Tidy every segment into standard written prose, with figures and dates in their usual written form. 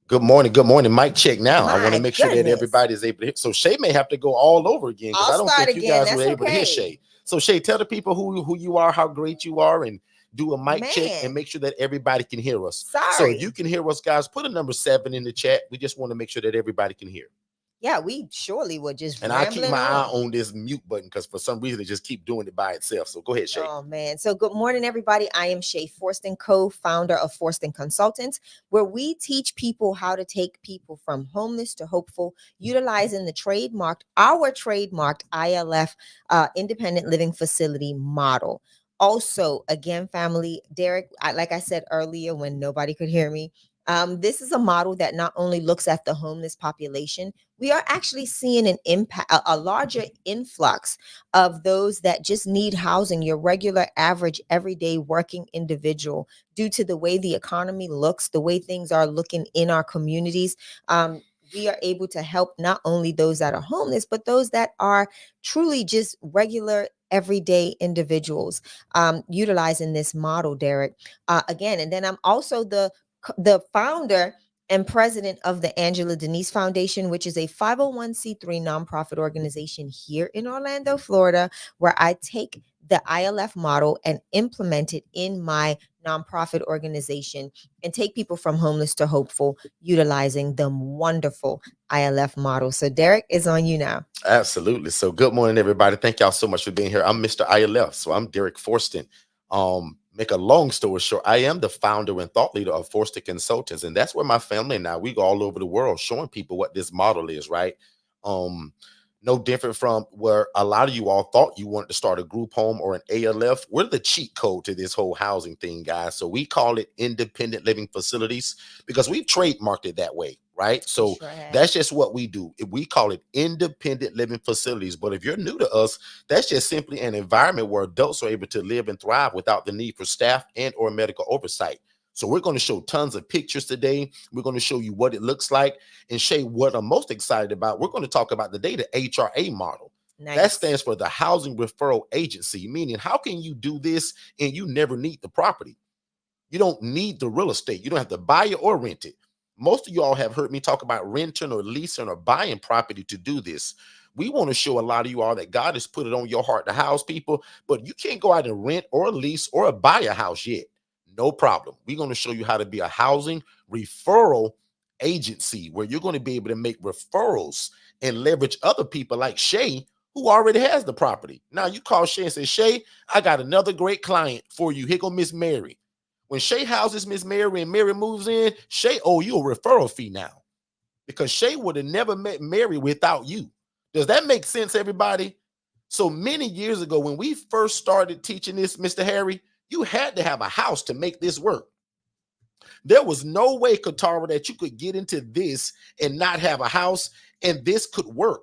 Good morning. Good morning. Mic check now. I want to My make sure that goodness. everybody is able to hear. So Shay may have to go all over again because I'll I don't start think you again. guys were That's able to hear okay. Shay. So Shay, tell the people who you are, how great you are, and do a mic check and Man, make sure that everybody can hear us. So if you sorry. can hear us, guys, put a number 7 in the chat. We just want to make sure that everybody can hear. Yeah, we surely were just And I keep rambling my eye on. on this mute button because for some reason it just keep doing it by itself. So go ahead, Shay. Oh man. So good morning, everybody. I am Shay Forston, co-founder of Forston Consultants, where we teach people how to take people from homeless to hopeful, utilizing our trademarked ILF independent living facility model. Also, again, family, Derek, like I said earlier when nobody could hear me, this is a model that not only looks at the homeless population, we are actually seeing an impact, a larger influx of those that just need housing, your regular, average, everyday working individual, due to the way the economy looks, the way things are looking in our communities. We are able to help not only those that are homeless, but those that are truly just regular, everyday individuals, utilizing this model, Derek. Again, and then I'm also the founder and president of the Angela Denise Foundation, which is a 501c3 nonprofit organization here in Orlando, Florida, where I take the ILF model and implement it in my nonprofit organization and take people from homeless to hopeful utilizing the wonderful ILF model. So Derek is on you now. Absolutely. So good morning, everybody. Thank y'all so much for being here. I'm Mr. ILF. So I'm Derek Forston. Make a long story short, I am the founder and thought leader of Forston Consultants, and that's where my family and I we go all over the world showing people what this model is, right? Um, no different from where a lot of you all thought you wanted to start a group home or an ALF. We're the cheat code to this whole housing thing, guys. So we call it independent living facilities because we trademarked it that way, right? We So sure have. that's just what we do. We call it independent living facilities. But if you're new to us, that's just simply an environment where adults are able to live and thrive without the need for staff and or medical oversight. So we're going to show tons of pictures today. We're going to show you what it looks like and Shay, what I'm most excited about. We're going to talk about today the HRA model. That Nice. stands for the Housing Referral Agency, meaning how can you do this and you never need the property? You don't need the real estate. You don't have to buy it or rent it. Most of y'all have heard me talk about renting or leasing or buying property to do this. We want to show a lot of you all that God has put it on your heart to house people, but you can't go out and rent or lease or buy a house yet. No problem. We're going to show you how to be a housing referral agency where you're going to be able to make referrals and leverage other people like Shay who already has the property. Now you call Shay and say, Shay, I got another great client for you. Here go Miss Mary. When Shay houses Miss Mary and Mary moves in, Shay owe you a referral fee now because Shay would have never met Mary without you. Does that make sense, everybody? So many years ago, when we first started teaching this, Mr. Harry, you had to have a house to make this work. There was no way, Katara, that you could get into this and not have a house and this could work.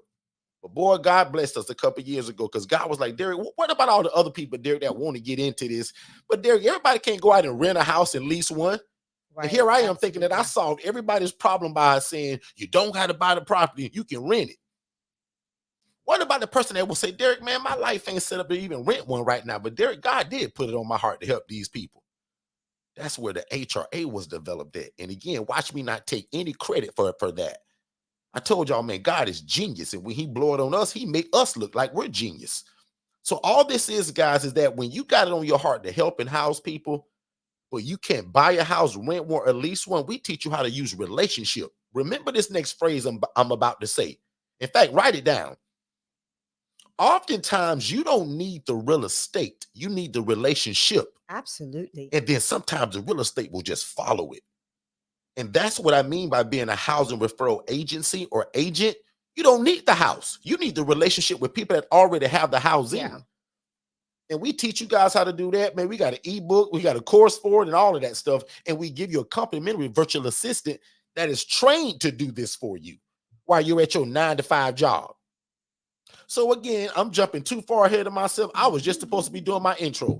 But boy, God blessed us a couple years ago because God was like, Derek, what about all the other people, Derek, that want to get into this? But Derek, everybody can't go out and rent a house and lease one. And Right. here I am thinking that I Absolutely. solved everybody's problem by saying you don't have to buy the property, you can rent it. What about the person that will say, Derek, man, my life ain't set up to even rent one right now. But Derek, God did put it on my heart to help these people. That's where the HRA was developed at. And again, watch me not take any credit for that. I told y'all, man, God is genius. And when he blow it on us, he make us look like we're genius. So all this is, guys, is that when you got it on your heart to help and house people, but you can't buy a house, rent one, or lease one, we teach you how to use relationship. Remember this next phrase I'm about to say. In fact, write it down. Oftentimes, you don't need the real estate. You need the relationship. Absolutely. And then sometimes the real estate will just follow it. And that's what I mean by being a housing referral agency or agent. You don't need the house. You need the relationship with people that already have the housing. Yeah. And we teach you guys how to do that. Man, we got an ebook, we got a course for it and all of that stuff. And we give you a complimentary virtual assistant that is trained to do this for you while you're at your 9-to-5 job. So again, I'm jumping too far ahead of myself. I was just supposed to be doing my intro.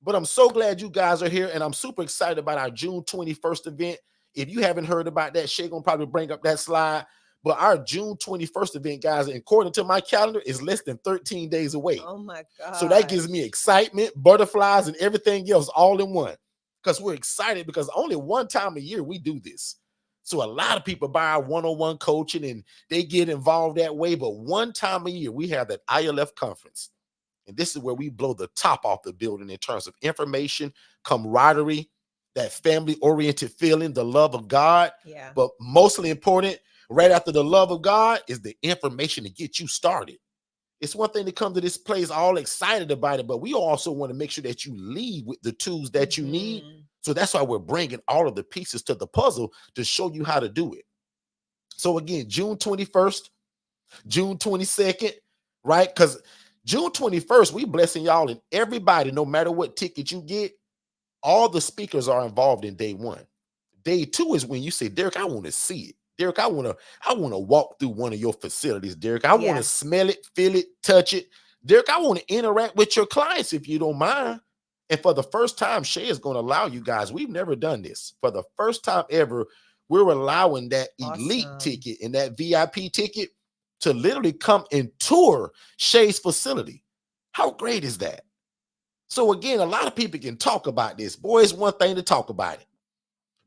But I'm so glad you guys are here, and I'm super excited about our June 21st event. If you haven't heard about that, Shay gonna probably bring up that slide. But our June 21st event, guys, according to my calendar, is less than 13 days away. Oh my So that gives me gosh. excitement, butterflies, and everything else all in one. Because we're excited because only one time a year we do this. So a lot of people buy our one-on-one coaching and they get involved that way. But one time a year, we have that ILF conference. And this is where we blow the top off the building in terms of information, camaraderie, that family-oriented feeling, the love of God. Yeah. But mostly important, right after the love of God, is the information to get you started. It's one thing to come to this place all excited about it, but we also want to make sure that you leave with the tools that you need. So that's why we're bringing all of the pieces to the puzzle to show you how to do it. So again, June 21st, June 22nd, right? Because June 21st, we blessing y'all, and everybody, no matter what ticket you get, all the speakers are involved in day one. Day two is when you say, Derek, I want to see it. Derek, I want to walk through one of your facilities. Derek, I want to smell it, feel it, touch it. Derek, I want to interact with your clients if you don't mind. And for the first time, Shay is going to allow you guys. We've never done this. For the first time ever, we're allowing that elite ticket and that VIP ticket to literally come and tour Shay's facility. How great is that? So again, a lot of people can talk about this. Boy, it's one thing to talk about it,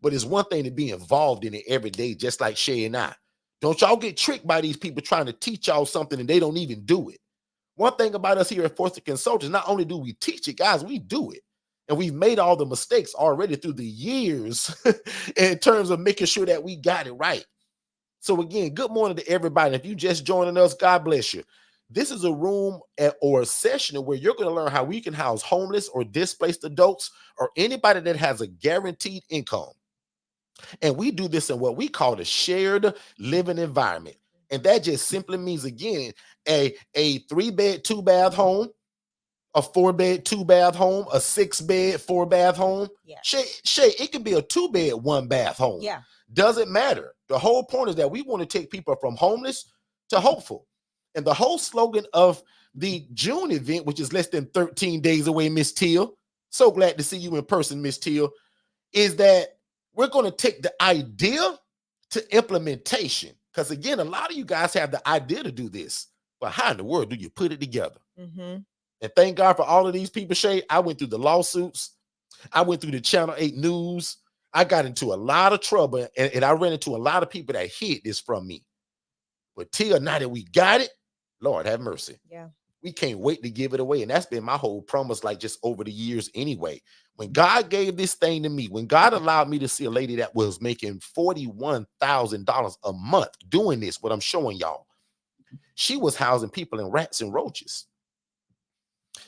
but it's one thing to be involved in it every day, just like Shay and I. Don't y'all get tricked by these people trying to teach y'all something and they don't even do it. One thing about us here at Forston Consultants, not only do we teach it, guys, we do it. And we've made all the mistakes already through the years in terms of making sure that we got it right. So again, good morning to everybody. If you just joining us, God bless you. This is a room or a session where you're going to learn how we can house homeless or displaced adults or anybody that has a guaranteed income. And we do this in what we call the shared living environment. And that just simply means, again, a 3-bed, 2-bath home, a 4-bed, 2-bath home, a 6-bed, 4-bath home. Yeah. Shay, it can be a 2-bed, 1-bath home. Yeah. Doesn't matter. The whole point is that we want to take people from homeless to hopeful. And the whole slogan of the June event, which is less than 13 days away, Miss Teal, so glad to see you in person, Miss Teal, is that we're going to take the idea to implementation. Because again, a lot of you guys have the idea to do this, but how in the world do you put it together? And thank God for all of these people, Shay. I went through the lawsuits. I went through the Channel 8 news. I got into a lot of trouble, and I ran into a lot of people that hid this from me. But Tia, now that we got it, Lord have mercy. Yeah. We can't wait to give it away. And that's been my whole promise, like just over the years anyway. When God gave this thing to me, when God allowed me to see a lady that was making $41,000 a month doing this, what I'm showing y'all, she was housing people in rats and roaches.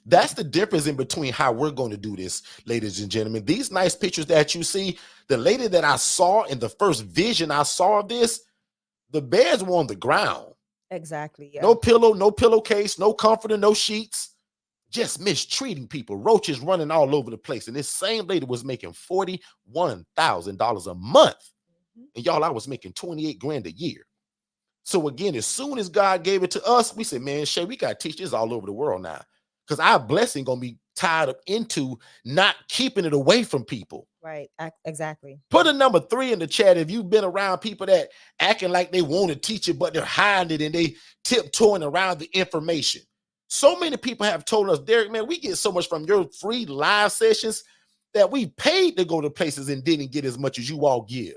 That's the difference in between how we're going to do this, ladies and gentlemen. These nice pictures that you see, the lady that I saw in the first vision I saw of this, the beds were on the ground. Exactly. Yeah. No pillow, no pillowcase, no comforter, no sheets, just mistreating people, roaches running all over the place. And this same lady was making $41,000 a month. And y'all, I was making 28 grand a year. So again, as soon as God gave it to us, we said, man, Shay, we got to teach this all over the world now. Because our blessing going to be tied up into not keeping it away from people. Right. Exactly. Put a number 3 in the chat if you've been around people that acting like they want to teach it, but they're hiding it and they tiptoeing around the information. So many people have told us, Derek, man, we get so much from your free live sessions that we paid to go to places and didn't get as much as you all give.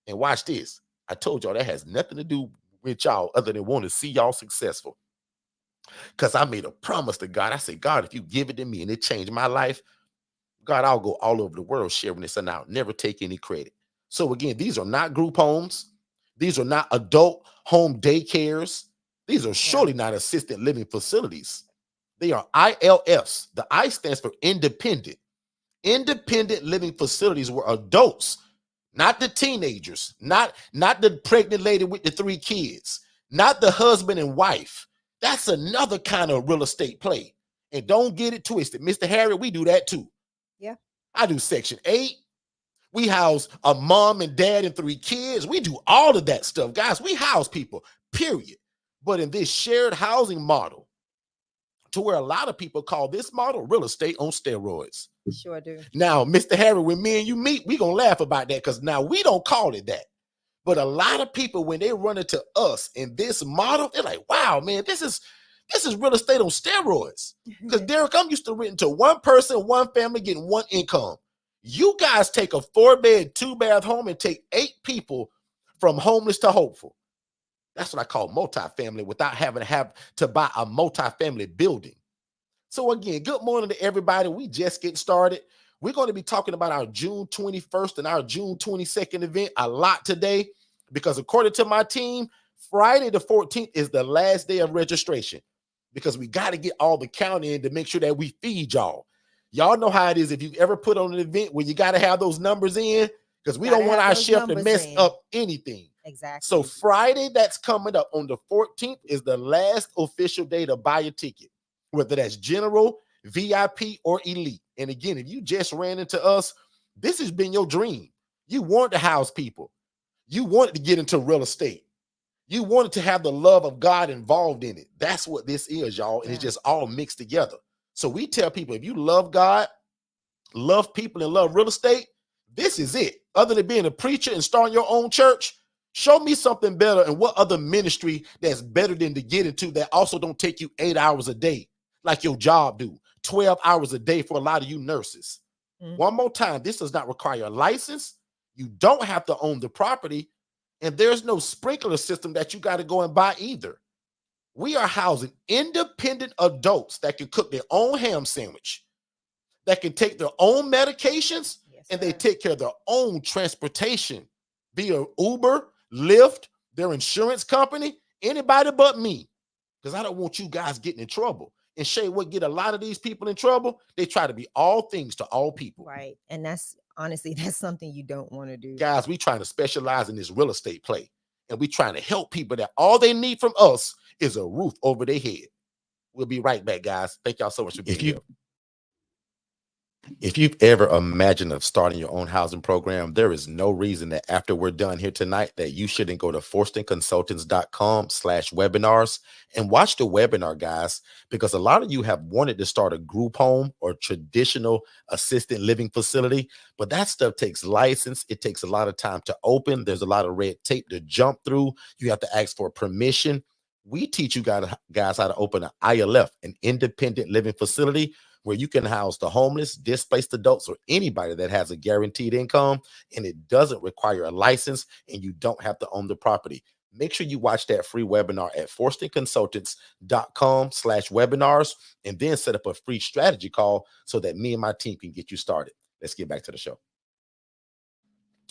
And watch this. I told y'all that has nothing to do with y'all other than want to see y'all successful. Because I made a promise to God. I said, God, if you give it to me and it changed my life, God, I'll go all over the world sharing this and I'll never take any credit. So again, these are not group homes. These are not adult home daycares. These are surely not assisted living facilities. They are ILFs. The I stands for independent. Independent living facilities where adults, not the teenagers, not the pregnant lady with the 3 kids, not the husband and wife. That's another kind of real estate play. And don't get it twisted. Mr. Harry, we do that too. Yeah. I do Section 8. We house a mom and dad and 3 kids. We do all of that stuff. Guys, we house people, period. But in this shared housing model, to where a lot of people call this model real estate on steroids. Sure do. Now, Mr. Harry, when me and you meet, we're going to laugh about that because now we don't call it that. But a lot of people, when they run into us in this model, they're like, wow, man, this is real estate on steroids. Because Derek, I'm used to renting to one person, one family, getting one income. You guys take a 4-bed, 2-bath home and take 8 people from homeless to hopeful. That's what I call multifamily without having to buy a multifamily building. So again, good morning to everybody. We just get started. We're going to be talking about our June 21st and our June 22nd event a lot today because according to my team, Friday the 14th is the last day of registration because we got to get all the count in to make sure that we feed y'all. Y'all know how it is if you ever put on an event where you got to have those numbers in because we don't want our chef to mess up anything. Exactly. So Friday that's coming up on the 14th is the last official day to buy a ticket, whether that's general, VIP, or elite. And again, if you just ran into us, this has been your dream. You wanted to house people. You wanted to get into real estate. You wanted to have the love of God involved in it. That's what this is, y'all. And it's just all mixed together. So we tell people, if you love God, love people, and love real estate, this is it. Other than being a preacher and starting your own church, show me something better and what other ministry that's better than to get into that also don't take you 8 hours a day like your job do, 12 hours a day for a lot of you nurses. One more time, this does not require a license. You don't have to own the property, and there's no sprinkler system that you got to go and buy either. We are housing independent adults that can cook their own ham sandwich, that can take their own medications, and they take care of their own transportation via Uber, Lyft, their insurance company, anybody but me, because I don't want you guys getting in trouble. And Shay, what get a lot of these people in trouble? They try to be all things to all people. Right. And that's honestly, that's something you don't want to do. Guys, we trying to specialize in this real estate play. And we trying to help people that all they need from us is a roof over their head. We'll be right back, guys. Thank y'all so much for being here. If you've ever imagined of starting your own housing program, there is no reason that after we're done here tonight that you shouldn't go to forstonconsultants.com/webinars and watch the webinar, guys, because a lot of you have wanted to start a group home or traditional assisted living facility, but that stuff takes license. It takes a lot of time to open. There's a lot of red tape to jump through. You have to ask for permission. We teach you guys how to open an ILF, an independent living facility, where you can house the homeless, displaced adults, or anybody that has a guaranteed income, and it doesn't require a license, and you don't have to own the property. Make sure you watch that free webinar at forstonconsultants.com/webinars, and then set up a free strategy call so that me and my team can get you started. Let's get back to the show.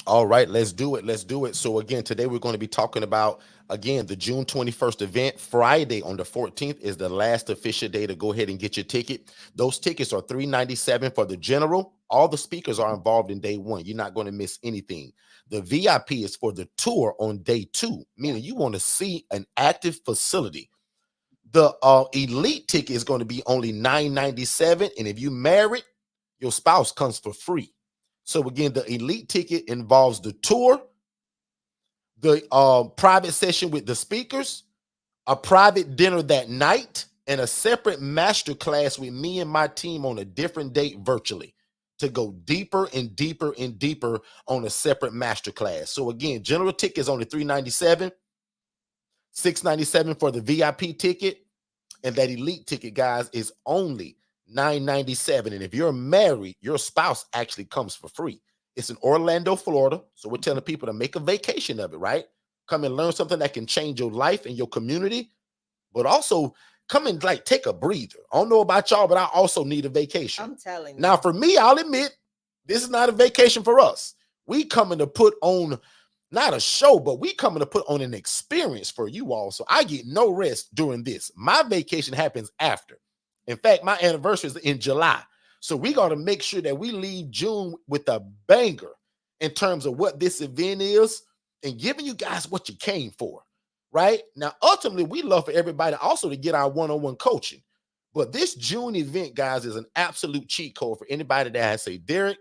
All right, let's do it. Let's do it. So again, today we're going to be talking about, again, the June 21st event. Friday on the 14th is the last official day to go ahead and get your ticket. Those tickets are $397 for the general. All the speakers are involved in day one. You're not going to miss anything. The VIP is for the tour on day 2, meaning you want to see an active facility. The elite ticket is going to be only $997, and if you married, your spouse comes for free. So again, the elite ticket involves the tour, the private session with the speakers, a private dinner that night, and a separate master class with me and my team on a different date virtually to go deeper and deeper and deeper on a separate master class. So again, general ticket is only $397, $697 for the VIP ticket, and that elite ticket, guys, is only $997. And if you're married, your spouse actually comes for free. It's in Orlando, Florida. So we're telling people to make a vacation of it, right? Come and learn something that can change your life and your community, but also come and like take a breather. I don't know about y'all, but I also need a vacation. I'm telling you. Now, for me, I'll admit this is not a vacation for us. We coming to put on not a show, but we coming to put on an experience for you all. So I get no rest during this. My vacation happens after. In fact, my anniversary is in July. So we got to make sure that we leave June with a banger in terms of what this event is and giving you guys what you came for, right? Now, ultimately, we love for everybody also to get our one-on-one coaching. But this June event, guys, is an absolute cheat code for anybody that has say, Derek,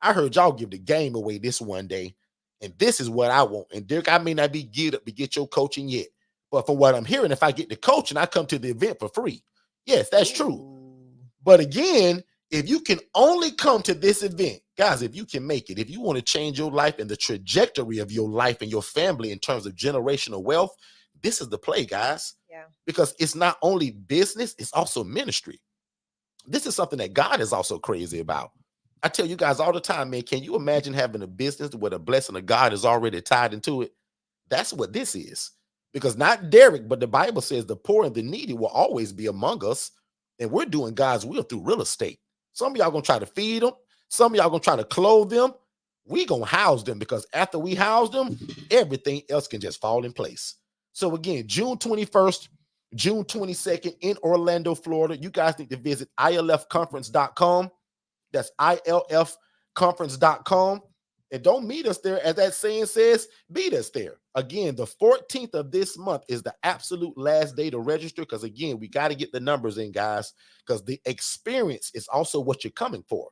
I heard y'all give the game away this one day, and this is what I want. And Derek, I may not be geared up to get your coaching yet, but from what I'm hearing, if I get the coaching, I come to the event for free. Yes, that's true. But again, if you can only come to this event, guys, if you can make it, if you want to change your life and the trajectory of your life and your family in terms of generational wealth, this is the play, guys. Yeah. Because it's not only business, it's also ministry. This is something that God is also crazy about. I tell you guys all the time, man, can you imagine having a business where the blessing of God is already tied into it? That's what this is. Because not Derek, but the Bible says the poor and the needy will always be among us. And we're doing God's will through real estate. Some of y'all gonna try to feed them. Some of y'all gonna try to clothe them. We gonna house them, because after we house them, everything else can just fall in place. So again, June 21st, June 22nd in Orlando, Florida. You guys need to visit ilfconference.com. That's ilfconference.com. And don't meet us there, as that saying says, meet us there. Again, the 14th of this month is the absolute last day to register, because again, we got to get the numbers in, guys, because the experience is also what you're coming for.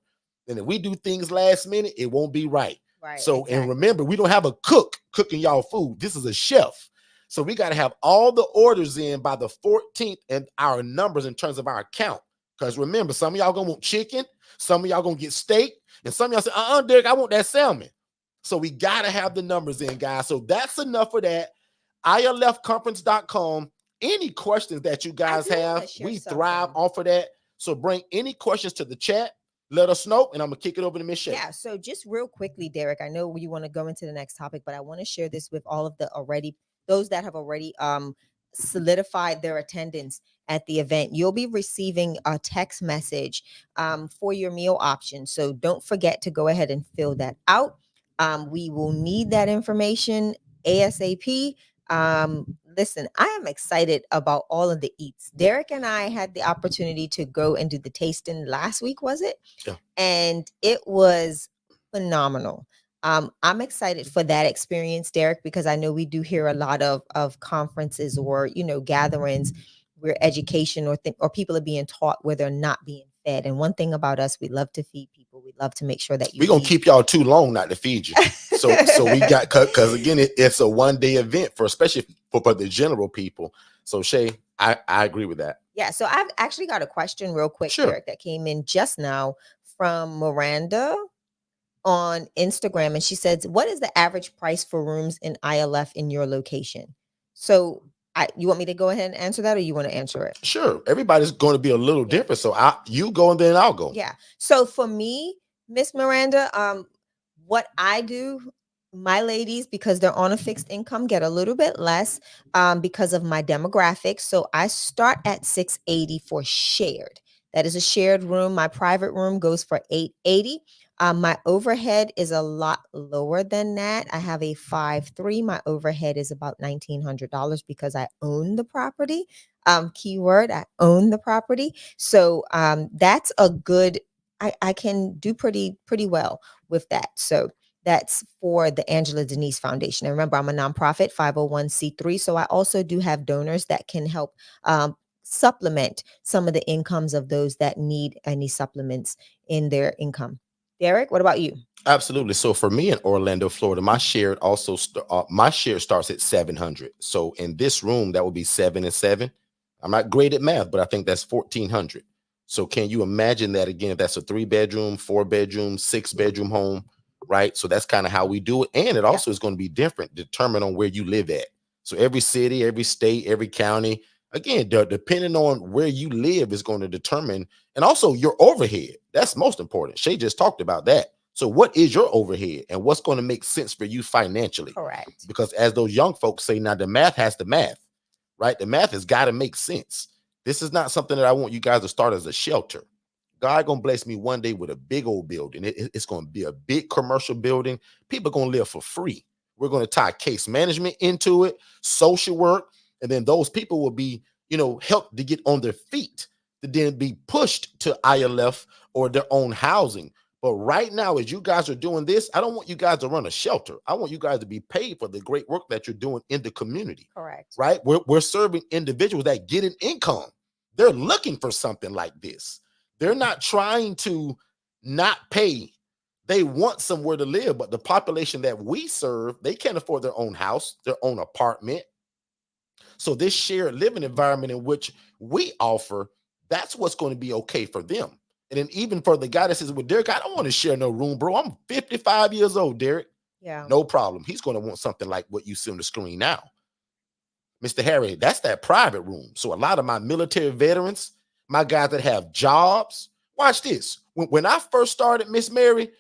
And if we do things last minute, it won't be right. Right. So, exactly. And remember, we don't have a cook cooking y'all food. This is a chef. So we got to have all the orders in by the 14th and our numbers in terms of our account. Because remember, some of y'all gonna want chicken, some of y'all gonna get steak, and some of y'all say, Derek, I want that salmon. So we gotta have the numbers in, guys. So that's enough for that. ilfconference.com. Any questions that you guys have, we thrive off of that. So bring any questions to the chat. Let us know, and I'm gonna kick it over to Miss Shay. Yeah. So just real quickly, Derek, I know you want to go into the next topic, but I want to share this with all of those that have already solidified their attendance at the event. You'll be receiving a text message for your meal option. So don't forget to go ahead and fill that out. We will need that information ASAP. Listen, I am excited about all of the eats. Derek and I had the opportunity to go and do the tasting last week, was it? Yeah. And it was phenomenal. I'm excited for that experience, Derek, because I know we do hear a lot of conferences or, gatherings where education or people are being taught where they're not being fed. And one thing about us, we love to feed people. We love to make sure that we're going to keep y'all too long not to feed you. So we got, because again, it's a one-day event especially for the general people. So Shay, I agree with that. Yeah. So I've actually got a question real quick, Sure. Derek, that came in just now from Miranda on Instagram. And she says, what is the average price for rooms in ILF in your location? So you want me to go ahead and answer that, or you want to answer it? Sure. Everybody's going to be a little different. So you go and then I'll go. Yeah. So for me, Miss Miranda, what I do, my ladies, because they're on a fixed income, get a little bit less because of my demographics. So I start at $680 for shared. That is a shared room. My private room goes for $880. My overhead is a lot lower than that. I have a 5.3. My overhead is about $1,900 because I own the property. Keyword, I own the property. So that's a good, I can do pretty well with that. So that's for the Angela Denise Foundation. And remember, I'm a nonprofit, 501c3. So I also do have donors that can help supplement some of the incomes of those that need any supplements in their income. Derek, what about you? Absolutely. So for me in Orlando, Florida, my share starts at 700. So in this room, that would be 7 and 7. I'm not great at math, but I think that's 1,400. So can you imagine that again? If that's a 3-bedroom, 4-bedroom, 6-bedroom home, right? So that's kind of how we do it. And it also is going to be different, determined on where you live at. So every city, every state, every county, again, depending on where you live is going to determine, and also your overhead. That's most important. Shay just talked about that. So what is your overhead and what's going to make sense for you financially? Correct. Because as those young folks say, now the math has the math, right? The math has got to make sense. This is not something that I want you guys to start as a shelter. God gonna bless me one day with a big old building. It's gonna be a big commercial building. People are gonna live for free. We're gonna tie case management into it, social work, and then those people will be, helped to get on their feet to then be pushed to ILF or their own housing. But right now, as you guys are doing this, I don't want you guys to run a shelter. I want you guys to be paid for the great work that you're doing in the community. Correct. Right? We're serving individuals that get an income. They're looking for something like this. They're not trying to not pay. They want somewhere to live, but the population that we serve, they can't afford their own house, their own apartment. So this shared living environment in which we offer, that's what's going to be okay for them. And then even for the guy that says, well, Derek, I don't want to share no room, bro. I'm 55 years old, Derek. Yeah. No problem. He's going to want something like what you see on the screen now. Mr. Harry, that's that private room. So a lot of my military veterans, my guys that have jobs, watch this. When I first started, Miss Mary,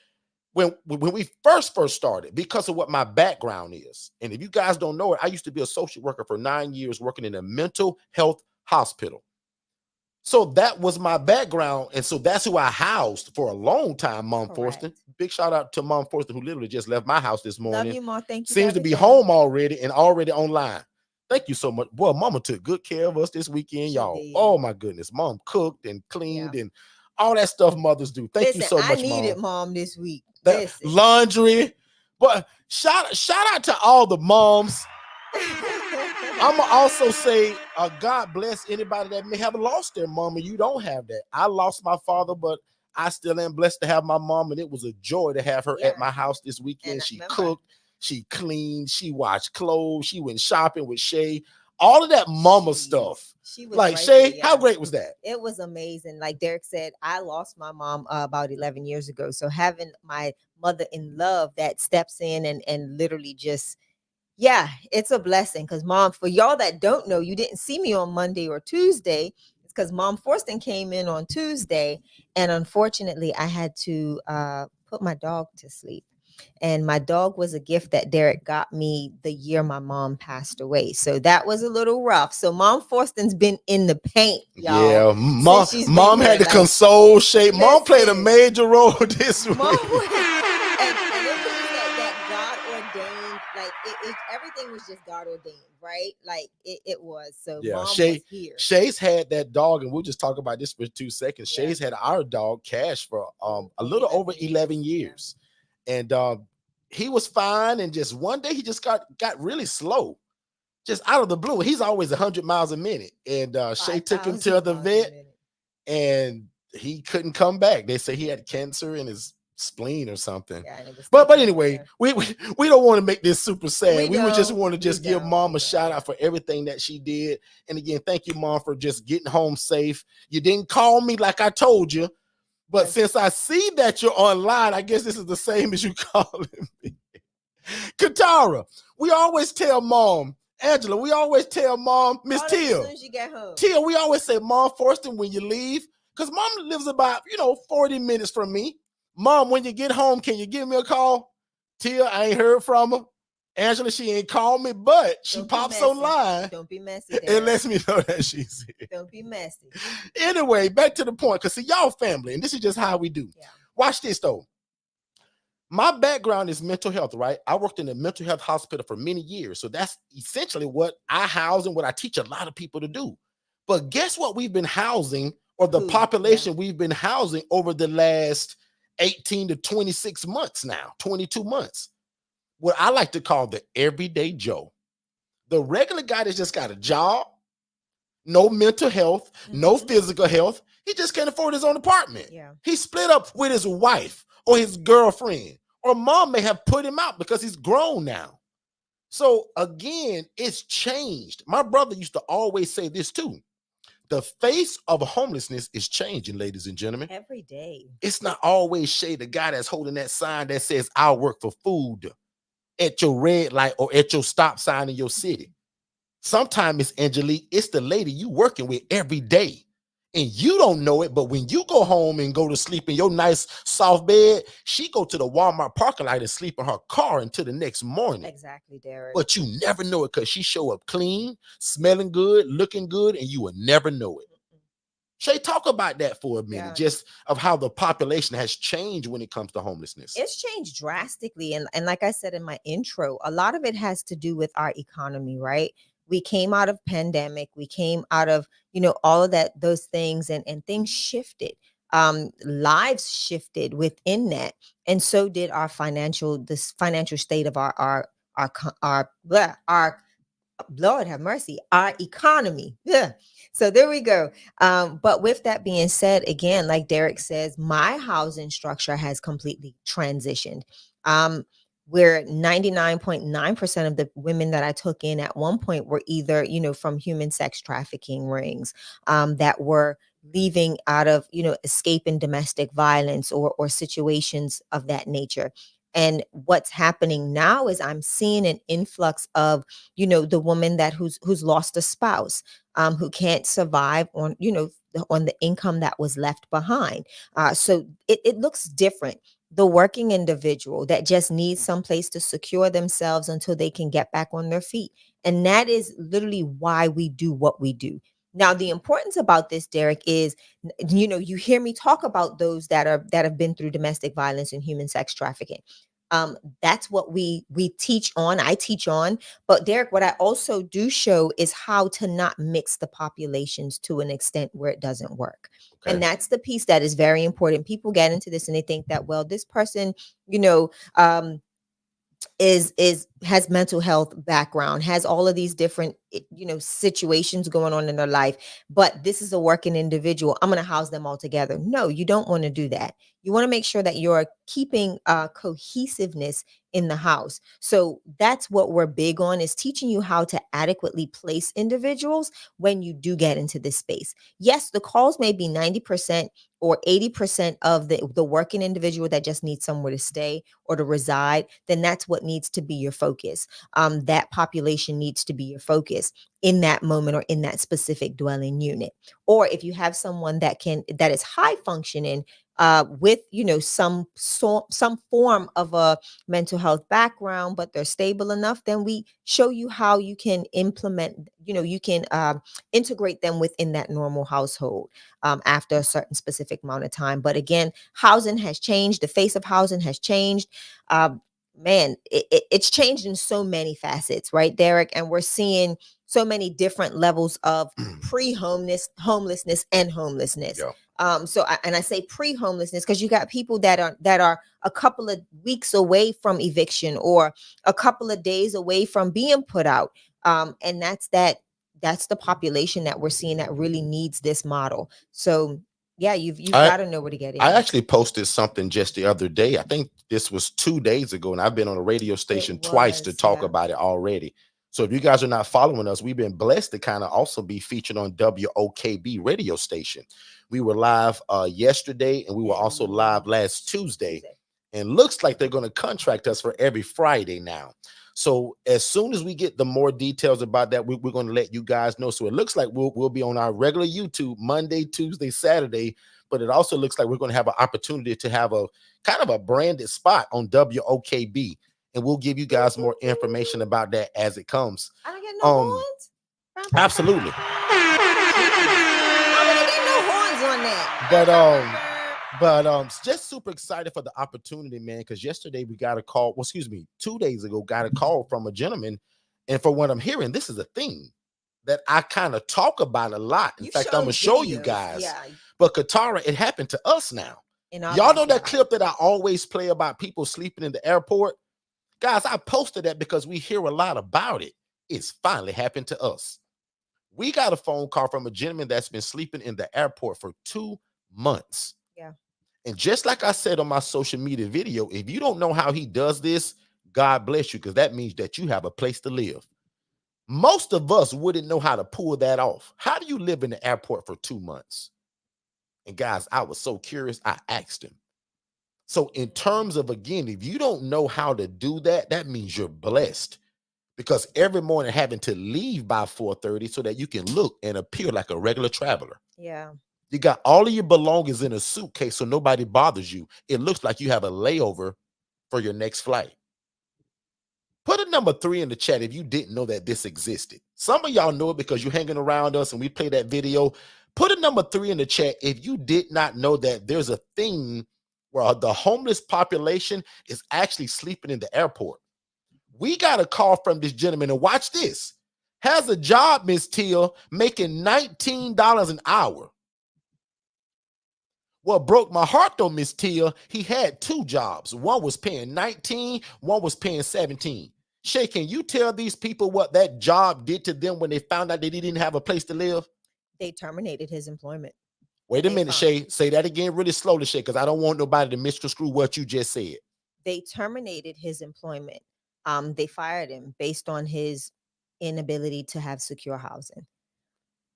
when we first started, because of what my background is, and if you guys don't know it, I used to be a social worker for 9 years working in a mental health hospital. So that was my background, and so that's who I housed for a long time, Mom Correct. Forston. Big shout out to Mom Forston, who literally just left my house this Love morning. you, Ma. Thank you for Seems to be everything. home already and already online. Thank you so much. Boy, Mama took good care of us this weekend, She y'all. did. Oh my goodness. Mom cooked and Yeah. cleaned and all that stuff mothers do. Thank you Listen, so I much, needed Mom. Mom this week. That Listen. laundry. But shout out to all the moms. I'm gonna also say, God bless anybody that may have lost their mom and you don't have that. I lost my father, but I still am blessed to have my mom, and it was a joy to have her Yeah. at my house this weekend. And She remember, cooked, she cleaned, she washed clothes, she went shopping with Shay, all of that mama stuff. she was Like right Shay, there, how yeah. great was that? It was amazing. Like Derek said, I lost my mom about 11 years ago. So having my mother in love that steps in and literally just, yeah, it's a blessing. Because Mom, for y'all that don't know, you didn't see me on Monday or Tuesday. It's because Mom Forston came in on Tuesday, and unfortunately, I had to put my dog to sleep. And my dog was a gift that Derek got me the year my mom passed away. So that was a little rough. So Mom Forston's been in the paint, y'all. Yeah, mom, Since she's been mom here. had to Like, console Shay. Mom played a listen, major role this week. Mom was, and it was just that God ordained, like everything was just God ordained, right? Like it was. So Yeah, Mom Shay, was here. Shay's had that dog, and we'll just talk about this for 2 seconds. Yeah. Shay's had our dog Cash for a Over little 11 over 11 years. And he was fine, and just one day he just got really slow, just out of the blue. He's always 100 miles a minute, and Shay took him to the 5,000 miles a vet, minute. and he couldn't come back. They say he had cancer in his spleen or something. Yeah, and it was But taking anyway, over. we don't want to make this super sad. We We would just don't. want to We just give don't. Mom We a shout don't. out for everything that she did. And again, thank you, Mom, for just getting home safe. You didn't call me like I told you, but Yes. since I see that you're online, I guess this is the same as you calling me. Katara, we always tell Mom, Angela, we always tell Mom, Miss Call us as Tia, soon as you get home. Tia, we always say, Mom Forston, when you leave, because Mom lives about 40 minutes from me. Mom, when you get home, can you give me a call? Tia, I ain't heard from her. Angela, she ain't called me, but she Don't be pops messy. online Don't be messy, and Derek. lets me know that she's here. Don't be messy. Anyway, back to the point, because see, y'all family, and this is just how we do. Yeah. Watch this, though. My background is mental health, right? I worked in a mental health hospital for many years. So that's essentially what I house and what I teach a lot of people to do. But guess what we've been housing, or the population we've been housing over the last 18 to 26 months now, 22 months? What I like to call the everyday Joe. The regular guy that just got a job, no mental health, no physical health. He just can't afford his own apartment. Yeah. He split up with his wife or his girlfriend, or Mom may have put him out because he's grown now. So again, it's changed. My brother used to always say this too. The face of homelessness is changing, ladies and gentlemen. Every day. It's not always Shay, the guy that's holding that sign that says, I'll work for food at your red light or at your stop sign in your city. Sometimes, Miss Angelique, it's the lady you working with every day. And you don't know it, but when you go home and go to sleep in your nice soft bed, she go to the Walmart parking lot and sleep in her car until the next morning. Exactly, Derek. But you never know it because she show up clean, smelling good, looking good, and you will never know it. Shay, talk about that for a minute, just of how the population has changed when it comes to homelessness. It's changed drastically. And like I said in my intro, a lot of it has to do with our economy, right? We came out of pandemic, we came out of, all of those things, and things shifted. Lives shifted within that. And so did this financial state of our Lord have mercy, our economy. Yeah. So there we go. But with that being said, again, like Derek says, my housing structure has completely transitioned. Where 99.9% of the women that I took in at one point were either, from human sex trafficking rings, that were leaving out of, escaping domestic violence or situations of that nature. And what's happening now is I'm seeing an influx of, the woman who's lost a spouse, who can't survive on, on the income that was left behind. So it looks different. The working individual that just needs some place to secure themselves until they can get back on their feet. And that is literally why we do what we do. Now, the importance about this, Derek, is, you hear me talk about those that have been through domestic violence and human sex trafficking. That's what we teach on. I teach on. But Derek, what I also do show is how to not mix the populations to an extent where it doesn't work. Okay. And that's the piece that is very important. People get into this and they think that, well, this person, you know, is has mental health background, has all of these different situations going on in their life, but this is a working individual, I'm going to house them all together. No, you don't want to do that. You want to make sure that you're keeping cohesiveness in the house. So that's what we're big on, is teaching you how to adequately place individuals when you do get into this space. Yes, the calls may be 90% or 80% of the working individual that just needs somewhere to stay or to reside. Then that's what needs to be your focus. That population needs to be your focus in that moment or in that specific dwelling unit. Or if you have someone that is high functioning with some form of a mental health background, but they're stable enough, then we show you how you can implement, you can integrate them within that normal household after a certain specific amount of time. But again, housing has changed. The face of housing has changed. Man, it's changed in so many facets, right, Derek? And we're seeing so many different levels of homelessness and homelessness. Yeah. I say pre-homelessness because you got people that are a couple of weeks away from eviction or a couple of days away from being put out. And that's the population that we're seeing that really needs this model. So yeah, you've got to know where to get in. I actually posted something just the other day. I think this was 2 days ago, and I've been on a radio station twice to talk about it already. So if you guys are not following us, we've been blessed to kind of also be featured on WOKB radio station. We were live yesterday, and we were also live last Tuesday. And looks like they're going to contract us for every Friday now. So as soon as we get the more details about that, we're going to let you guys know. So it looks like we'll be on our regular YouTube Monday, Tuesday, Saturday, but it also looks like we're going to have an opportunity to have a kind of a branded spot on WOKB, and we'll give you guys more information about that as it comes. I don't get no horns. Absolutely. I don't get no horns on that. But just super excited for the opportunity, man, because yesterday we got a call, 2 days ago, got a call from a gentleman. And for what I'm hearing, this is a thing that I kind of talk about a lot. In fact, I'm going to show you guys. Yeah. But Katara, it happened to us now. Y'all know that clip that I always play about people sleeping in the airport? Guys, I posted that because we hear a lot about it. It's finally happened to us. We got a phone call from a gentleman that's been sleeping in the airport for 2 months. Yeah. And just like I said on my social media video, if you don't know how he does this, God bless you, because that means that you have a place to live. Most of us wouldn't know how to pull that off. How do you live in the airport for 2 months? And guys, I was so curious, I asked him. So in terms of, again, if you don't know how to do that, that means you're blessed. Because every morning having to leave by 4:30 so that you can look and appear like a regular traveler. Yeah. You got all of your belongings in a suitcase so nobody bothers you. It looks like you have a layover for your next flight. Put a number 3 in the chat if you didn't know that this existed. Some of y'all know it because you're hanging around us and we play that video. Put a number 3 in the chat if you did not know that there's a thing where the homeless population is actually sleeping in the airport. We got a call from this gentleman, and watch this. Has a job, Miss Teal, making $19 an hour. What broke my heart though, Miss Tia, he had 2 jobs. One was paying 19, one was paying 17. Shay, can you tell these people what that job did to them when they found out they didn't have a place to live? They terminated his employment. Wait a minute, Shay. Say that again really slowly, Shay, because I don't want nobody to misconstrue what you just said. They terminated his employment. They fired him based on his inability to have secure housing.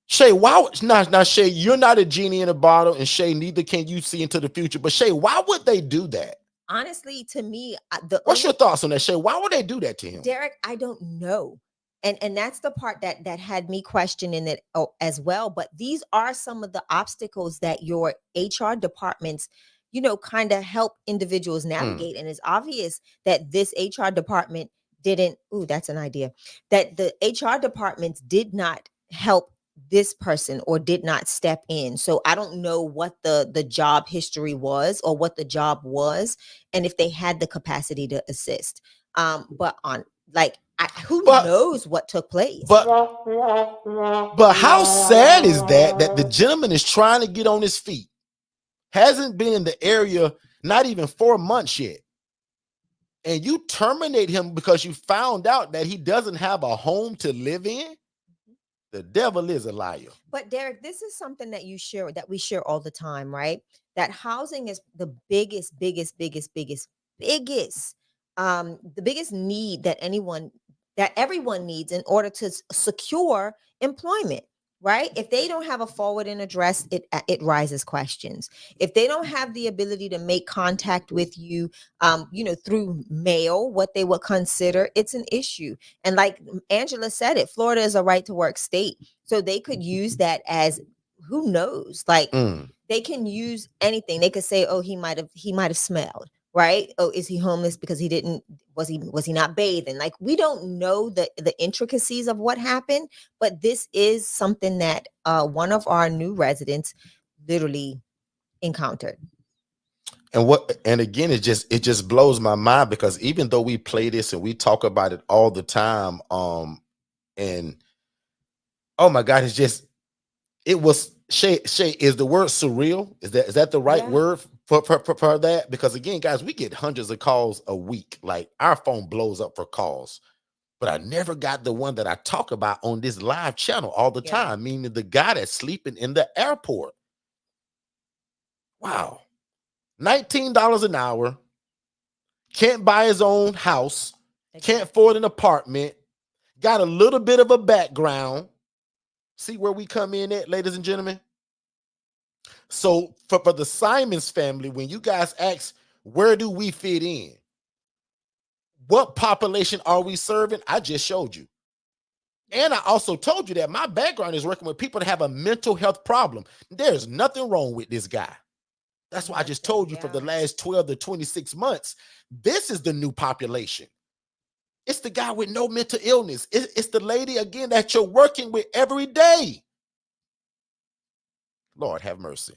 Shay, why now Shay, you're not a genie in a bottle, and Shay, neither can you see into the future. But Shay, why would they do that? Honestly, to me, what's your thoughts on that, Shay? Why would they do that to him? Derek, I don't know. And that's the part that had me questioning it as well. But these are some of the obstacles that your HR departments, kind of help individuals navigate. And it's obvious that this HR department didn't. Ooh, that's an idea. That the HR departments did not help this person or did not step in. So I don't know what the job history was or what the job was, and if they had the capacity to assist. But on like who knows what took place? But how sad is that the gentleman is trying to get on his feet, hasn't been in the area not even 4 months yet, and you terminate him because you found out that he doesn't have a home to live in? The devil is a liar. But Derek, this is something that we share all the time, right? That housing is the biggest the biggest need that everyone needs in order to secure employment, right? If they don't have a forwarding address, it raises questions. If they don't have the ability to make contact with you, through mail, what they would consider, it's an issue. And like Angela said, Florida is a right to work state, so they could use that as, who knows, like they can use anything. They could say, oh, he might have smelled. Right? Oh, is he homeless because was he not bathing? Like, we don't know the intricacies of what happened, but this is something that one of our new residents literally encountered. And again, it just blows my mind, because even though we play this and we talk about it all the time, and oh my God, it was Shay, is the word surreal? Is that the right word for that? Because again, guys, we get hundreds of calls a week. Like, our phone blows up for calls, but I never got the one that I talk about on this live channel all the time, meaning the guy that's sleeping in the airport. Wow. $19 an hour, can't buy his own house, can't afford an apartment, got a little bit of a background. See where we come in at, ladies and gentlemen? So for the Simons family, when you guys ask, where do we fit in? What population are we serving? I just showed you. And I also told you that my background is working with people that have a mental health problem. There's nothing wrong with this guy. That's why I just told you, for the last 12 to 26 months, this is the new population. It's the guy with no mental illness. It's the lady, again, that you're working with every day. Lord have mercy.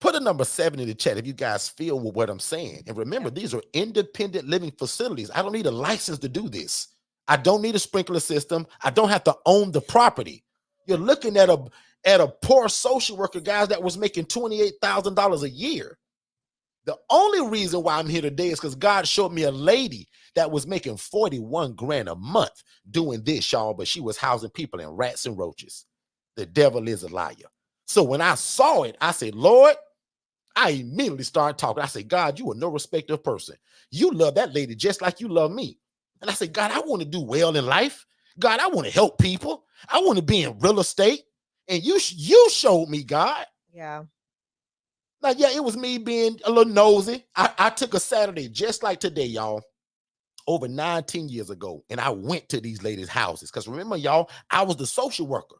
Put a number 7 in the chat if you guys feel with what I'm saying. And remember, these are independent living facilities. I don't need a license to do this. I don't need a sprinkler system. I don't have to own the property. You're looking at a poor social worker, guys, that was making $28,000 a year. The only reason why I'm here today is because God showed me a lady that was making 41 grand a month doing this, y'all, but she was housing people in rats and roaches. The devil is a liar. So when I saw it, I said, Lord, I immediately started talking. I said, God, you are no respecter of person. You love that lady just like you love me. And I said, God, I want to do well in life. God, I want to help people. I want to be in real estate. And you showed me, God. Yeah. Now, yeah, it was me being a little nosy. I took a Saturday just like today, y'all, over 19 years ago, and I went to these ladies' houses. Because remember, y'all, I was the social worker.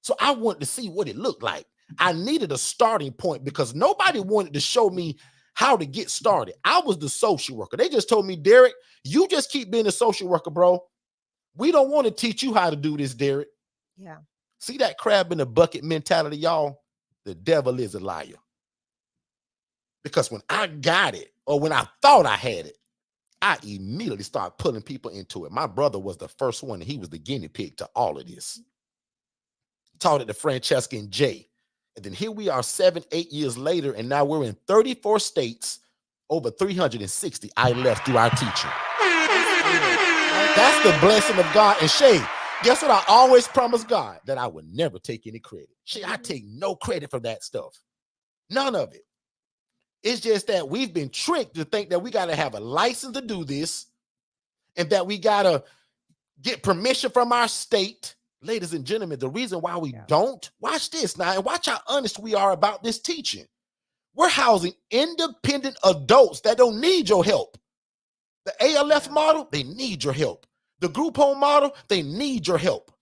So I wanted to see what it looked like. I needed a starting point because nobody wanted to show me how to get started. I was the social worker. They just told me, Derek, you just keep being a social worker, bro. We don't want to teach you how to do this, Derek. Yeah. See that crab in the bucket mentality, y'all? The devil is a liar. Because when I got it, or when I thought I had it, I immediately started pulling people into it. My brother was the first one, and he was the guinea pig to all of this. Taught it to Francesca and Jay. And then here we are 7, 8 years later, and now we're in 34 states, over 360 I left through our teaching. That's the blessing of God. And Shay, guess what I always promised God? That I would never take any credit. Shay, I take no credit for that stuff. None of it. It's just that we've been tricked to think that we got to have a license to do this and that we got to get permission from our state. Ladies and gentlemen, the reason why we don't, watch this now, and watch how honest we are about this teaching. We're housing independent adults that don't need your help. The ALF model, they need your help. The group home model, they need your help.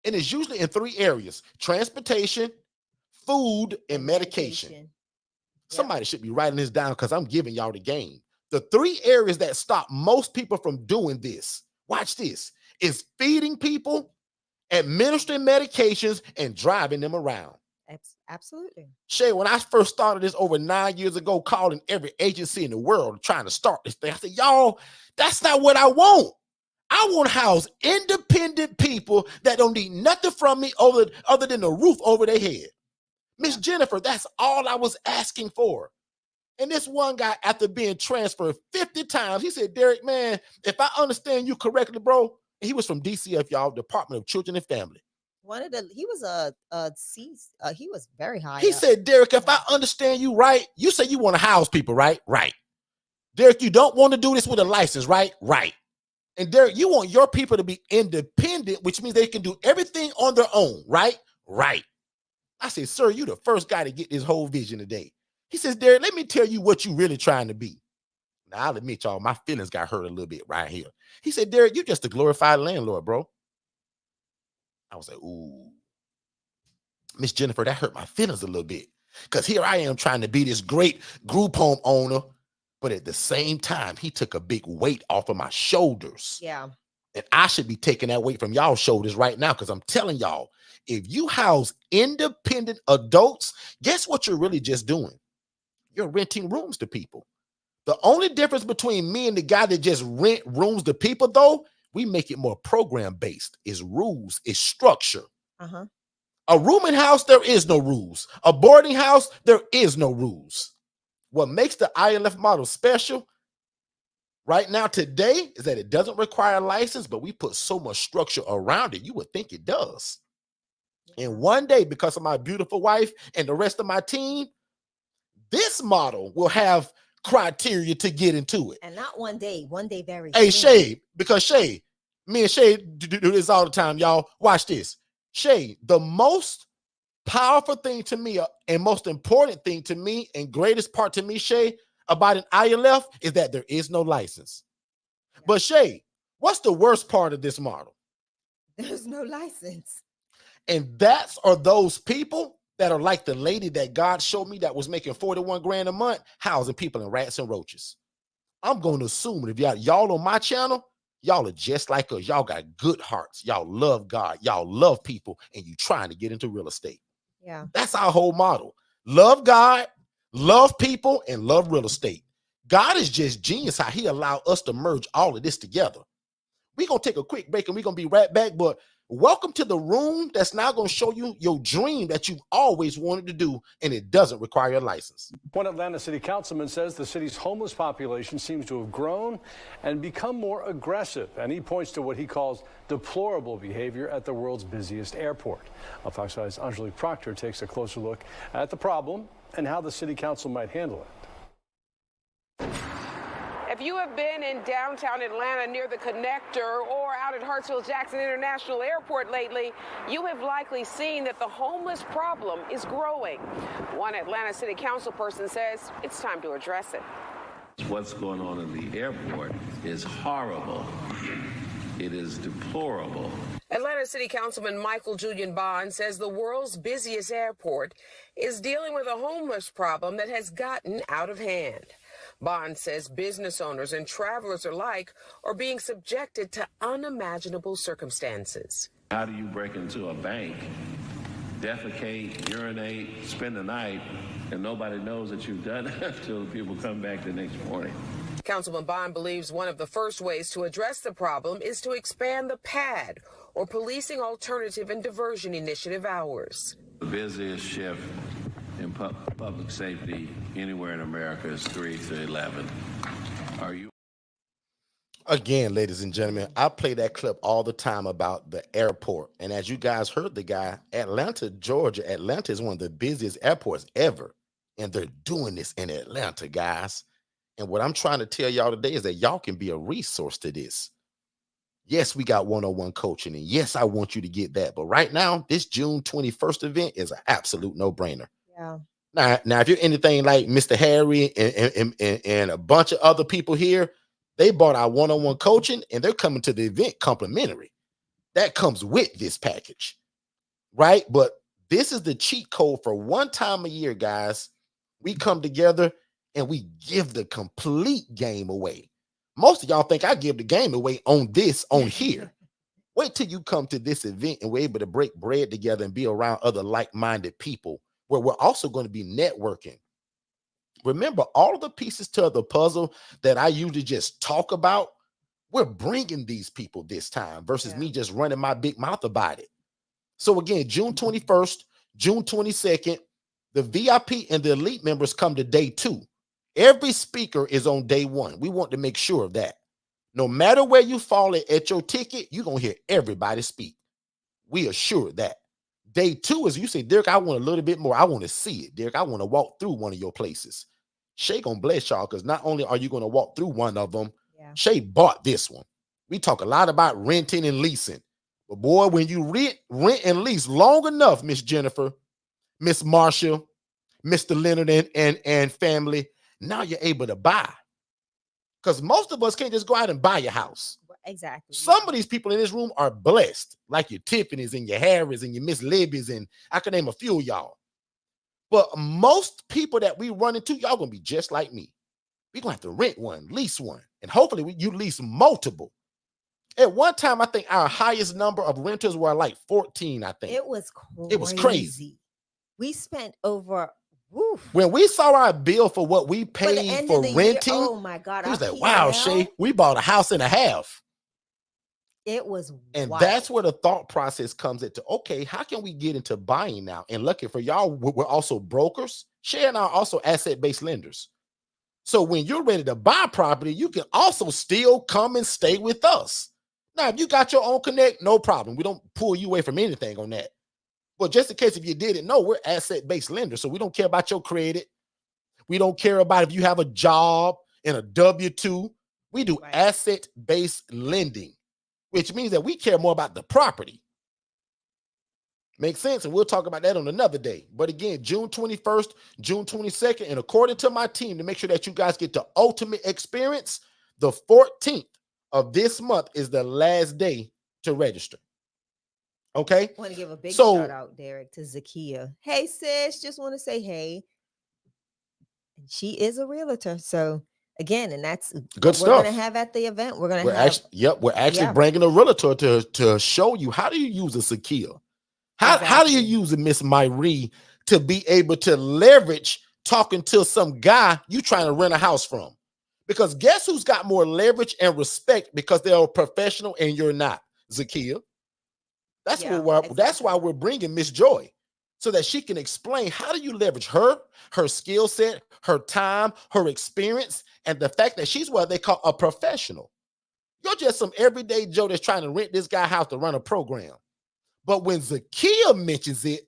And it's usually in 3 areas: transportation, food, and medication. Yep. Somebody should be writing this down because I'm giving y'all the game. The 3 areas that stop most people from doing this, watch this, is feeding people, administering medications, and driving them around. Absolutely. Shay, when I first started this over 9 years ago, calling every agency in the world trying to start this thing, I said, y'all, that's not what I want. I want to house independent people that don't need nothing from me other than the roof over their head. Miss Jennifer, that's all I was asking for. And this one guy, after being transferred 50 times, he said, Derek, man, if I understand you correctly, bro, he was from DCF, y'all, Department of Children and Family. He was very high. He said, Derek, if I understand you right, you say you want to house people, right? Right. Derek, you don't want to do this with a license, right? Right. And Derek, you want your people to be independent, which means they can do everything on their own, right? Right. I said, sir, you the first guy to get this whole vision today. He says, Derek, let me tell you what you really trying to be. Now, I'll admit, y'all, my feelings got hurt a little bit right here. He said, Derek, you're just a glorified landlord, bro. I was like, ooh, Miss Jennifer, that hurt my feelings a little bit. Because here I am trying to be this great group home owner. But at the same time, he took a big weight off of my shoulders. Yeah. And I should be taking that weight from y'all shoulders right now, because I'm telling y'all, if you house independent adults, guess what you're really just doing? You're renting rooms to people. The only difference between me and the guy that just rent rooms to people, though, we make it more program-based. It's rules, it's structure. Uh-huh. A rooming house, there is no rules. A boarding house, there is no rules. What makes the ILF model special right now today is that it doesn't require a license, but we put so much structure around it, you would think it does. And one day, because of my beautiful wife and the rest of my team, this model will have criteria to get into it. And not one day very Hey, soon. Shay, because Shay, me and Shay do this all the time, y'all. Watch this. Shay, the most powerful thing to me and most important thing to me and greatest part to me, Shay, about an ILF is that there is no license. Yeah. But Shay, what's the worst part of this model? There's no license. And that's are those people that are like the lady that God showed me that was making 41 grand a month, housing people in rats and roaches. I'm going to assume that if y'all on my channel, y'all are just like us. Y'all got good hearts. Y'all love God. Y'all love people, and you trying to get into real estate. Yeah. That's our whole model. Love God, love people, and love real estate. God is just genius how he allowed us to merge all of this together. We're going to take a quick break, and we're going to be right back. But welcome to the room that's now going to show you your dream that you've always wanted to do, and it doesn't require a license. One Atlanta city councilman says the city's homeless population seems to have grown and become more aggressive, and he points to what he calls deplorable behavior at the world's busiest airport. Fox 5's Angelique Proctor takes a closer look at the problem and how the city council might handle it. If you have been in downtown Atlanta near the connector or out at Hartsfield-Jackson International Airport lately, you have likely seen that the homeless problem is growing. One Atlanta City Council person says it's time to address it. What's going on in the airport is horrible. It is deplorable. Atlanta City Councilman Michael Julian Bond says the world's busiest airport is dealing with a homeless problem that has gotten out of hand. Bond says business owners and travelers alike are being subjected to unimaginable circumstances. How do you break into a bank, defecate, urinate, spend the night, and nobody knows that you've done it until people come back the next morning? Councilman Bond believes one of the first ways to address the problem is to expand the PAD, or Policing Alternative and Diversion Initiative hours. The busiest shift in public safety anywhere in America is 3 to 11. Are you? Again, ladies and gentlemen, I play that clip all the time about the airport. And as you guys heard the guy, Atlanta, Georgia, Atlanta is one of the busiest airports ever. And they're doing this in Atlanta, guys. And what I'm trying to tell y'all today is that y'all can be a resource to this. Yes, we got one-on-one coaching. And yes, I want you to get that. But right now, this June 21st event is an absolute no-brainer. Yeah. Now, if you're anything like Mr. Harry and a bunch of other people here, They bought our one-on-one coaching, and they're coming to the event complimentary. That comes with this package, right? But this is the cheat code for one time a year, guys. We come together and we give the complete game away. Most of y'all think I give the game away on here. Wait till you come to this event and we're able to break bread together and be around other like-minded people, where we're also going to be networking. Remember, all of the pieces to the puzzle that I usually just talk about, we're bringing these people this time versus me just running my big mouth about it. So again, June 21st, June 22nd, the VIP and the elite members come to day 2. Every speaker is on day 1. We want to make sure of that. No matter where you fall at your ticket, you're going to hear everybody speak. We assure that. Day 2 is you say, Derek, I want a little bit more. I want to see it. Derek, I want to walk through one of your places. Shay gonna bless y'all, because not only are you going to walk through one of them, Shay bought this one. We talk a lot about renting and leasing. But boy, when you rent and lease long enough, Miss Jennifer, Miss Marshall, Mr. Leonard and family, now you're able to buy. Because most of us can't just go out and buy your house. Exactly. Some of these people in this room are blessed, like your Tiffany's and your Harry's and your Miss Libby's, and I can name a few of y'all. But most people that we run into, y'all gonna be just like me. We're gonna have to rent one, lease one, and hopefully you lease multiple. At one time, I think our highest number of renters were like 14, I think. It was crazy. It was crazy. We spent over, woof. When we saw our bill for what we paid for renting, year, oh my God, it was like, wow, Shay, we bought a house and a half. It was and wild. That's where the thought process comes into, okay, how can we get into buying now? And lucky for y'all, we're also brokers. Shay and I are also asset-based lenders. So when you're ready to buy property, you can also still come and stay with us. Now, if you got your own connect, no problem. We don't pull you away from anything on that. But just in case if you didn't know, we're asset-based lenders. So we don't care about your credit. We don't care about if you have a job and a W-2. We do asset-based lending, which means that we care more about the property. Makes sense? And we'll talk about that on another day. But again, June 21st, June 22nd, and according to my team, to make sure that you guys get the ultimate experience, the 14th of this month is the last day to register. Okay? I want to give a big shout out, Derek, to Zakia. Hey, sis, just want to say hey. She is a realtor. So again, and that's good stuff. We're going to have at the event. We're actually bringing a realtor to show you how do you use a Zakia. How do you use a Miss Myrie to be able to leverage talking to some guy you trying to rent a house from? Because guess who's got more leverage and respect because they're a professional and you're not? Zakia. That's why we're bringing Miss Joy, so that she can explain how do you leverage her skill set, her time, her experience, and the fact that she's what they call a professional. You're just some everyday Joe that's trying to rent this guy house to run a program. But when Zakia mentions it,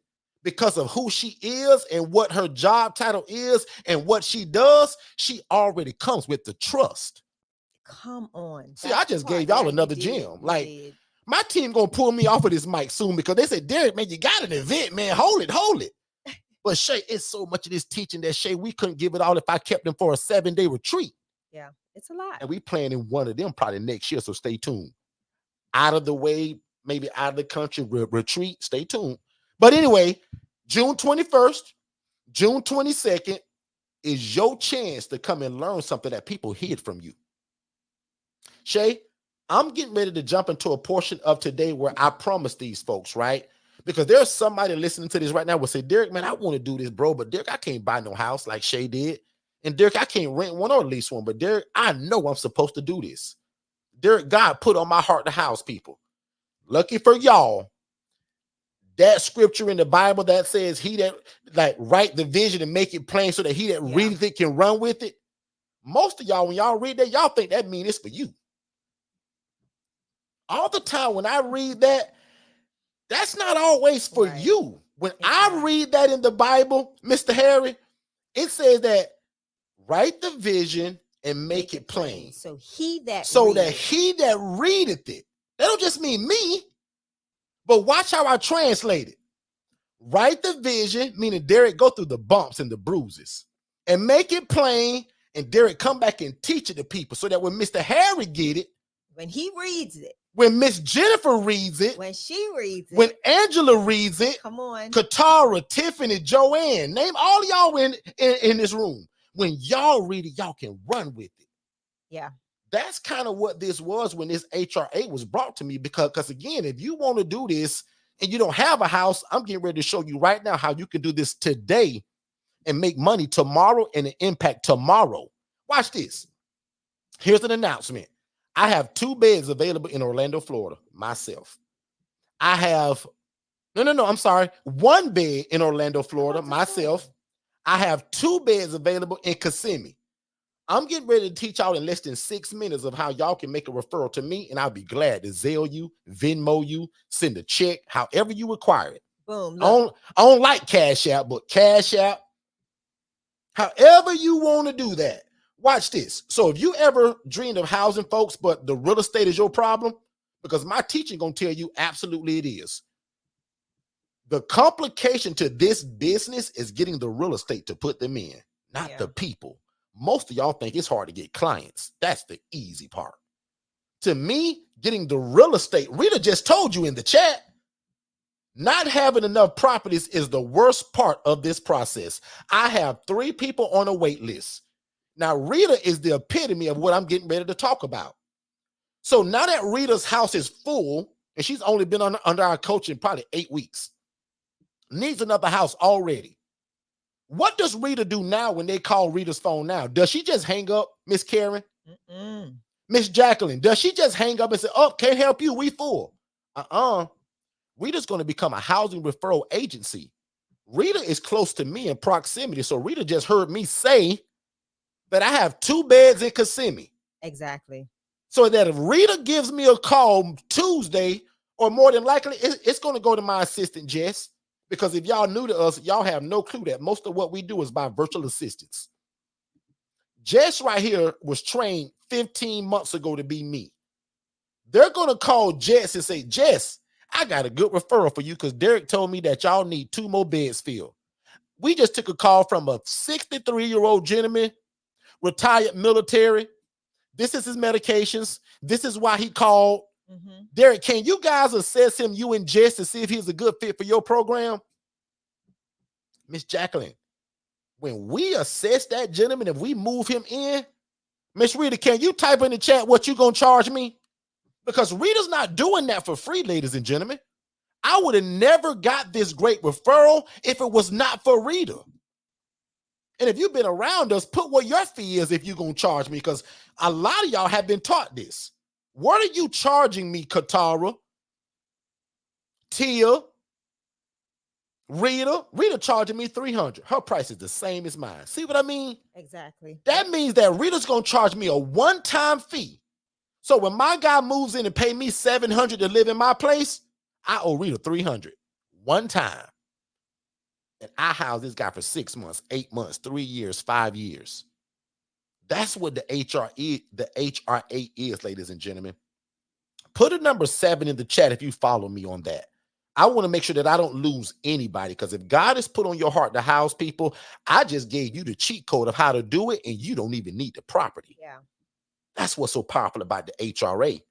because of who she is and what her job title is and what she does, she already comes with the trust. Come on. See, I just gave y'all another gem. My team gonna pull me off of this mic soon because they said, Derek, man, you got an event, man. Hold it. But Shay, it's so much of this teaching that Shay, we couldn't give it all if I kept them for a 7-day retreat. Yeah, it's a lot. And we planning one of them probably next year, so stay tuned. Out of the way, maybe out of the country retreat, stay tuned. But anyway, June 21st, June 22nd is your chance to come and learn something that people hid from you. Shay, I'm getting ready to jump into a portion of today where I promise these folks, right? Because there's somebody listening to this right now will say, Derek, man, I want to do this, bro, but Derek, I can't buy no house like Shay did. And Derek, I can't rent one or lease one, but Derek, I know I'm supposed to do this. Derek, God put on my heart to house people. Lucky for y'all, that scripture in the Bible that says he that write the vision and make it plain so that he that readeth it can run with it. Most of y'all, when y'all read that, y'all think that means it's for you. All the time when I read that, that's not always for you. When I read that in the Bible, Mr. Harry, it says that write the vision and make it plain. So that he that readeth it. That don't just mean me, but watch how I translate it. Write the vision, meaning Derek, go through the bumps and the bruises and make it plain and Derek come back and teach it to people so that when Mr. Harry get it, When he reads it, when Miss Jennifer reads it, when she reads it, when Angela reads it, come on. Katara, Tiffany, Joanne, name all of y'all in this room. When y'all read it, y'all can run with it. Yeah. That's kind of what this was when this HRA was brought to me, because again, if you want to do this and you don't have a house, I'm getting ready to show you right now how you can do this today and make money tomorrow and an impact tomorrow. Watch this. Here's an announcement. I have 2 beds available in Orlando, Florida, myself. I have, I'm sorry, 1 bed in Orlando, Florida, myself. I have 2 beds available in Kissimmee. I'm getting ready to teach y'all in less than 6 minutes of how y'all can make a referral to me, and I'll be glad to Zelle you, Venmo you, send a check, however you require it. Boom. I don't like Cash App, but Cash App, however you want to do that. Watch this. So if you ever dreamed of housing, folks, but the real estate is your problem, because my teaching going to tell you absolutely it is. The complication to this business is getting the real estate to put them in, not the people. Most of y'all think it's hard to get clients. That's the easy part. To me, getting the real estate, Rita just told you in the chat, not having enough properties is the worst part of this process. I have 3 people on a wait list. Now, Rita is the epitome of what I'm getting ready to talk about. So now that Rita's house is full, and she's only been under our coaching probably 8 weeks, needs another house already. What does Rita do now when they call Rita's phone now? Does she just hang up, Miss Karen? Miss Jacqueline, does she just hang up and say, oh, can't help you, we full? Rita's going to become a housing referral agency. Rita is close to me in proximity, so Rita just heard me say that I have 2 beds in Kissimmee. Exactly. So that if Rita gives me a call Tuesday, or more than likely, it's going to go to my assistant, Jess. Because if y'all new to us, y'all have no clue that most of what we do is by virtual assistants. Jess right here was trained 15 months ago to be me. They're going to call Jess and say, Jess, I got a good referral for you because Derek told me that y'all need 2 more beds filled. We just took a call from a 63-year-old gentleman, retired military. This is his medications. This is why he called. Derek, can you guys assess him, you and Jess, to see if he's a good fit for your program? Miss Jacqueline, when we assess that gentleman, if we move him in, Miss Rita, can you type in the chat what you gonna charge me? Because Rita's not doing that for free, ladies and gentlemen. I would have never got this great referral if it was not for Rita. And if you've been around us, put what your fee is if you're gonna charge me, because a lot of y'all have been taught this. What are you charging me, Katara, Tia, Rita? Rita charging me $300. Her price is the same as mine. See what I mean? Exactly. That means that Rita's going to charge me a one-time fee. So when my guy moves in and pay me $700 to live in my place, I owe Rita $300 one time. And I house this guy for 6 months, 8 months, 3 years, 5 years. That's what the HRA is, ladies and gentlemen. Put a number 7 in the chat if you follow me on that. I want to make sure that I don't lose anybody, because if God has put on your heart to house people, I just gave you the cheat code of how to do it, and you don't even need the property. Yeah. That's what's so powerful about the HRA.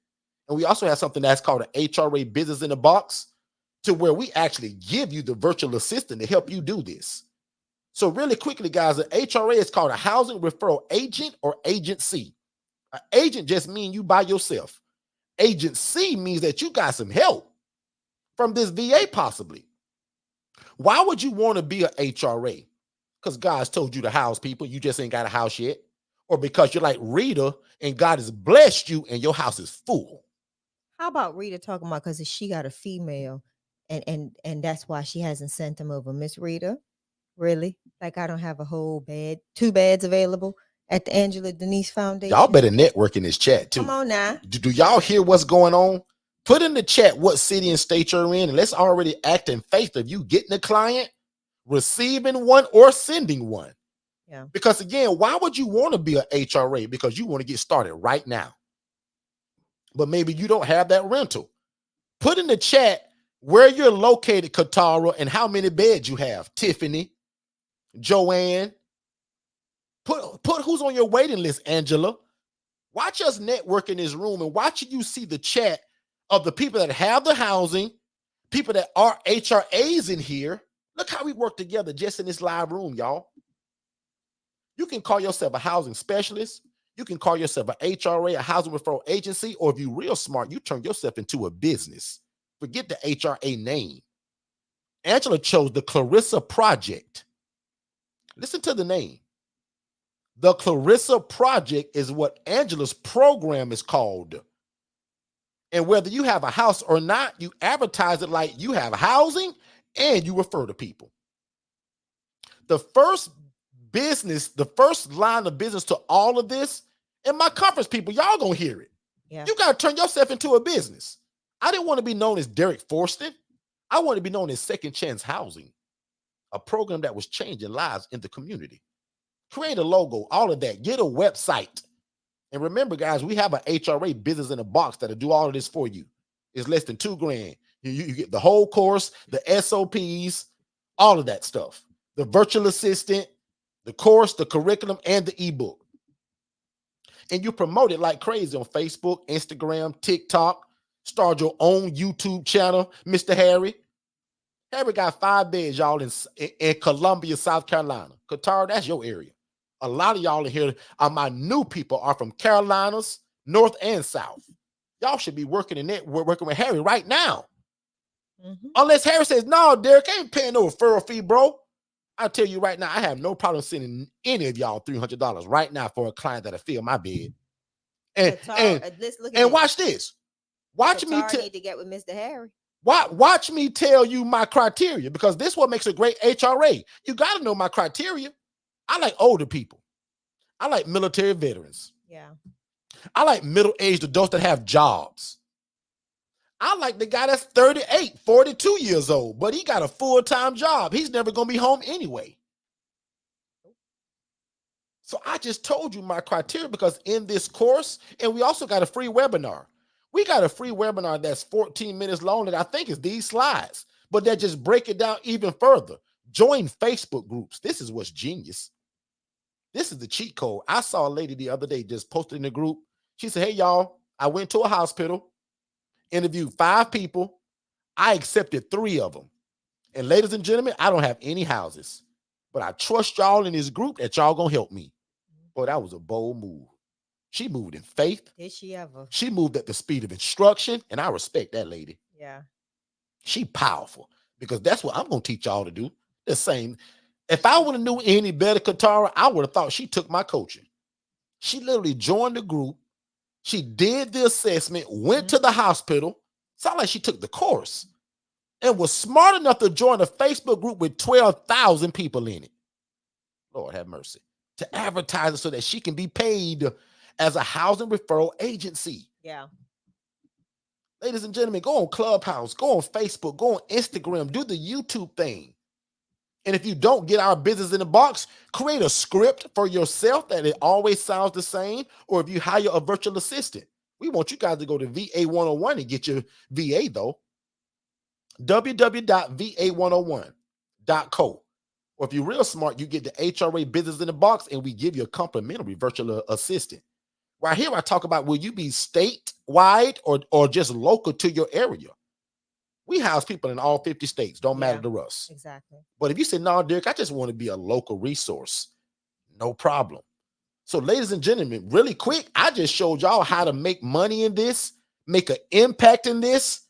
And we also have something that's called an HRA Business in a Box, to where we actually give you the virtual assistant to help you do this. So really quickly, guys, an HRA is called a housing referral agent or agency. An agent just means you by yourself. Agency means that you got some help from this VA possibly. Why would you want to be an HRA? Because God's told you to house people, you just ain't got a house yet. Or because you're like Rita and God has blessed you and your house is full. How about Rita talking about because she got a female and that's why she hasn't sent them over? Miss Rita, really? Like I don't have a whole bed, 2 beds available at the Angela Denise Foundation? Y'all better network in this chat too. Come on now. Do y'all hear what's going on? Put in the chat what city and state you're in, and let's already act in faith of you getting a client, receiving one, or sending one. Yeah. Because again, why would you want to be an HRA? Because you want to get started right now. But maybe you don't have that rental. Put in the chat where you're located, Katara, and how many beds you have. Tiffany, Joanne, Put who's on your waiting list, Angela. Watch us network in this room and watch you see the chat of the people that have the housing, people that are HRAs in here. Look how we work together just in this live room, y'all. You can call yourself a housing specialist. You can call yourself an HRA, a housing referral agency, or if you're real smart, you turn yourself into a business. Forget the HRA name. Angela chose the Clarissa Project. Listen to the name. The Clarissa Project is what Angela's program is called. And whether you have a house or not, you advertise it like you have housing and you refer to people. The first line of business to all of this, and my conference people, y'all gonna hear it. Yeah. You gotta turn yourself into a business. I didn't want to be known as Derek Forston. I want to be known as Second Chance Housing, a program that was changing lives in the community. Create a logo, all of that. Get a website. And remember, guys, we have an HRA business in a box that'll do all of this for you. It's less than $2,000. You get the whole course, the SOPs, all of that stuff. The virtual assistant, the course, the curriculum, and the ebook. And you promote it like crazy on Facebook, Instagram, TikTok. Start your own YouTube channel, Mr. Harry. Harry got 5 beds, y'all, in Columbia, South Carolina. Qatar, that's your area. A lot of y'all in here are my new people, are from Carolinas, North and South. Y'all should be working working with Harry right now. Unless Harry says, no, Derek, I ain't paying no referral fee, bro. I'll tell you right now, I have no problem sending any of y'all $300 right now for a client that'll fill my bed. And watch this. Watch me need to get with Mr. Harry. Watch me tell you my criteria, because this is what makes a great HRA. You got to know my criteria. I like older people. I like military veterans. Yeah. I like middle-aged adults that have jobs. I like the guy that's 38, 42 years old, but he got a full-time job. He's never going to be home anyway. So I just told you my criteria, because in this course, and we also got a free webinar. We got a free webinar that's 14 minutes long that I think is these slides, but that just break it down even further. Join Facebook groups. This is what's genius. This is the cheat code. I saw a lady the other day just posted in the group. She said, hey, y'all, I went to a hospital, interviewed 5 people. I accepted 3 of them. And ladies and gentlemen, I don't have any houses, but I trust y'all in this group that y'all gonna help me. Boy, that was a bold move. She moved in faith. Did she ever? She moved at the speed of instruction, and I respect that lady. Yeah. She powerful, because that's what I'm going to teach y'all to do. The same. If I would have knew any better, Katara, I would have thought she took my coaching. She literally joined the group. She did the assessment, went to the hospital. Sound like she took the course, and was smart enough to join a Facebook group with 12,000 people in it. Lord have mercy. To advertise it so that she can be paid as a housing referral agency. Yeah. Ladies and gentlemen, go on Clubhouse, go on Facebook, go on Instagram, do the YouTube thing. And if you don't get our business in the box, create a script for yourself that it always sounds the same. Or if you hire a virtual assistant, we want you guys to go to VA 101 and get your VA though. www.va101.co. Or if you're real smart, you get the HRA business in the box and we give you a complimentary virtual assistant. Right here, I talk about, will you be statewide or just local to your area? We house people in all 50 states. Don't matter to us. Exactly. But if you say, no, Derek, I just want to be a local resource, no problem. So ladies and gentlemen, really quick, I just showed y'all how to make money in this, make an impact in this.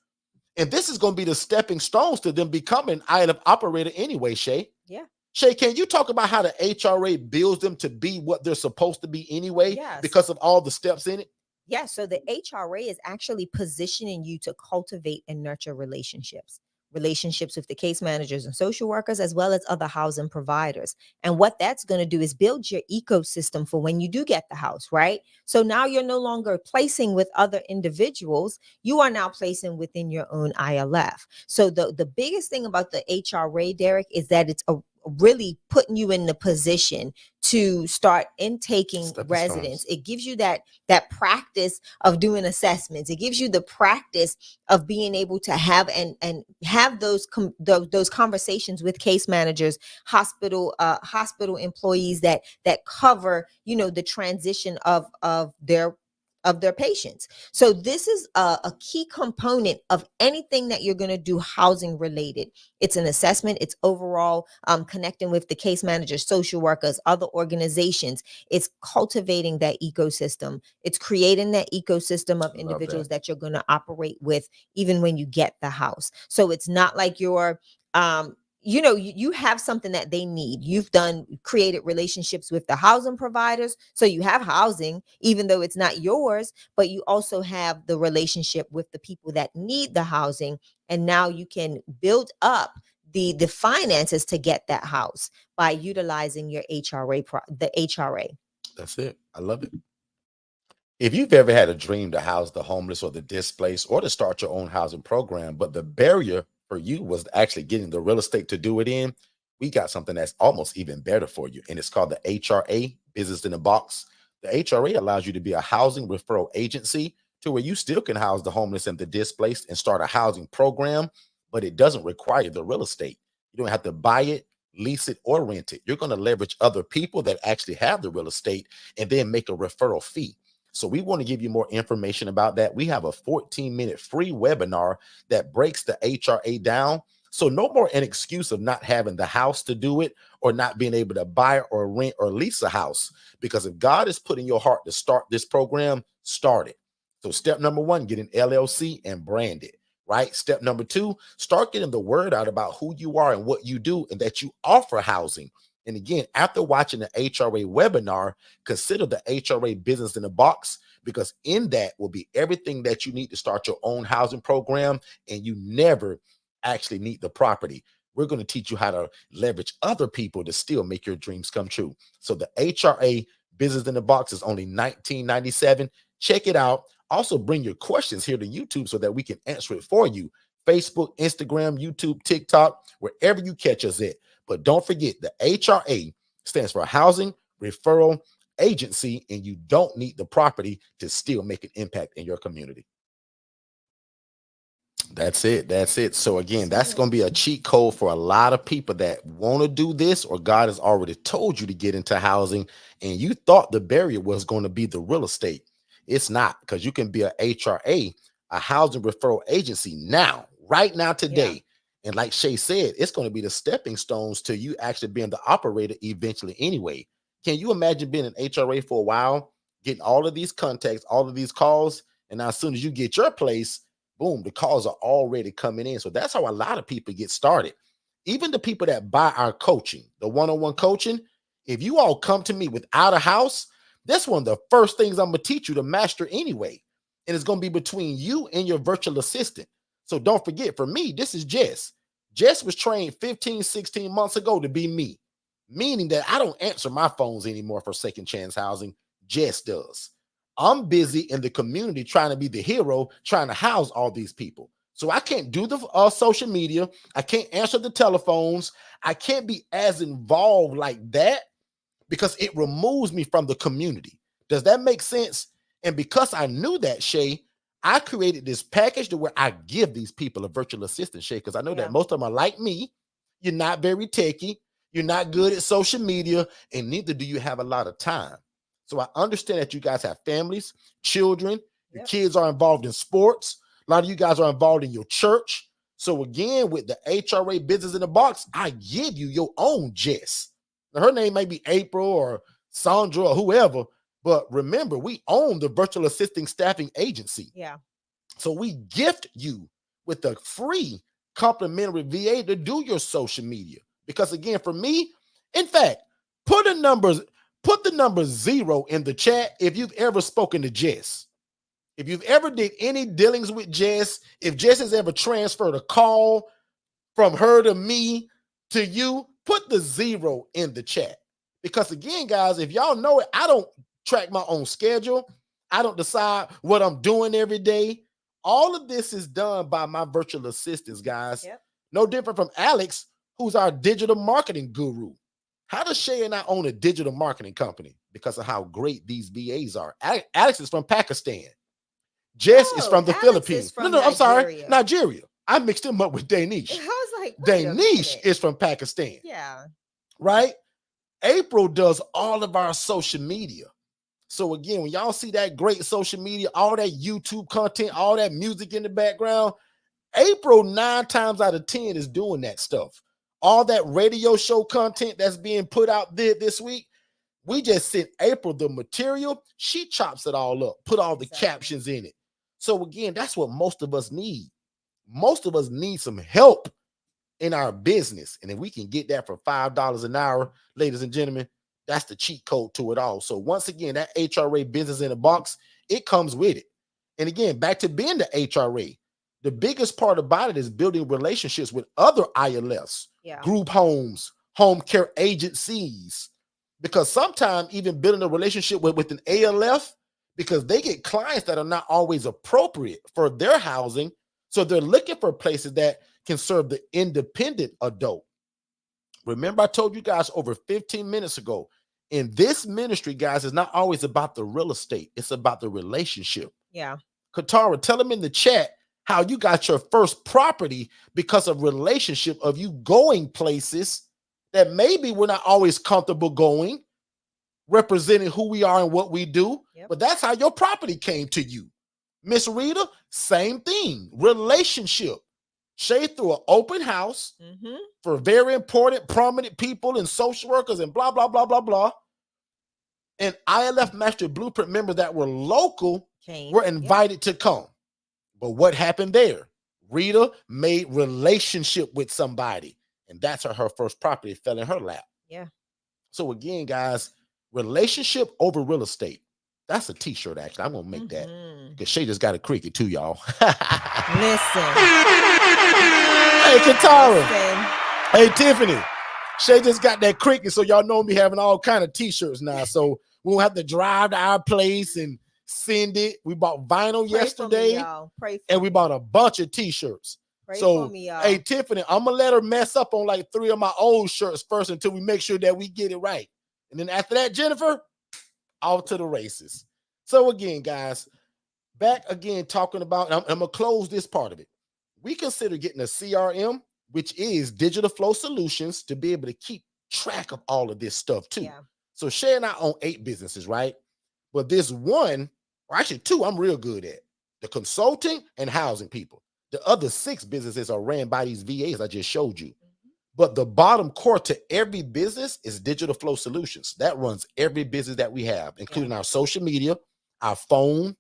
And this is going to be the stepping stones to them becoming an item operator anyway, Shay. Yeah. Shay, can you talk about how the HRA builds them to be what they're supposed to be anyway? Yes. Because of all the steps in it? Yeah. So the HRA is actually positioning you to cultivate and nurture relationships with the case managers and social workers, as well as other housing providers. And what that's going to do is build your ecosystem for when you do get the house, right? So now you're no longer placing with other individuals. You are now placing within your own ILF. So the biggest thing about the HRA, Derek, is that it's a really putting you in the position to start intaking Stepping residents. stones. It gives you that practice of doing assessments. It gives you the practice of being able to have and have those conversations with case managers, hospital employees that cover, you know, the transition of their patients. So this is a key component of anything that you're going to do housing related. It's an assessment. It's overall connecting with the case managers, social workers, other organizations. It's cultivating that ecosystem. It's creating that ecosystem of individuals that you're going to operate with even when you get the house. So it's not like you're you know, you have something that they need. You've created relationships with the housing providers. So you have housing, even though it's not yours, but you also have the relationship with the people that need the housing. And now you can build up the finances to get that house by utilizing your the HRA. That's it. I love it. If you've ever had a dream to house the homeless or the displaced or to start your own housing program, but the barrier for you was actually getting the real estate to do it in, we got something that's almost even better for you. And it's called the HRA, Business in a Box. The HRA allows you to be a housing referral agency to where you still can house the homeless and the displaced and start a housing program, but it doesn't require the real estate. You don't have to buy it, lease it, or rent it. You're going to leverage other people that actually have the real estate and then make a referral fee. So we want to give you more information about that. We have a 14-minute free webinar that breaks the HRA down. So no more an excuse of not having the house to do it or not being able to buy or rent or lease a house. Because if God is putting your heart to start this program, start it. So step number 1, get an LLC and brand it, right? Step number 2, start getting the word out about who you are and what you do and that you offer housing. And again, after watching the HRA webinar, consider the HRA Business in a Box, because in that will be everything that you need to start your own housing program, and you never actually need the property. We're going to teach you how to leverage other people to still make your dreams come true. So the HRA Business in a Box is only $19.97. Check it out. Also bring your questions here to YouTube so that we can answer it for you. Facebook, Instagram, YouTube, TikTok, wherever you catch us at. But don't forget, the HRA stands for Housing Referral Agency, and you don't need the property to still make an impact in your community. That's it. That's it. So again, that's going to be a cheat code for a lot of people that want to do this, or God has already told you to get into housing and you thought the barrier was going to be the real estate. It's not, because you can be a HRA, a housing referral agency now, right now, today. Yeah. And like Shay said, it's going to be the stepping stones to you actually being the operator eventually anyway. Can you imagine being an HRA for a while, getting all of these contacts, all of these calls, and now as soon as you get your place, boom, the calls are already coming in. So that's how a lot of people get started. Even the people that buy our coaching, the one-on-one coaching, if you all come to me without a house, that's one of the first things I'm going to teach you to master anyway. And it's going to be between you and your virtual assistant. So don't forget, for me, this is Jess. Jess was trained 15, 16 months ago to be me, meaning that I don't answer my phones anymore for second chance housing. Jess does. I'm busy in the community trying to be the hero, trying to house all these people. So I can't do the social media. I can't answer the telephones. I can't be as involved like that because it removes me from the community. Does that make sense? And because I knew that, Shay, I created this package to where I give these people a virtual assistant, Shay, because I know that most of them are like me. You're not very techie. You're not good at social media, and neither do you have a lot of time. So I understand that you guys have families, children, your kids are involved in sports. A lot of you guys are involved in your church. So again, with the HRA Business in a Box, I give you your own Jess. Now, her name may be April or Sandra or whoever, but remember, we own the virtual assisting staffing agency. Yeah. So we gift you with a free complimentary VA to do your social media. Because again, for me, in fact, put the number 0 in the chat if you've ever spoken to Jess. If you've ever did any dealings with Jess, if Jess has ever transferred a call from her to me to you, put the 0 in the chat. Because again, guys, if y'all know it, I don't track my own schedule. I don't decide what I'm doing every day. All of this is done by my virtual assistants, guys. Yep. No different from Alex, who's our digital marketing guru. How does Shay and I own a digital marketing company? Because of how great these VAs are. Alex is from Pakistan. Jess is from the Alex Philippines. is from I'm sorry, Nigeria. Nigeria. I mixed him up with Danish. I was like, wait a Danish minute. is from Pakistan. Yeah. Right? April does all of our social media. So again, when y'all see that great social media, all that YouTube content, all that music in the background, April 9 times out of 10 is doing that stuff. All that radio show content that's being put out there this week, we just sent April the material. She chops it all up, put all the captions in it. So again, that's what most of us need. Most of us need some help in our business. And if we can get that for $5 an hour, ladies and gentlemen, that's the cheat code to it all. So once again, that HRA business in a box, it comes with it. And again, back to being the HRA, the biggest part about it is building relationships with other ILFs, group homes, home care agencies, because sometimes even building a relationship with an ALF, because they get clients that are not always appropriate for their housing. So they're looking for places that can serve the independent adult. Remember, I told you guys over 15 minutes ago, in this ministry, guys, it's not always about the real estate. It's about the relationship. Yeah. Katara, tell them in the chat how you got your first property because of relationship, of you going places that maybe we're not always comfortable going, representing who we are and what we do. But that's how your property came to you. Miss Rita, same thing. Relationship. Shay threw an open house for very important, prominent people and social workers and blah, blah, blah, blah, blah. And ILF Master Blueprint members that were local were invited to come. But what happened there? Rita made relationship with somebody, and that's her first property fell in her lap. Yeah. So again, guys, relationship over real estate. That's a t-shirt, actually. I'm gonna make that because Shay just got a cricket too, y'all. Listen. Hey, Katara. Hey, Tiffany. Shay just got that cricket, so y'all know me having all kind of t-shirts now. So we won't have to drive to our place and send it. We bought vinyl yesterday, and we bought a bunch of t-shirts. So, hey, Tiffany, I'm gonna let her mess up on like 3 of my old shirts first until we make sure that we get it right. And then after that, Jennifer, off to the races. So again, guys, back again talking about, I'm gonna close this part of it. We consider getting a CRM, which is Digital Flow Solutions, to be able to keep track of all of this stuff too. So Shay and I own 8 businesses, right? But this one, or actually 2, I'm real good at: the consulting and housing people. The other 6 businesses are ran by these VAs I just showed you. But the bottom core to every business is Digital Flow Solutions. That runs every business that we have, including our social media, our phone,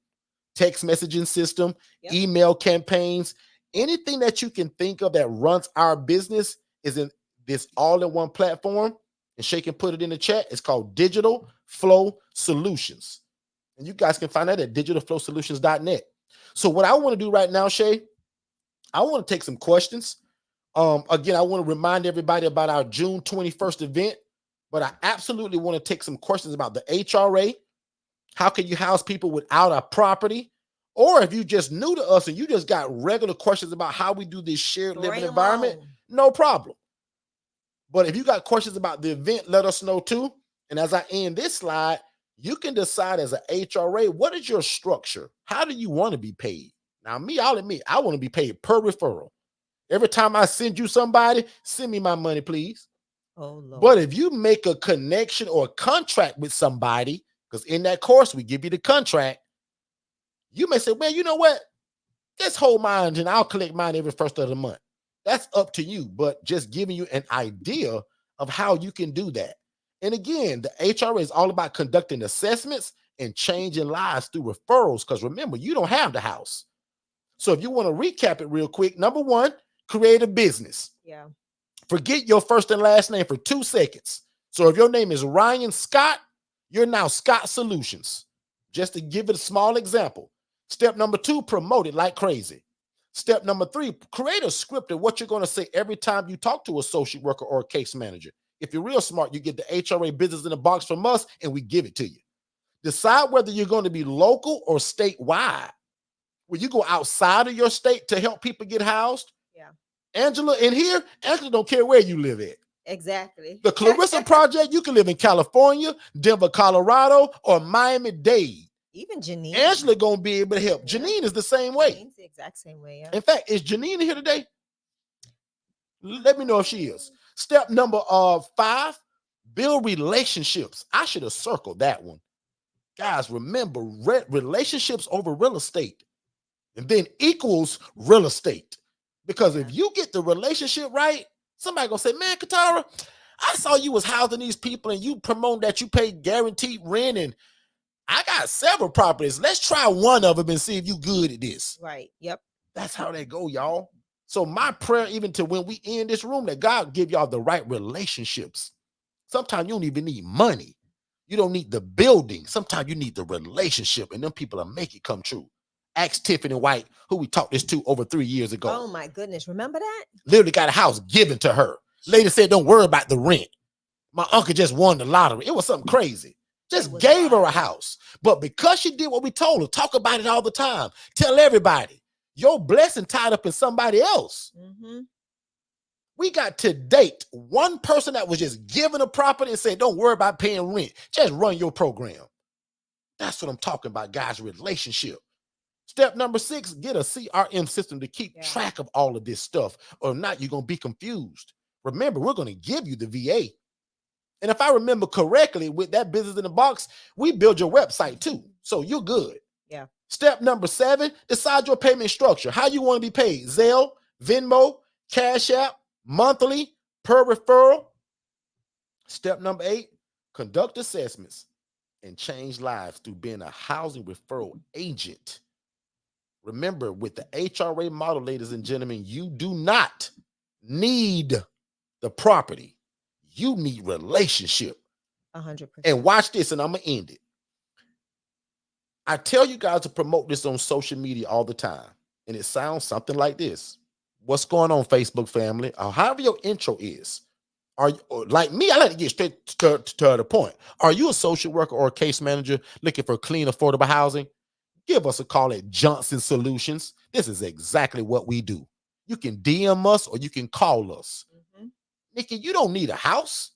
text messaging system, email campaigns. Anything that you can think of that runs our business is in this all-in-one platform. And Shay can put it in the chat. It's called Digital Flow Solutions. And you guys can find that at digitalflowsolutions.net. So what I want to do right now, Shay, I want to take some questions. Again, I want to remind everybody about our June 21st event, but I absolutely want to take some questions about the HRA. How can you house people without a property? Or if you just new to us and you just got regular questions about how we do this shared living environment, no problem. But if you got questions about the event, let us know too. And as I end this slide, you can decide as an HRA, what is your structure? How do you want to be paid? Now, me, I'll admit, I want to be paid per referral. Every time I send you somebody, send me my money, please. Oh, Lord. But if you make a connection or a contract with somebody, because in that course, we give you the contract, you may say, well, you know what? Just hold mine and I'll collect mine every first of the month. That's up to you, but just giving you an idea of how you can do that. And again, the HRA is all about conducting assessments and changing lives through referrals, because remember, you don't have the house. So if you want to recap it real quick, number 1, create a business. Forget your first and last name for 2 seconds. So if your name is Ryan Scott, you're now Scott Solutions. Just to give it a small example. Step number 2, promote it like crazy. Step number 3, create a script of what you're going to say every time you talk to a social worker or a case manager. If you're real smart, you get the HRA business in a box from us and we give it to you. Decide whether you're going to be local or statewide. Will you go outside of your state to help people get housed? Angela in here, Angela don't care where you live at. Exactly. The Clarissa Project, you can live in California, Denver, Colorado, or Miami-Dade. Even Janine. Angela gonna be able to help. Yeah. Janine is the same way. Janine's the exact same way. Yeah. In fact, is Janine here today? Let me know if she is. Step number 5, build relationships. I should have circled that one. Guys, remember, relationships over real estate, and then equals real estate. Because if you get the relationship right, somebody gonna say, man, Katara, I saw you was housing these people and you promote that you pay guaranteed rent, and I got several properties. Let's try one of them and see if you good at this. Right. Yep. That's how they go, y'all. So my prayer, even to when we end this room, that God give y'all the right relationships. Sometimes you don't even need money. You don't need the building. Sometimes you need the relationship, and them people will make it come true. Ask Tiffany White, who we taught this to over 3 years ago. Oh my goodness. Remember that? Literally got a house given to her. Lady said, don't worry about the rent. My uncle just won the lottery. It was something crazy. Just gave her a house. But because she did what we told her, talk about it all the time. Tell everybody, your blessing tied up in somebody else. Mm-hmm. We got to date one person that was just given a property and said, don't worry about paying rent. Just run your program. That's what I'm talking about, guys, relationship. Step number 6, get a CRM system to keep track of all of this stuff. Or not, you're going to be confused. Remember, we're going to give you the VA. And if I remember correctly, with that business in the box, we build your website too. So you're good. Yeah. Step number 7, decide your payment structure. How you want to be paid. Zelle, Venmo, Cash App, monthly, per referral. Step number 8, conduct assessments and change lives through being a housing referral agent. Remember, with the HRA model, ladies and gentlemen, you do not need the property. You need relationship. 100%. And watch this, and I'm going to end it. I tell you guys to promote this on social media all the time, and it sounds something like this. What's going on, Facebook family? Or however your intro is. Are you, like me, I like to get straight to the point. Are you a social worker or a case manager looking for clean, affordable housing? Give us a call at Johnson Solutions. This is exactly what we do. You can DM us or you can call us. Mm-hmm. Nikki, you don't need a house.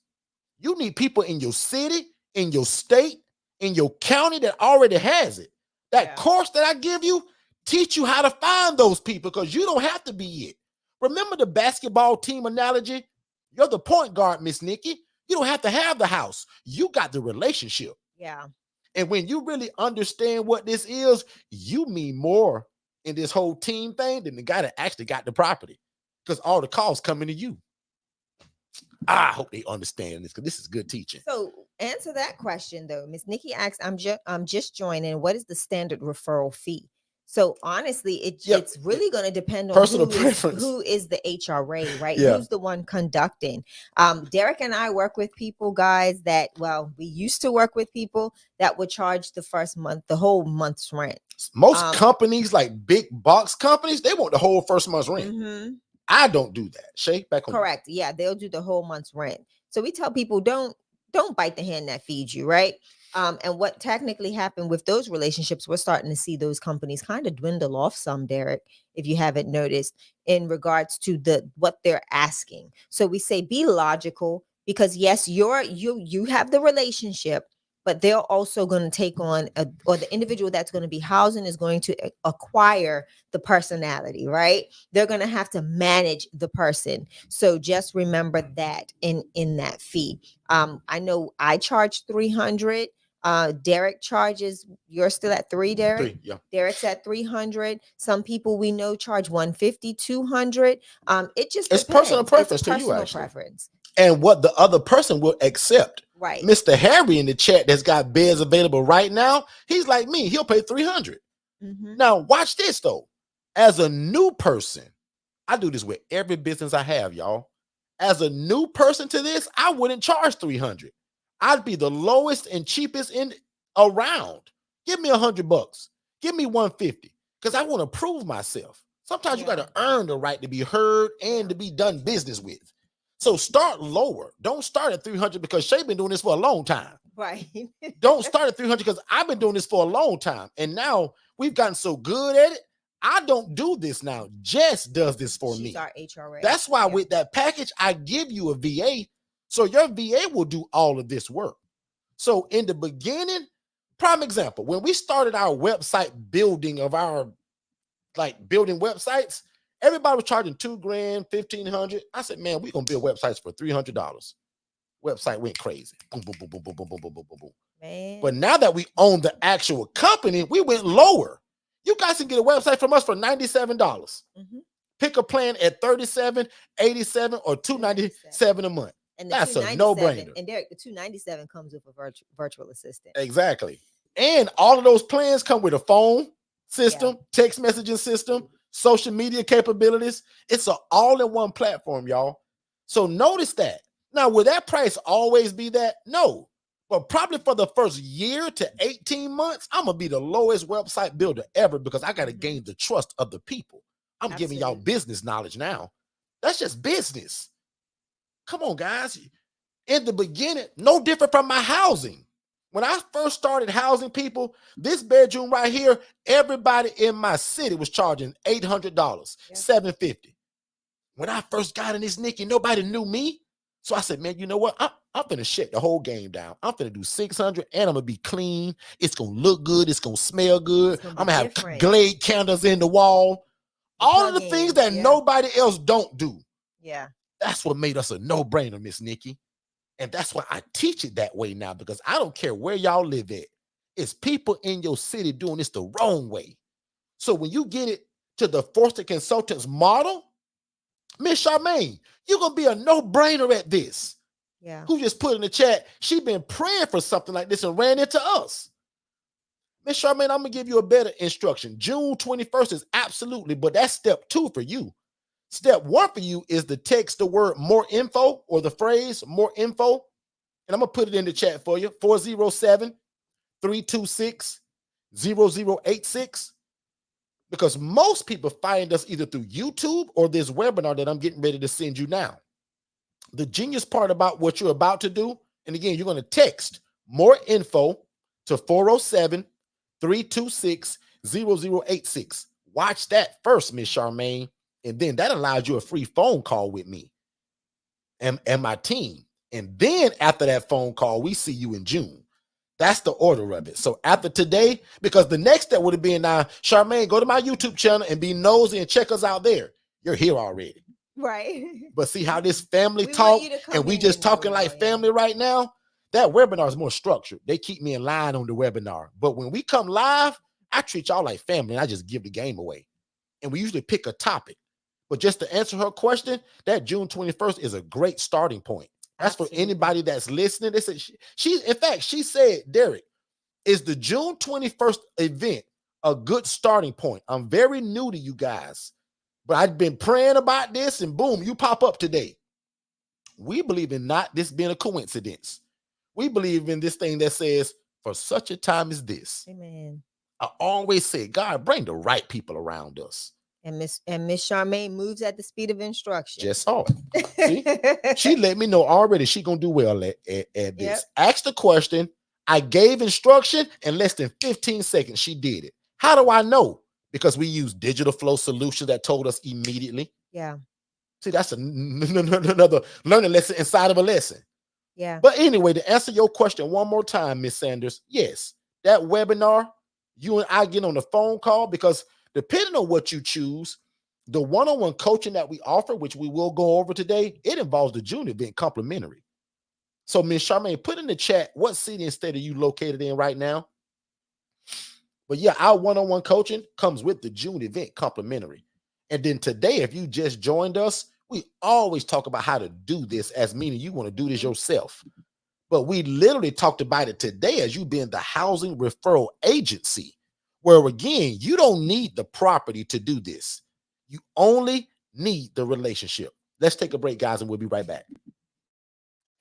You need people in your city, in your state, in your county that already has it. That course that I give you, teach you how to find those people, because you don't have to be it. Remember the basketball team analogy? You're the point guard, Miss Nikki. You don't have to have the house. You got the relationship. Yeah. And when you really understand what this is, you mean more in this whole team thing than the guy that actually got the property, because all the calls coming to you. I hope they understand this, because this is good teaching. So answer that question though. Miss Nikki asked, I'm just joining. What is the standard referral fee? So honestly, it's really going to depend on personal preference. Who is the HRA, right? Yeah. Who's the one conducting? Derek and I work with people, guys, that, well, we used to work with people that would charge the first month, the whole month's rent. Most companies, like big box companies, they want the whole first month's rent. Mm-hmm. I don't do that. Shay, back on. Correct. Yeah, they'll do the whole month's rent. So we tell people, don't bite the hand that feeds you, right? And what technically happened with those relationships, we're starting to see those companies kind of dwindle off some, Derek, if you haven't noticed, in regards to what they're asking. So we say be logical, because yes, you have the relationship, but they're also going to take on or the individual that's going to be housing is going to acquire the personality, right? They're going to have to manage the person. So just remember that in that fee. I know I charge $300. Derek charges, you're still at $300, Derek? $300, yeah. Derek's at $300. Some people we know charge $150, $200. It just it's depends. Personal preference it's to personal you, actually. Preference. And what the other person will accept. Right. Mr. Harry in the chat that's got beds available right now, he's like me. He'll pay $300. Mm-hmm. Now, watch this, though. As a new person, I do this with every business I have, y'all. As a new person to this, I wouldn't charge $300. I'd be the lowest and cheapest in around. Give me $100. Give me $150, because I want to prove myself. Sometimes you got to earn the right to be heard and to be done business with. So start lower. Don't start at $300, because Shay been doing this for a long time. Right. Don't start at $300, because I've been doing this for a long time. And now we've gotten so good at it, I don't do this now. Jess does this for me. She's our HRA. That's why Yeah. with that package, I give you a VA. So your VA will do all of this work. So in the beginning, prime example, when we started our website building of our building websites, everybody was charging $2,000, $1,500. I said, man, we're gonna build websites for $300. Website went crazy. Boom, boom, boom, boom, boom, boom, boom, boom, boom, boom. Man. But now that we own the actual company, we went lower. You guys can get a website from us for $97. Mhm. Pick a plan at $37, $87, or $297 a month. And that's a no-brainer. And the $297 comes with a virtual assistant. Exactly. And all of those plans come with a phone system, text messaging system, social media capabilities. It's an all-in-one platform, y'all. So notice that. Now, will that price always be that? No. But probably for the first year to 18 months, I'm going to be the lowest website builder ever because I got to gain the trust of the people. I'm giving y'all business knowledge now. That's just business. Come on, guys. In the beginning, no different from my housing. When I first started housing people, this bedroom right here, everybody in my city was charging $800, $750. When I first got in this, Nikki, nobody knew me. So I said, man, you know what? I'm finna shut the whole game down. I'm finna do 600 and I'm gonna be clean. It's gonna look good. It's gonna smell good. I'm gonna have Glade candles in the wall. All of the things that nobody else don't do. Yeah. That's what made us a no-brainer, Miss Nikki. And that's why I teach it that way now, because I don't care where y'all live at. It's people in your city doing this the wrong way. So when you get it to the Forston Consultants model, Miss Charmaine, you're going to be a no-brainer at this. Yeah. Who just put in the chat, she been praying for something like this and ran into us. Miss Charmaine, I'm going to give you a better instruction. June 21st is absolutely, but that's step 2 for you. Step 1 for you is to text the word more info or the phrase more info. And I'm going to put it in the chat for you. 407-326-0086. Because most people find us either through YouTube or this webinar that I'm getting ready to send you now. The genius part about what you're about to do, and again, you're going to text more info to 407-326-0086. Watch that first, Miss Charmaine. And then that allows you a free phone call with me and my team. And then after that phone call, we see you in June. That's the order of it. So after today, because the next step would have been now, Charmaine, go to my YouTube channel and be nosy and check us out there. You're here already. Right. But see how this family talk and we just talking like family right now? That webinar is more structured. They keep me in line on the webinar. But when we come live, I treat y'all like family and I just give the game away. And we usually pick a topic. But just to answer her question, that June 21st is a great starting point. That's for anybody that's listening. They said in fact, she said, Derek, is the June 21st event a good starting point? I'm very new to you guys, but I've been praying about this and boom, you pop up today. We believe in not this being a coincidence. We believe in this thing that says, for such a time as this. Amen. I always say, God, bring the right people around us. And Miss Charmaine moves at the speed of instruction. Just saw it. See? She let me know already she gonna do well at this. Yep. Ask the question. I gave instruction in less than 15 seconds. She did it. How do I know? Because we use digital flow solutions that told us immediately. Yeah. See, that's another learning lesson inside of a lesson. Yeah. But anyway, to answer your question one more time, Miss Sanders, yes, that webinar, you and I get on the phone call because depending on what you choose, the one-on-one coaching that we offer, which we will go over today, it involves the June event complimentary. So, Ms. Charmaine, put in the chat, what city and state are you located in right now? But yeah, our one-on-one coaching comes with the June event complimentary. And then today, if you just joined us, we always talk about how to do this as meaning you want to do this yourself. But we literally talked about it today as you being the Housing Referral Agency, where again, you don't need the property to do this. You only need the relationship. Let's take a break, guys, and we'll be right back.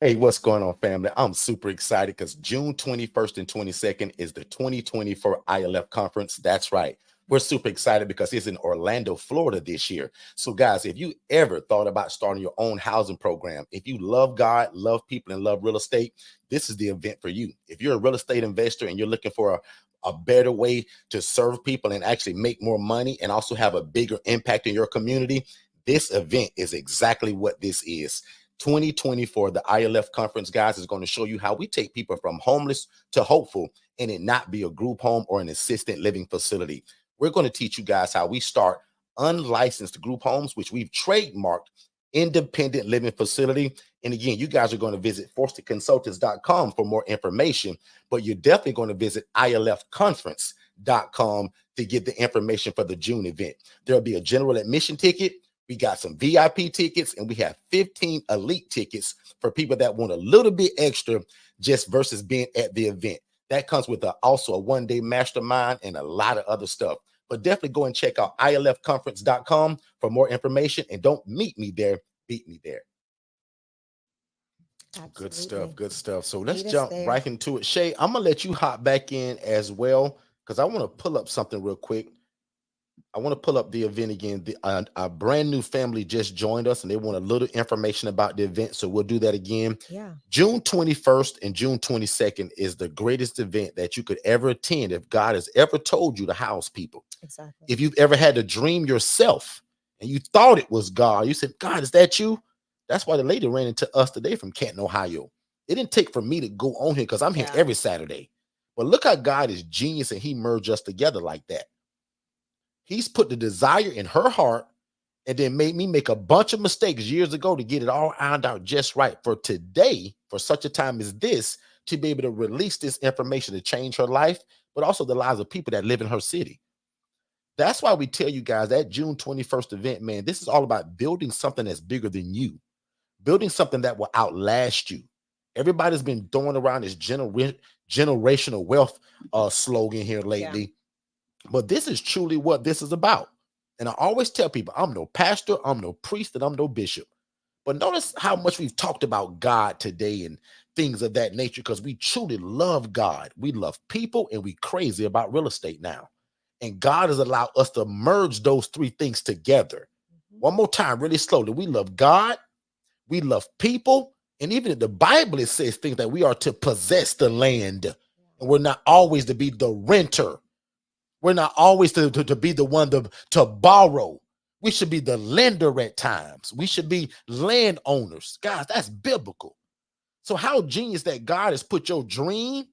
Hey, what's going on, family? I'm super excited because June 21st and 22nd is the 2024 ILF conference. That's right. We're super excited because it's in Orlando, Florida this year. So guys, if you ever thought about starting your own housing program, if you love God, love people, and love real estate, this is the event for you. If you're a real estate investor and you're looking for a better way to serve people and actually make more money and also have a bigger impact in your community, this event is exactly what this is. 2024, the ILF conference, guys, is going to show you how we take people from homeless to hopeful and it not be a group home or an assisted living facility. We're going to teach you guys how we start unlicensed group homes, which we've trademarked independent living facility. And again, you guys are going to visit forstonconsultants.com for more information, but you're definitely going to visit ilfconference.com to get the information for the June event. There'll be a general admission ticket. We got some VIP tickets, and we have 15 elite tickets for people that want a little bit extra just versus being at the event. That comes with also a one-day mastermind and a lot of other stuff. But definitely go and check out ilfconference.com for more information. And don't meet me there, beat me there. Absolutely. Good stuff. Good stuff. So let's Meet us jump there. right into it. Shay, I'm going to let you hop back in as well because I want to pull up something real quick. I want to pull up the event again. A brand new family just joined us and they want a little information about the event. So we'll do that again. Yeah. June 21st and June 22nd is the greatest event that you could ever attend if God has ever told you to house people. Exactly. If you've ever had a dream yourself and you thought it was God, you said, God, is that you? That's why the lady ran into us today from Canton, Ohio. It didn't take for me to go on here because I'm here every Saturday. But look how God is genius and he merged us together like that. He's put the desire in her heart and then made me make a bunch of mistakes years ago to get it all ironed out just right for today, for such a time as this, to be able to release this information to change her life, but also the lives of people that live in her city. That's why we tell you guys that June 21st event, man, this is all about building something that's bigger than you, building something that will outlast you. Everybody's been throwing around this generational wealth slogan here lately. Yeah. But this is truly what this is about. And I always tell people, I'm no pastor, I'm no priest, and I'm no bishop. But notice how much we've talked about God today and things of that nature because we truly love God. We love people and we crazy about real estate now. And God has allowed us to merge those three things together. One more time, really slowly. We love God, we love people, and even in the Bible, it says things that we are to possess the land. And we're not always to be the renter. We're not always to be the one to borrow. We should be the lender at times. We should be landowners. Guys, that's biblical. So how genius that God has put your dream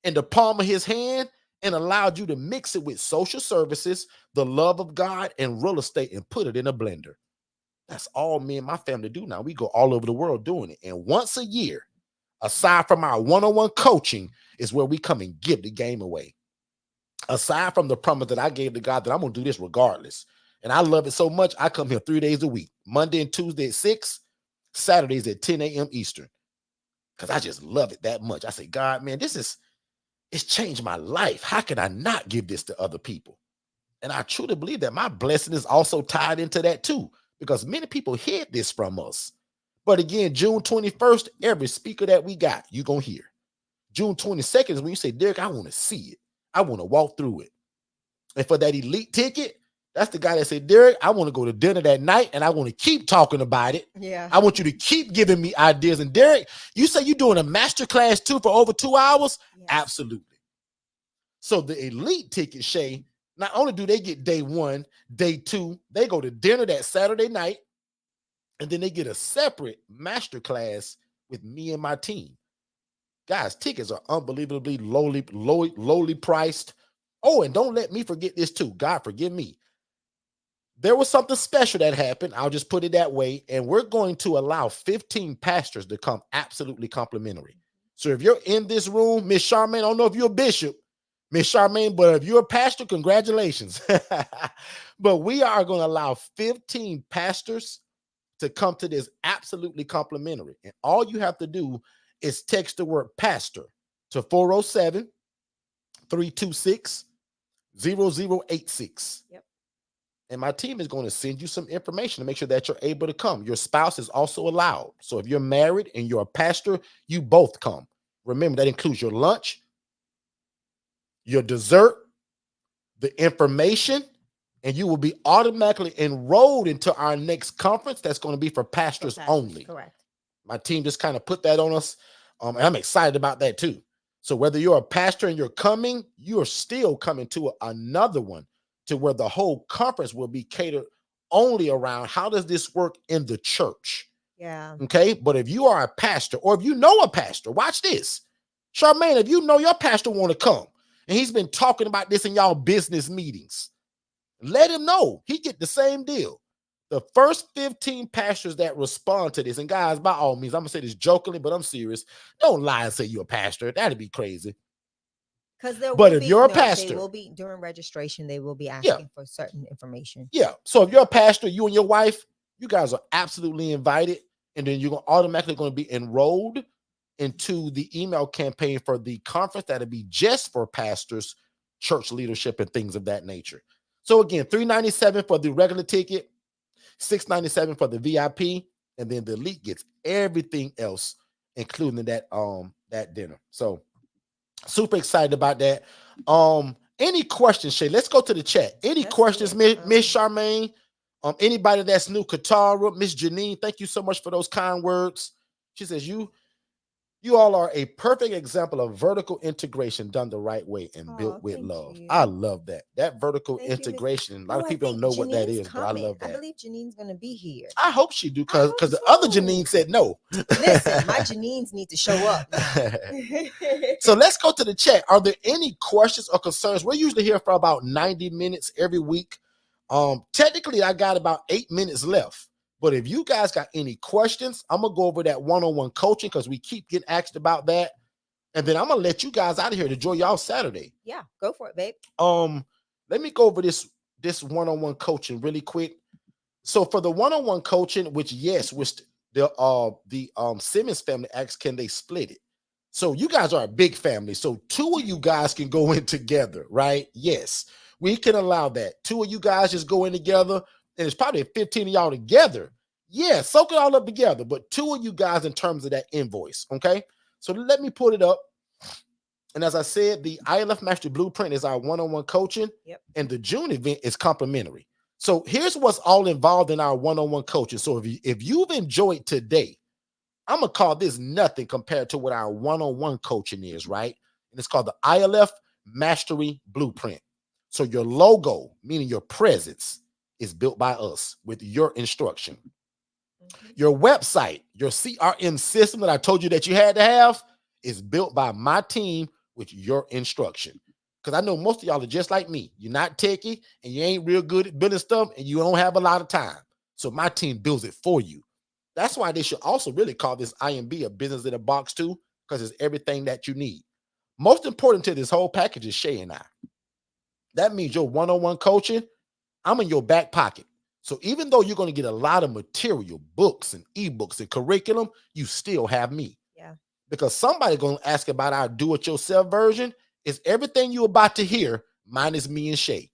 in the palm of his hand and allowed you to mix it with social services, the love of God, and real estate and put it in a blender. That's all me and my family do now. We go all over the world doing it. And once a year, aside from our one-on-one coaching, is where we come and give the game away. Aside from the promise that I gave to God that I'm going to do this regardless. And I love it so much, I come here 3 days a week, Monday and Tuesday at 6, Saturdays at 10 a.m. Eastern. Because I just love it that much. I say, God, man, it's changed my life. How can I not give this to other people? And I truly believe that my blessing is also tied into that too, because many people hid this from us. But again, June 21st, every speaker that we got, you're going to hear. June 22nd is when you say, Derek, I want to see it. I want to walk through it. And for that elite ticket, that's the guy that said, Derek, I want to go to dinner that night and I want to keep talking about it. Yeah. I want you to keep giving me ideas. And Derek, you say you're doing a master class too for over 2 hours? Yes. Absolutely. So the elite ticket, Shay, not only do they get day 1, day 2, they go to dinner that Saturday night, and then they get a separate master class with me and my team. Guys, tickets are unbelievably lowly priced. Oh, and don't let me forget this too. God, forgive me. There was something special that happened. I'll just put it that way. And we're going to allow 15 pastors to come absolutely complimentary. So if you're in this room, Miss Charmaine, I don't know if you're a bishop, Miss Charmaine, but if you're a pastor, congratulations. But we are going to allow 15 pastors to come to this absolutely complimentary. And all you have to do is text the word pastor to 407-326-0086. Yep. And my team is going to send you some information to make sure that you're able to come. Your spouse is also allowed. So if you're married and you're a pastor, you both come. Remember, that includes your lunch, your dessert, the information, and you will be automatically enrolled into our next conference that's going to be for pastors only. Correct. My team just kind of put that on us, and I'm excited about that too. So whether you're a pastor and you're coming, you're still coming to another one to where the whole conference will be catered only around how does this work in the church. Yeah. Okay. But if you are a pastor, or if you know a pastor, watch this. Charmaine, if you know your pastor want to come and he's been talking about this in y'all business meetings, let him know. He get the same deal. The first 15 pastors that respond to this, and guys, by all means, I'm gonna say this jokingly, but I'm serious. Don't lie and say you're a pastor. That'd be crazy. Because if you're a pastor, they will be during registration, they will be asking for certain information. Yeah. So if you're a pastor, you and your wife, you guys are absolutely invited, and then you're automatically going to be enrolled into the email campaign for the conference that'll be just for pastors, church leadership, and things of that nature. So again, $397 for the regular ticket, $697 for the VIP, and then the elite gets everything else, including that dinner. So super excited about that. Any questions, Shay? Let's go to the chat. Any questions, Miss Charmaine? Anybody that's new, Katara, Miss Janine, thank you so much for those kind words. She says, you all are a perfect example of vertical integration done the right way and built with love. You. I love that. That vertical integration. A lot of people don't know what that is, but I love that. I believe Janine's going to be here. I hope she do, because the other Janine said no. Listen, my Janines need to show up. So let's go to the chat. Are there any questions or concerns? We're usually here for about 90 minutes every week. Technically, I got about 8 minutes left. But if you guys got any questions, I'm going to go over that one-on-one coaching because we keep getting asked about that. And then I'm going to let you guys out of here to enjoy y'all Saturday. Yeah, go for it, babe. Let me go over this one-on-one coaching really quick. So for the one-on-one coaching, which the Simmons family asked, can they split it? So you guys are a big family. So 2 of you guys can go in together, right? Yes, we can allow that. 2 of you guys just go in together. And it's probably 15 of y'all together. Yeah, soak it all up together. But 2 of you guys in terms of that invoice, okay? So let me put it up. And as I said, the ILF Mastery Blueprint is our one-on-one coaching. Yep. And the June event is complimentary. So here's what's all involved in our one-on-one coaching. So if you've enjoyed today, I'm going to call this nothing compared to what our one-on-one coaching is, right? And it's called the ILF Mastery Blueprint. So your logo, meaning your presence, is built by us with your instruction. Your website, your CRM system that I told you that you had to have, is built by my team with your instruction. Because I know most of y'all are just like me. You're not techie and you ain't real good at building stuff and you don't have a lot of time. So my team builds it for you. That's why they should also really call this IMB a business in a box too, because it's everything that you need. Most important to this whole package is Shay and I. That means your one-on-one coaching, I'm in your back pocket. So even though you're going to get a lot of material, books and ebooks and curriculum, you still have me. Yeah. Because somebody's going to ask about our do-it-yourself version. Is everything you're about to hear minus me and Shay.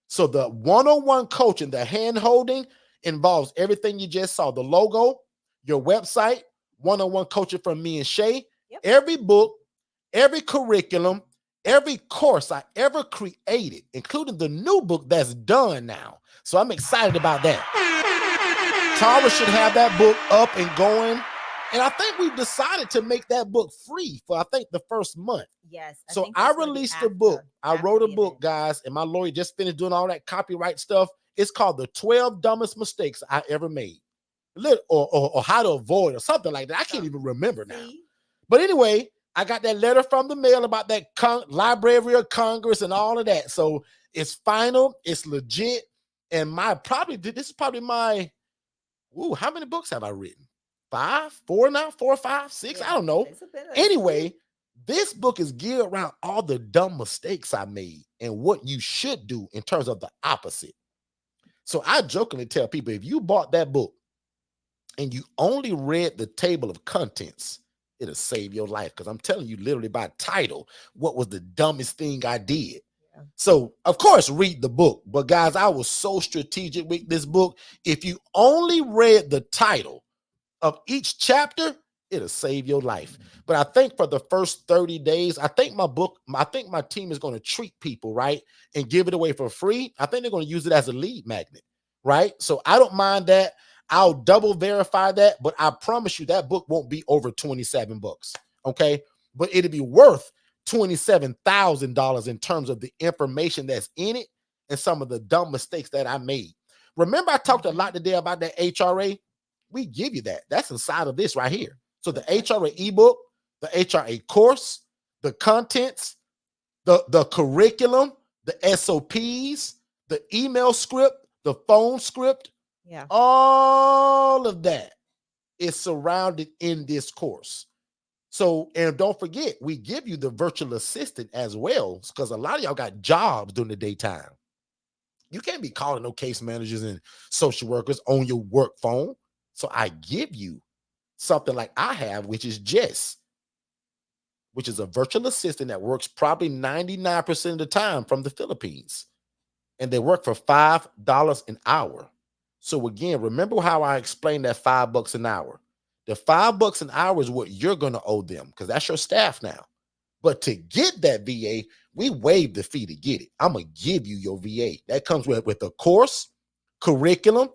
So the one-on-one coaching, the hand-holding, involves everything you just saw. The logo, your website, one-on-one coaching from me and Shay, every book, every curriculum, every course I ever created, including the new book that's done now. So I'm excited about that. Tara should have that book up and going. And I think we've decided to make that book free for, I think, the first month. Yes. So I released a book. I wrote a book, guys, and my lawyer just finished doing all that copyright stuff. It's called The 12 Dumbest Mistakes I Ever Made. Or How to Avoid or something like that. I can't even remember now. But anyway, I got that letter from the mail about that Library of Congress and all of that. So it's final, it's legit. And this is probably my, how many books have I written? 5, 4 now, 4, 5, 6, I don't know. Anyway, this book is geared around all the dumb mistakes I made and what you should do in terms of the opposite. So I jokingly tell people, if you bought that book and you only read the table of contents, it'll save your life. Because I'm telling you literally by title, what was the dumbest thing I did? Yeah. So, of course, read the book. But, guys, I was so strategic with this book. If you only read the title of each chapter, It'll save your life. But I think for the first 30 days, I think my team is going to treat people, right, and give it away for free. I think they're going to use it as a lead magnet, right? So I don't mind that. I'll double verify that, but I promise you that book won't be over $27, okay? But it'll be worth $27,000 in terms of the information that's in it and some of the dumb mistakes that I made. Remember, I talked a lot today about that HRA. We give you that. That's inside of this right here. So the HRA ebook, the HRA course, the contents, the curriculum, the SOPs, the email script, the phone script, all of that is surrounded in this course. So, and don't forget, we give you the virtual assistant as well, because a lot of y'all got jobs during the daytime. You can't be calling no case managers and social workers on your work phone. So I give you something like I have, which is Jess, which is a virtual assistant that works probably 99% of the time from the Philippines. And they work for $5 an hour. So again, remember how I explained that $5 an hour. The $5 an hour is what you're going to owe them because that's your staff now. But to get that VA, we waive the fee to get it. I'm going to give you your VA. That comes with a course, curriculum,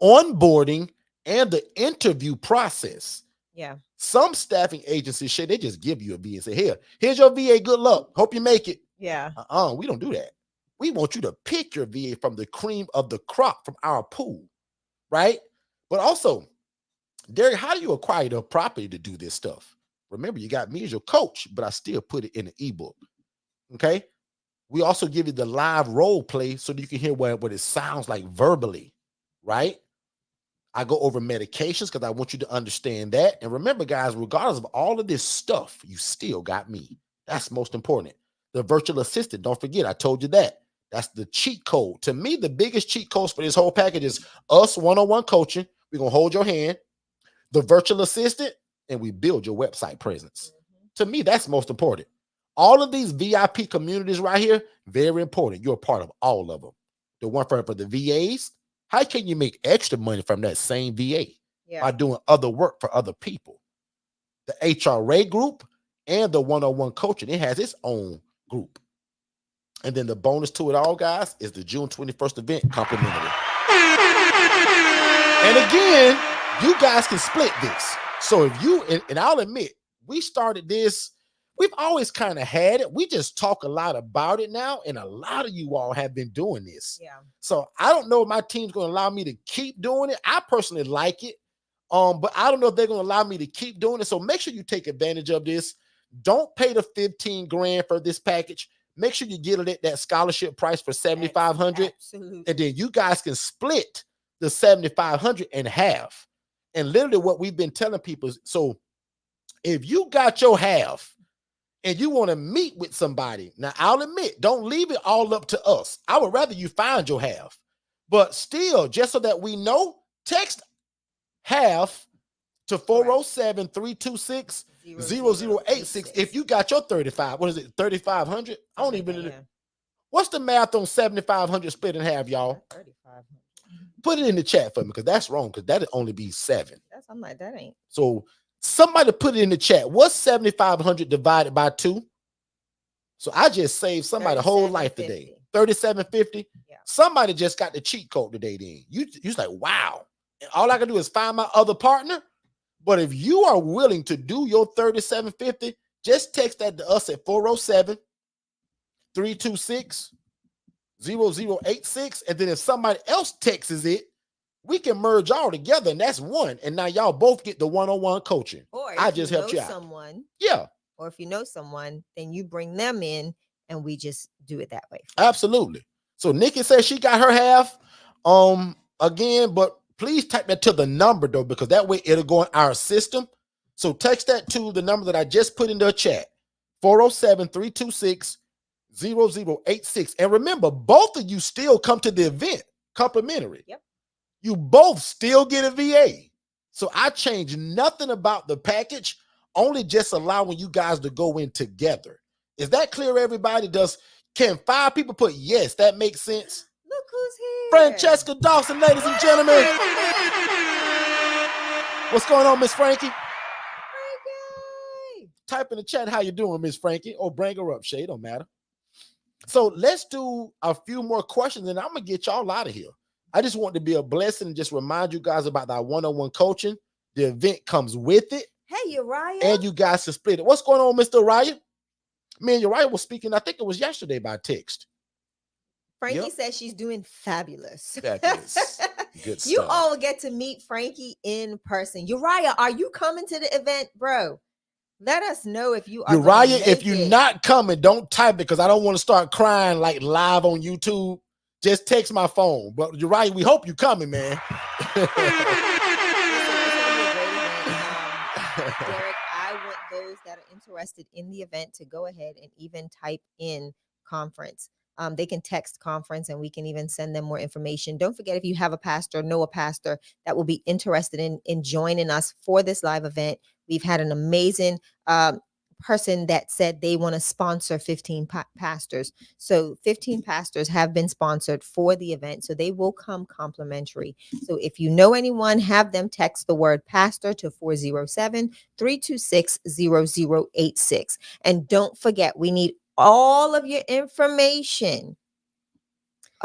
onboarding, and the interview process. Yeah. Some staffing agencies, shit, they just give you a VA and say, here's your VA. Good luck. Hope you make it. Yeah. We don't do that. We want you to pick your VA from the cream of the crop from our pool, right? But also, Derek, how do you acquire the property to do this stuff? Remember, you got me as your coach, but I still put it in an ebook. Okay. We also give you the live role play so that you can hear what it sounds like verbally, right? I go over medications because I want you to understand that. And remember, guys, regardless of all of this stuff, you still got me. That's most important. The virtual assistant, don't forget, I told you that. That's the cheat code. To me, the biggest cheat codes for this whole package is us one-on-one coaching. We're going to hold your hand, the virtual assistant, and we build your website presence. To me, that's most important. All of these VIP communities right here, very important. You're a part of all of them. The one for the VAs, how can you make extra money from that same VA? By doing other work for other people? The HRA group and the one-on-one coaching, it has its own group. And then the bonus to it all, guys, is the June 21st event, complimentary. And again, you guys can split this. So if you, and I'll admit, we started this, we've always kind of had it. We just talk a lot about it now, and a lot of you all have been doing this. Yeah. So I don't know if my team's going to allow me to keep doing it. I personally like it, but I don't know if they're going to allow me to keep doing it. So make sure you take advantage of this. Don't pay the $15 grand for this package. Make sure you get it at that scholarship price for $7,500, and then you guys can split the $7,500 in half. And literally, what we've been telling people is, so if you got your half and you want to meet with somebody, now I'll admit, don't leave it all up to us. I would rather you find your half, but still, just so that we know, text half to 407-326-0086 if you got your 35. What is it, 3,500? I don't even know. What's the math on 7,500 split in half, y'all? 3,500. Put it in the chat for me, because that's wrong, because that'd only be 7. I'm like, that ain't. So somebody put it in the chat. What's 7,500 divided by 2? So I just saved somebody a whole life today. 37.50. Yeah. Somebody just got the cheat code today. Then you're like, wow. And all I can do is find my other partner. But if you are willing to do your 37.50, just text that to us at 407-326-0086. And then if somebody else texts it, we can merge all together, and that's one. And now y'all both get the one-on-one coaching. Or I just helped you out. Someone, yeah. Or if you know someone, then you bring them in, and we just do it that way. Absolutely. So Nikki says she got her half. Again, but please type that to the number though, because that way it'll go in our system. So text that to the number that I just put in the chat, 407-326-0086. And remember, both of you still come to the event complimentary. Yep. You both still get a VA. So I changed nothing about the package, only just allowing you guys to go in together. Is that clear, everybody? Can 5 people put yes? That makes sense. Look who's here. Francesca Dawson, ladies and gentlemen. What's going on, Miss Frankie? Type in the chat how you doing, Miss Frankie, or bring her up, Shay. Don't matter. So let's do a few more questions, and I'm gonna get y'all out of here. I just want to be a blessing and just remind you guys about our one-on-one coaching. The event comes with it. Hey, Uriah. And you guys to split it. What's going on, Mr. Uriah? Me and Uriah was speaking, I think it was yesterday by text. Frankie says she's doing fabulous. Fabulous. Good stuff. You all get to meet Frankie in person. Uriah, are you coming to the event, bro? Let us know if you are. Uriah, if you're not coming, don't type it because I don't want to start crying like live on YouTube. Just text my phone. But Uriah, we hope you coming, man. Derek, I want those that are interested in the event to go ahead and even type in conference. They can text conference and we can even send them more information. Don't forget, if you have a pastor, know a pastor that will be interested in joining us for this live event. We've had an amazing person that said they want to sponsor 15 pastors. So 15 pastors have been sponsored for the event. So they will come complimentary. So if you know anyone, have them text the word pastor to 407-326-0086. And don't forget, we need all of your information.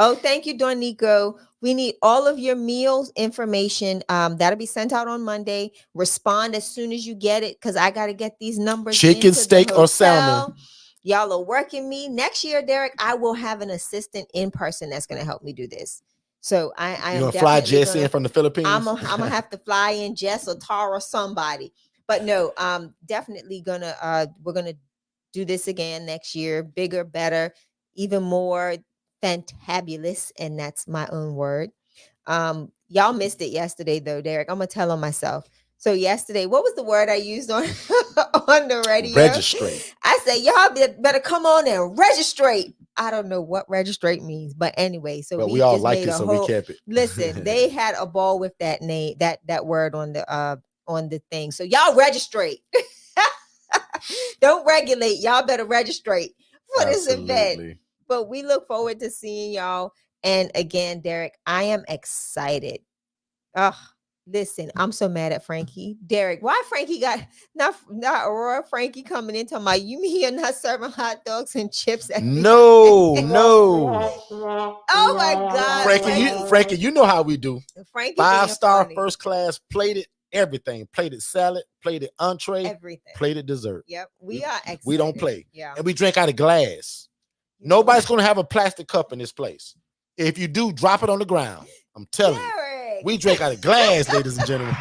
Oh, thank you, Don Nico. We need all of your meals information. That'll be sent out on Monday. Respond as soon as you get it, because I got to get these numbers. Chicken, steak, or salmon. Y'all are working me. Next year, Derek, I will have an assistant in person that's going to help me do this. So I am going to fly Jess in from the Philippines? I'm gonna have to fly in Jess or Tara or somebody. But no, definitely we're gonna do this again next year, bigger, better, even more fantabulous, and that's my own word. Y'all missed it yesterday though, Derek. I'm gonna tell on myself. So yesterday, what was the word I used on on the radio? Registrate. I said, y'all better come on and registrate. I don't know what registrate means, but anyway, so we all liked it, so we kept it. Listen, they had a ball with that name, that word on the thing. So y'all registrate. Don't regulate. Y'all better registrate for this event. But we look forward to seeing y'all. And again, Derek, I am excited. Listen, I'm so mad at Frankie. Derek, why Frankie got not Aurora Frankie coming in talking about you mean you're not serving hot dogs and chips at No. Oh my God. Frankie, you know how we do. Frankie 5-star first class, plated everything, plated salad, plated entree, everything, plated dessert. Yep, we are excited. We don't play. Yeah, and we drink out of glass. Nobody's gonna have a plastic cup in this place. If you do, drop it on the ground. I'm telling you, we drink out of glass, ladies and gentlemen.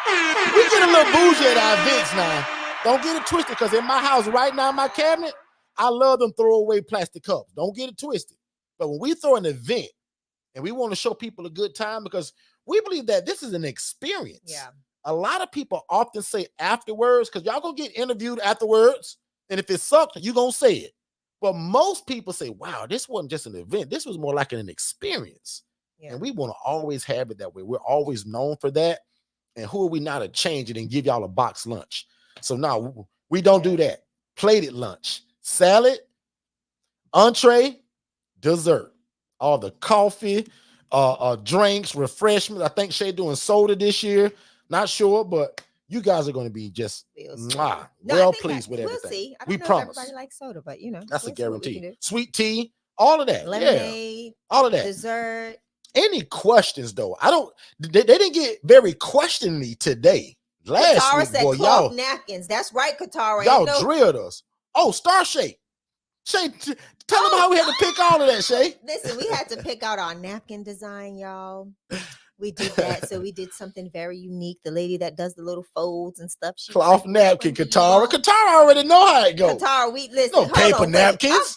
We get a little bougie at our events now. Don't get it twisted, because in my house right now, my cabinet, I love them throwaway plastic cups. Don't get it twisted. But when we throw an event and we want to show people a good time, because we believe that this is an experience. Yeah. A lot of people often say afterwards, because y'all gonna get interviewed afterwards, and if it sucked, you're gonna say it. But most people say, wow, this wasn't just an event. This was more like an experience. Yeah. And we want to always have it that way. We're always known for that. And who are we not to change it and give y'all a box lunch? So now we don't do that. Plated lunch, salad, entree, dessert, all the coffee, drinks, refreshments. I think Shay doing soda this year. Not sure, but you guys are going to be just well pleased with everything. We'll see. We promise. Everybody likes soda, but that's a guarantee. Sweet tea, all of that. Lemonade, all of that. Dessert. Any questions though? They didn't get very questionly today. Last Katara week, said boy, y'all napkins. That's right, Katara. Y'all drilled us. Oh, Star Shake. Shay, tell them how we had to pick all of that, Shay. Listen, we had to pick out our napkin design, y'all. We did that. So we did something very unique. The lady that does the little folds and stuff. Cloth napkin, Katara. Katara already know how it goes. Katara, listen. No paper napkins.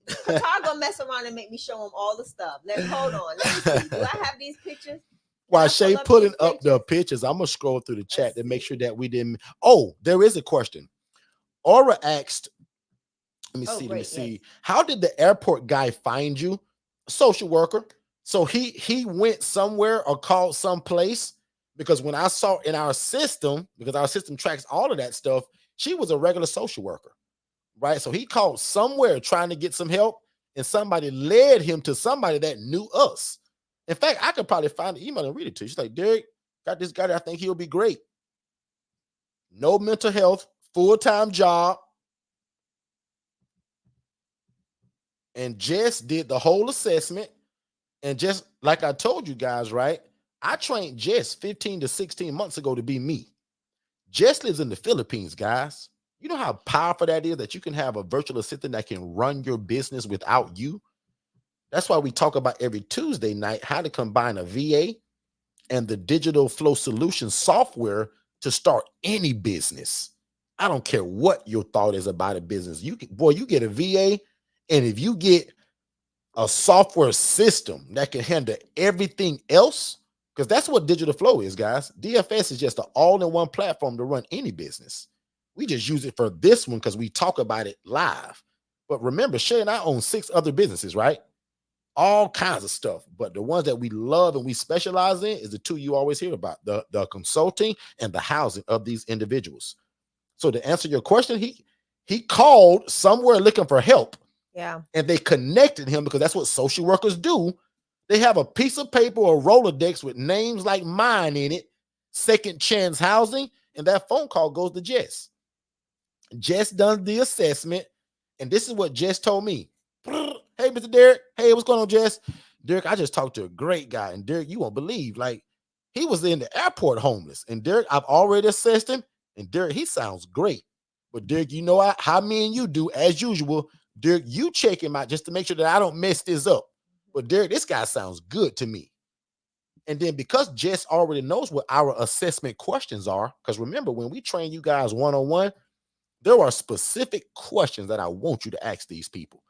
Katara gonna mess around and make me show him all the stuff. Hold on. Let me see. Do I have these pictures? While Shay putting up the pictures, I'm gonna scroll through the chat to make sure that we didn't. Oh, there is a question. Aura asked, let me see. Yes. How did the airport guy find you? Social worker. So he went somewhere or called someplace, because when I saw in our system, because our system tracks all of that stuff, she was a regular social worker, right? So he called somewhere trying to get some help, and somebody led him to somebody that knew us. In fact, I could probably find the email and read it to you. She's like, Derek, got this guy that I think he'll be great. No mental health, full-time job. And Jess did the whole assessment. And just like I told you guys, right? I trained Jess 15 to 16 months ago to be me. Jess lives in the Philippines, guys. You know how powerful that is, that you can have a virtual assistant that can run your business without you? That's why we talk about every Tuesday night how to combine a VA and the digital flow solution software to start any business. I don't care what your thought is about a business. You get a VA, and if you get a software system that can handle everything else, because that's what digital flow is, guys. DFS is just an all-in-one platform to run any business. We just use it for this one because we talk about it live. But remember, Shay and I own 6 other businesses, right? All kinds of stuff. But the ones that we love and we specialize in is the 2 you always hear about, the consulting and the housing of these individuals. So to answer your question, he called somewhere looking for help. Yeah. And they connected him because that's what social workers do. They have a piece of paper or Rolodex with names like mine in it, Second Chance Housing, and that phone call goes to Jess. Jess done the assessment, and this is what Jess told me. Hey, Mr. Derek. Hey, what's going on, Jess? Derek, I just talked to a great guy, and Derek, you won't believe, like, he was in the airport homeless, and Derek, I've already assessed him, and Derek, he sounds great. But Derek, you know how me and you do, as usual, Derek, you check him out just to make sure that I don't mess this up. But Derek, this guy sounds good to me. And then because Jess already knows what our assessment questions are, because remember, when we train you guys one-on-one, there are specific questions that I want you to ask these people.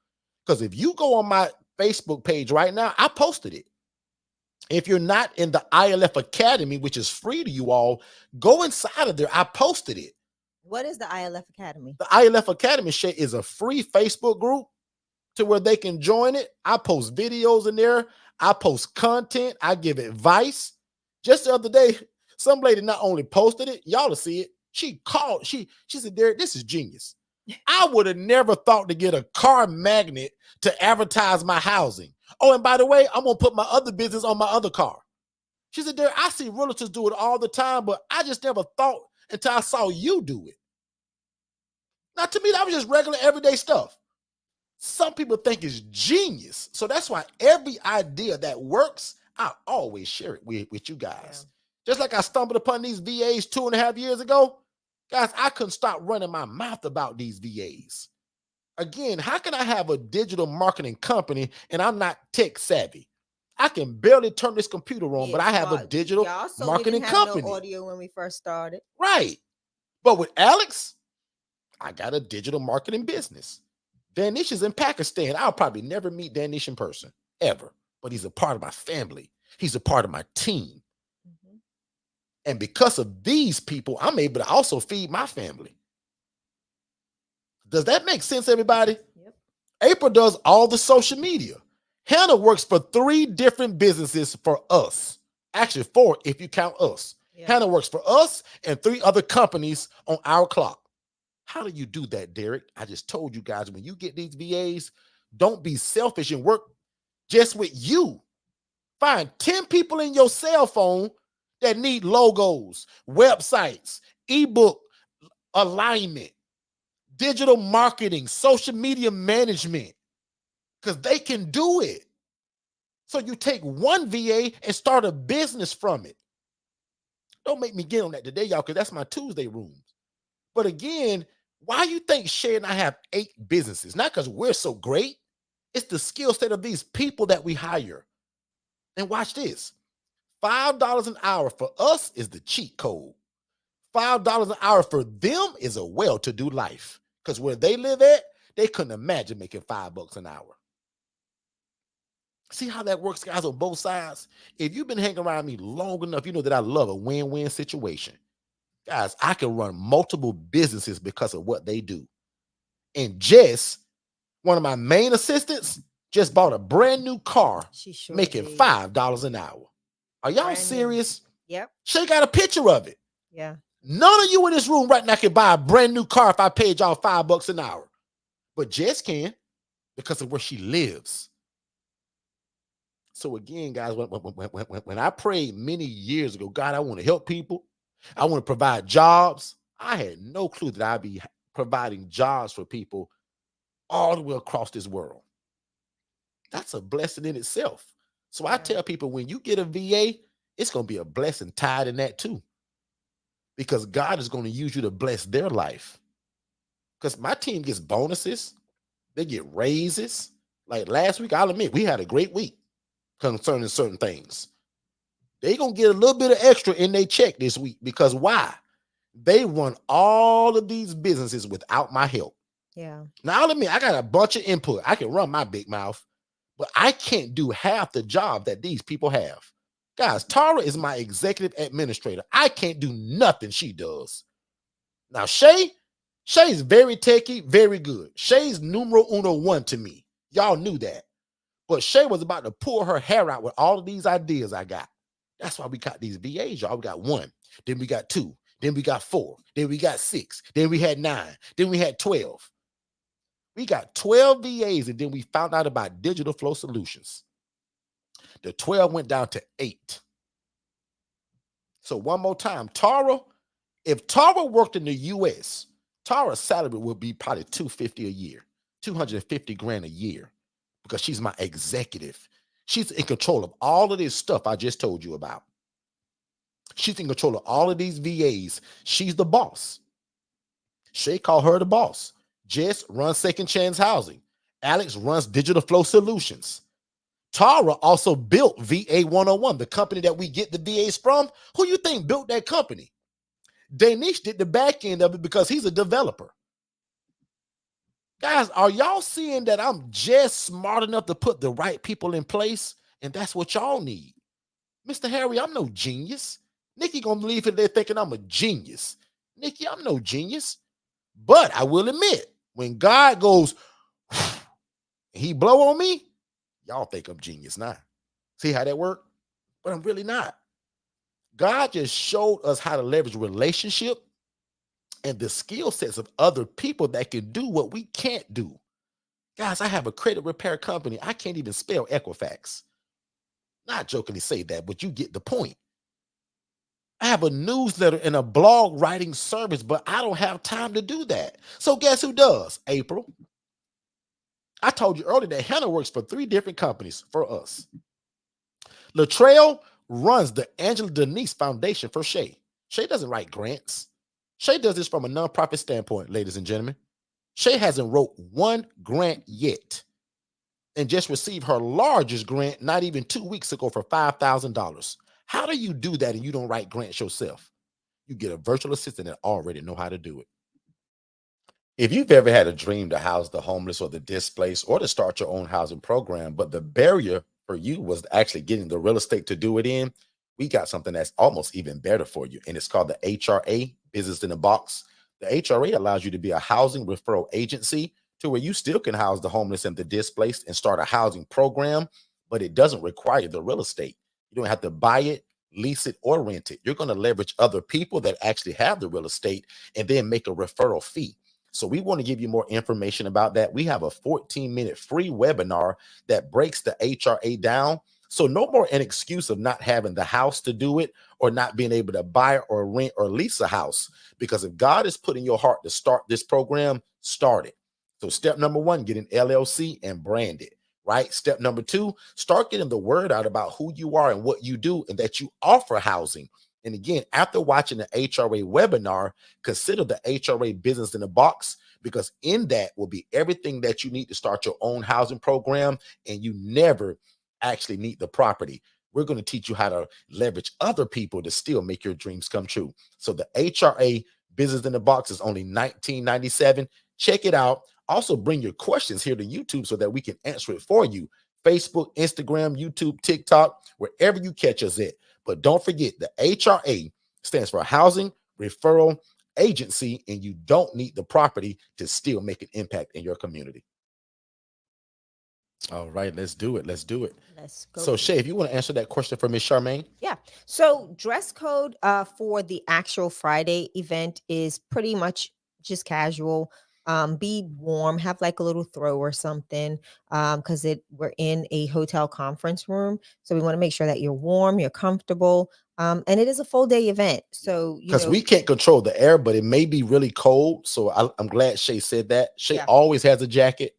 Because if you go on my Facebook page right now, I posted it. If you're not in the ILF Academy, which is free to you all, go inside of there. I posted it. What is the ILF Academy? The ILF Academy is a free Facebook group to where they can join it. I post videos in there. I post content. I give advice. Just the other day, some lady not only posted it, y'all to see it, she called. She said, Derek, this is genius. I would have never thought to get a car magnet to advertise my housing. Oh, and by the way, I'm going to put my other business on my other car. She said, Derek, I see realtors do it all the time, but I just never thought until I saw you do it. Now, to me, that was just regular everyday stuff. Some people think it's genius. So that's why every idea that works, I always share it with you guys. Yeah. Just like I stumbled upon these VAs 2.5 years ago. Guys, I couldn't stop running my mouth about these VAs. Again, how can I have a digital marketing company and I'm not tech savvy? I can barely turn this computer on, but I have a digital marketing company. No audio when we first started. Right. But with Alex, I got a digital marketing business. Danish is in Pakistan. I'll probably never meet Danish in person, ever. But he's a part of my family. He's a part of my team. Mm-hmm. And because of these people, I'm able to also feed my family. Does that make sense, everybody? Yep. April does all the social media. Hannah works for 3 different businesses for us. Actually, 4 if you count us. Yep. Hannah works for us and 3 other companies on our clock. How do you do that, Derek? I just told you guys, when you get these VAs, don't be selfish and work just with you. Find 10 people in your cell phone that need logos, websites, ebook alignment, digital marketing, social media management, because they can do it. So you take one VA and start a business from it. Don't make me get on that today, y'all, because that's my Tuesday rooms. But again, why you think Shay and I have 8 businesses? Not because we're so great. It's the skill set of these people that we hire. And watch this. $5 an hour for us is the cheat code. $5 an hour for them is a well-to-do life. Because where they live at, they couldn't imagine making $5 an hour. See how that works, guys, on both sides? If you've been hanging around me long enough, you know that I love a win-win situation. Guys, I can run multiple businesses because of what they do. And Jess, one of my main assistants, just bought a brand new car, making $5 an hour. Are y'all serious? Yep. She got a picture of it. Yeah. None of you in this room right now can buy a brand new car if I paid y'all $5 an hour. But Jess can because of where she lives. So again, guys, when I prayed many years ago, God, I want to help people. I want to provide jobs. I had no clue that I'd be providing jobs for people all the way across this world. That's a blessing in itself. So I Yeah. tell people, when you get a VA, it's going to be a blessing tied in that too, because God is going to use you to bless their life. Because my team gets bonuses, they get raises. Like last week, I'll admit we had a great week concerning certain things. They gonna get a little bit of extra in their check this week, because why? They run all of these businesses without my help. Yeah. Now I'll admit I got a bunch of input. I can run my big mouth, but I can't do half the job that these people have. Guys, Tara is my executive administrator. I can't do nothing she does. Now Shay's very techie, very good. Shay's numero uno one to me. Y'all knew that. But Shay was about to pull her hair out with all of these ideas I got. That's why we got these VAs, y'all. We got 1, then we got 2, then we got 4, then we got 6, then we had 9, then we had 12. We got 12 VAs, and then we found out about digital flow solutions. The 12 went down to 8. So one more time, Tara, if Tara worked in the US, Tara's salary would be probably $250 a year, $250,000 a year, because she's my executive. She's in control of all of this stuff I just told you about. She's in control of all of these VAs. She's the boss. Shay called her the boss. Jess runs Second Chance Housing. Alex runs Digital Flow Solutions. Tara also built VA 101, the company that we get the VAs from. Who you think built that company? Danish did the back end of it because he's a developer. Guys, are y'all seeing that I'm just smart enough to put the right people in place? And that's what y'all need. Mr. Harry, I'm no genius. Nikki gonna leave it there thinking I'm a genius. Nikki, I'm no genius. But I will admit, when God goes, he blow on me, y'all think I'm genius now. See how that worked? But I'm really not. God just showed us how to leverage relationship and the skill sets of other people that can do what we can't do. Guys, I have a credit repair company. I can't even spell Equifax. Not jokingly say that, but you get the point. I have a newsletter and a blog writing service, but I don't have time to do that. So guess who does? April. I told you earlier that Hannah works for 3 different companies for us. Latrell runs the Angela Denise Foundation for Shay. Shay doesn't write grants. Shay does this from a nonprofit standpoint, ladies and gentlemen. Shay hasn't wrote 1 grant yet, and just received her largest grant not even 2 weeks ago for $5,000. How do you do that and you don't write grants yourself? You get a virtual assistant that already know how to do it. If you've ever had a dream to house the homeless or the displaced, or to start your own housing program, but the barrier for you was actually getting the real estate to do it in, we got something that's almost even better for you. And it's called the HRA, Business in a Box. The HRA allows you to be a housing referral agency to where you still can house the homeless and the displaced and start a housing program, but it doesn't require the real estate. You don't have to buy it, lease it, or rent it. You're going to leverage other people that actually have the real estate and then make a referral fee. So we want to give you more information about that. We have a 14-minute free webinar that breaks the HRA down. So no more an excuse of not having the house to do it, or not being able to buy or rent or lease a house. Because if God is putting your heart to start this program, start it. So step number 1, get an LLC and brand it, right? Step number 2, start getting the word out about who you are and what you do, and that you offer housing. And again, after watching the HRA webinar, consider the HRA Business in a Box, because in that will be everything that you need to start your own housing program, and you never actually need the property. We're going to teach you how to leverage other people to still make your dreams come true. So the HRA Business in a Box is only $19.97. Check it out. Also bring your questions here to YouTube so that we can answer it for you. Facebook, Instagram, YouTube, TikTok, wherever you catch us at. But don't forget, the HRA stands for Housing Referral Agency, and you don't need the property to still make an impact in your community. All right, let's do it. Let's do it. Let's go. So Shay, if you want to answer that question for Miss Charmaine. Yeah. So dress code for the actual Friday event is pretty much just casual. Be warm, have like a little throw or something, because we're in a hotel conference room, so we want to make sure that you're warm, you're comfortable, and it is a full day event. So because we can't control the air, but it may be really cold. So I'm glad Shay said that. Shay Yeah. always has a jacket.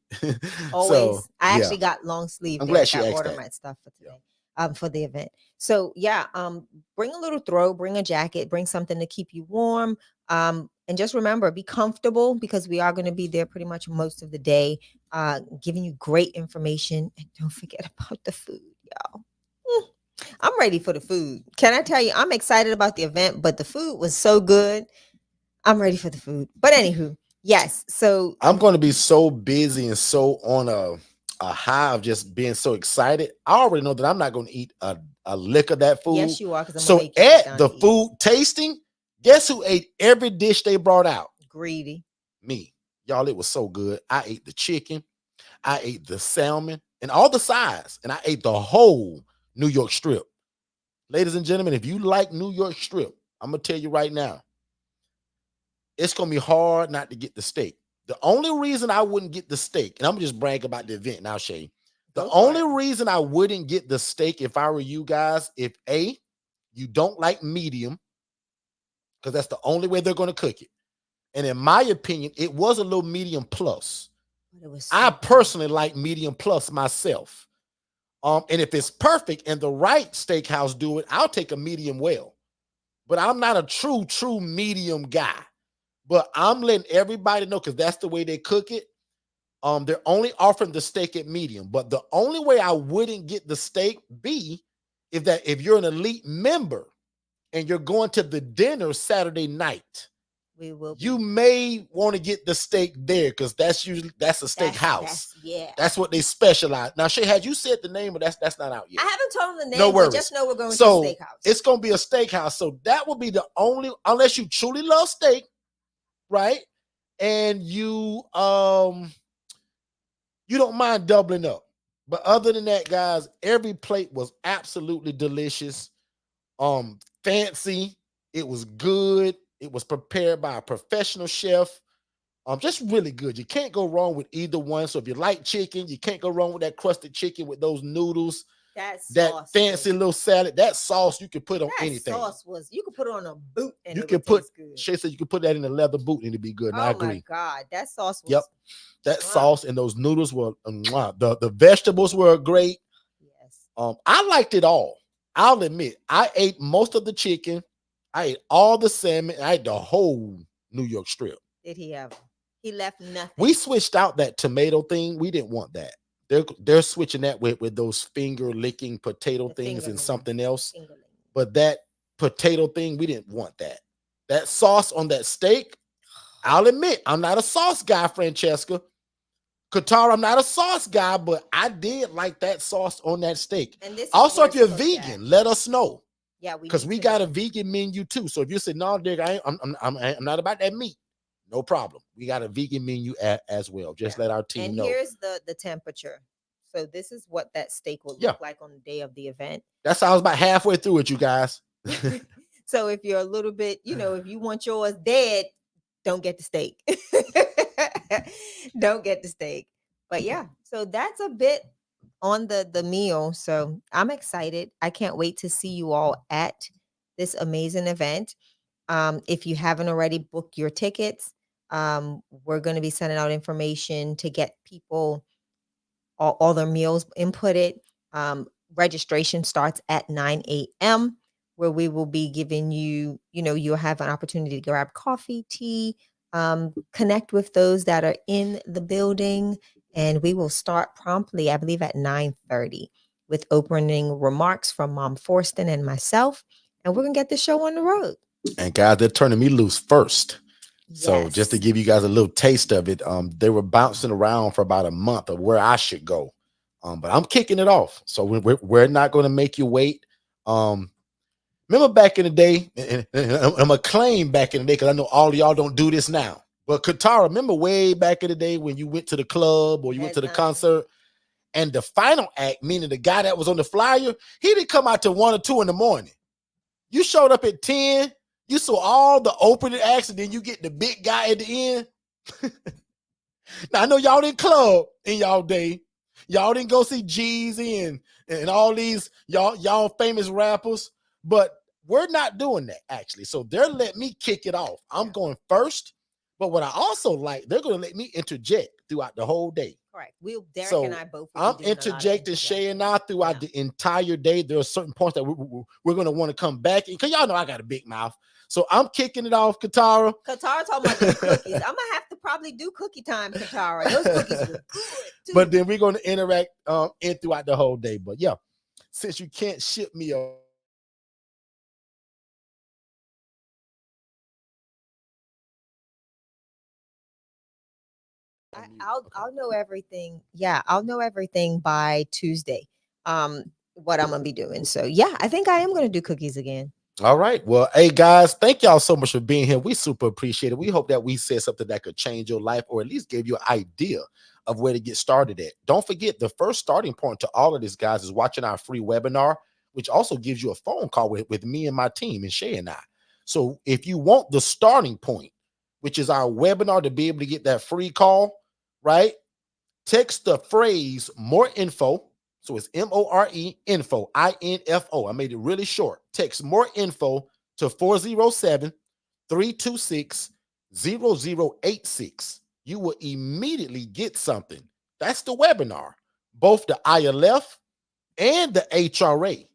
Always. So I yeah, actually got long sleeve I'm there. glad Like she I asked ordered that. my stuff for Yeah. today, for the event. So yeah, bring a little throw, bring a jacket, bring something to keep you warm. And just remember, be comfortable because we are going to be there pretty much most of the day, giving you great information. And don't forget about the food, y'all. I'm ready for the food. Can I tell you, I'm excited about the event, but the food was so good. I'm ready for the food. But anywho, yes. So I'm going to be so busy and so on a high of just being so excited. I already know that I'm not going to eat a lick of that food. yes, you are, because I'm So gonna make you sit at down the and eat. food tasting, guess who ate every dish they brought out? Greedy. Me. Y'all, it was so good. I ate the chicken, I ate the salmon, and all the sides, and I ate the whole New York strip. Ladies and gentlemen, if you like New York strip, I'm going to tell you right now, it's going to be hard not to get the steak. The only reason I wouldn't get the steak, and I'm going to just brag about the event now, Shay. The Go for only it. reason I wouldn't get the steak if I were you guys, if A, you don't like medium, because that's the only way they're going to cook it. And in my opinion, it was a little medium plus. But it was I so good. personally like medium plus myself. And if it's perfect and the right steakhouse do it, I'll take a medium well. But I'm not a true medium guy. But I'm letting everybody know because that's the way they cook it. They're only offering the steak at medium. But the only way I wouldn't get the steak be if you're an elite member and you're going to the dinner Saturday night. We will. You may want to get the steak there because that's a steak house. Yeah. That's what they specialize. Now, Shay, had you said the name, but that's not out yet. I haven't told them the name, No worries. but just know we're going So to a steakhouse. it's gonna be a steakhouse. So that will be the only, unless you truly love steak, right? And you don't mind doubling up. But other than that, guys, every plate was absolutely delicious. Fancy. It was good. It was prepared by a professional chef. Just really good. You can't go wrong with either one. So if you like chicken, you can't go wrong with that crusted chicken with those noodles. That fancy little salad, that sauce you could put on anything. Sauce you could put it on a boot and you it could would put taste good. Shay said you could put that in a leather boot and it'd be good. And I agree. Oh my God, that sauce was. Yep, that sauce and those noodles were the vegetables were great. Yes. I liked it all. I'll admit, I ate most of the chicken. I ate all the salmon. I ate the whole New York strip. Did he ever? He left nothing. We switched out that tomato thing. We didn't want that. They're switching that with those finger licking potato things and something else. But that potato thing, we didn't want that. That sauce on that steak, I'll admit, I'm not a sauce guy, Francesca. Qatar, I'm not a sauce guy, but I did like that sauce on that steak. And this also, if you're vegan, let us know. Yeah, because we got a vegan menu too. So if you say no, Dick, I'm not about that meat. No problem. We got a vegan menu as well. Just let our team know. And here's the temperature. So this is what that steak will look like on the day of the event. That's how I was about halfway through it, you guys. So if you're a little bit, if you want yours dead, don't get the steak. Don't get the steak. But yeah, so that's a bit on the meal. So I'm excited. I can't wait to see you all at this amazing event. If you haven't already booked your tickets, we're going to be sending out information to get people all their meals inputted. Registration starts at 9 a.m. where we will be giving you, you'll have an opportunity to grab coffee, tea, connect with those that are in the building. And we will start promptly, I believe, at 9:30 with opening remarks from Mom Forston and myself. And we're going to get the show on the road. And guys, they're turning me loose first. Yes. So just to give you guys a little taste of it, they were bouncing around for about a month of where I should go. But I'm kicking it off. So we're not going to make you wait. Remember back in the day, and I'm going to claim back in the day because I know all of y'all don't do this now. But Katara, remember way back in the day when you went to the club or you went to the concert and the final act, meaning the guy that was on the flyer, he didn't come out till 1 or 2 in the morning. You showed up at 10. You saw all the opening acts, and then you get the big guy at the end. Now I know y'all didn't club in y'all day. Y'all didn't go see Jeezy and all these y'all famous rappers, but we're not doing that actually. So they're letting me kick it off. I'm going first, but what I also like, they're going to let me interject throughout the whole day. Correct. Derek So and I both. I'm interjecting Shay and I throughout the entire day. There are certain points that we're going to want to come back because y'all know I got a big mouth. So I'm kicking it off, Katara. Katara talking about the cookies. I'm gonna have to probably do cookie time, Katara. Those cookies were good too. But then we're going to interact in throughout the whole day. But yeah, since you can't ship me a I'll know everything. Yeah, I'll know everything by Tuesday. What I'm gonna be doing. So yeah, I think I am gonna do cookies again. All right. Well, hey guys, thank y'all so much for being here. We super appreciate it. We hope that we said something that could change your life or at least gave you an idea of where to get started at. Don't forget, the first starting point to all of this, guys, is watching our free webinar, which also gives you a phone call with me and my team and Shay and I. So if you want the starting point, which is our webinar, to be able to get that free call, right? Text the phrase more info. So it's MORE info, INFO. I made it really short. Text more info to 407-326-0086. You will immediately get something. That's the webinar, both the ILF and the HRA.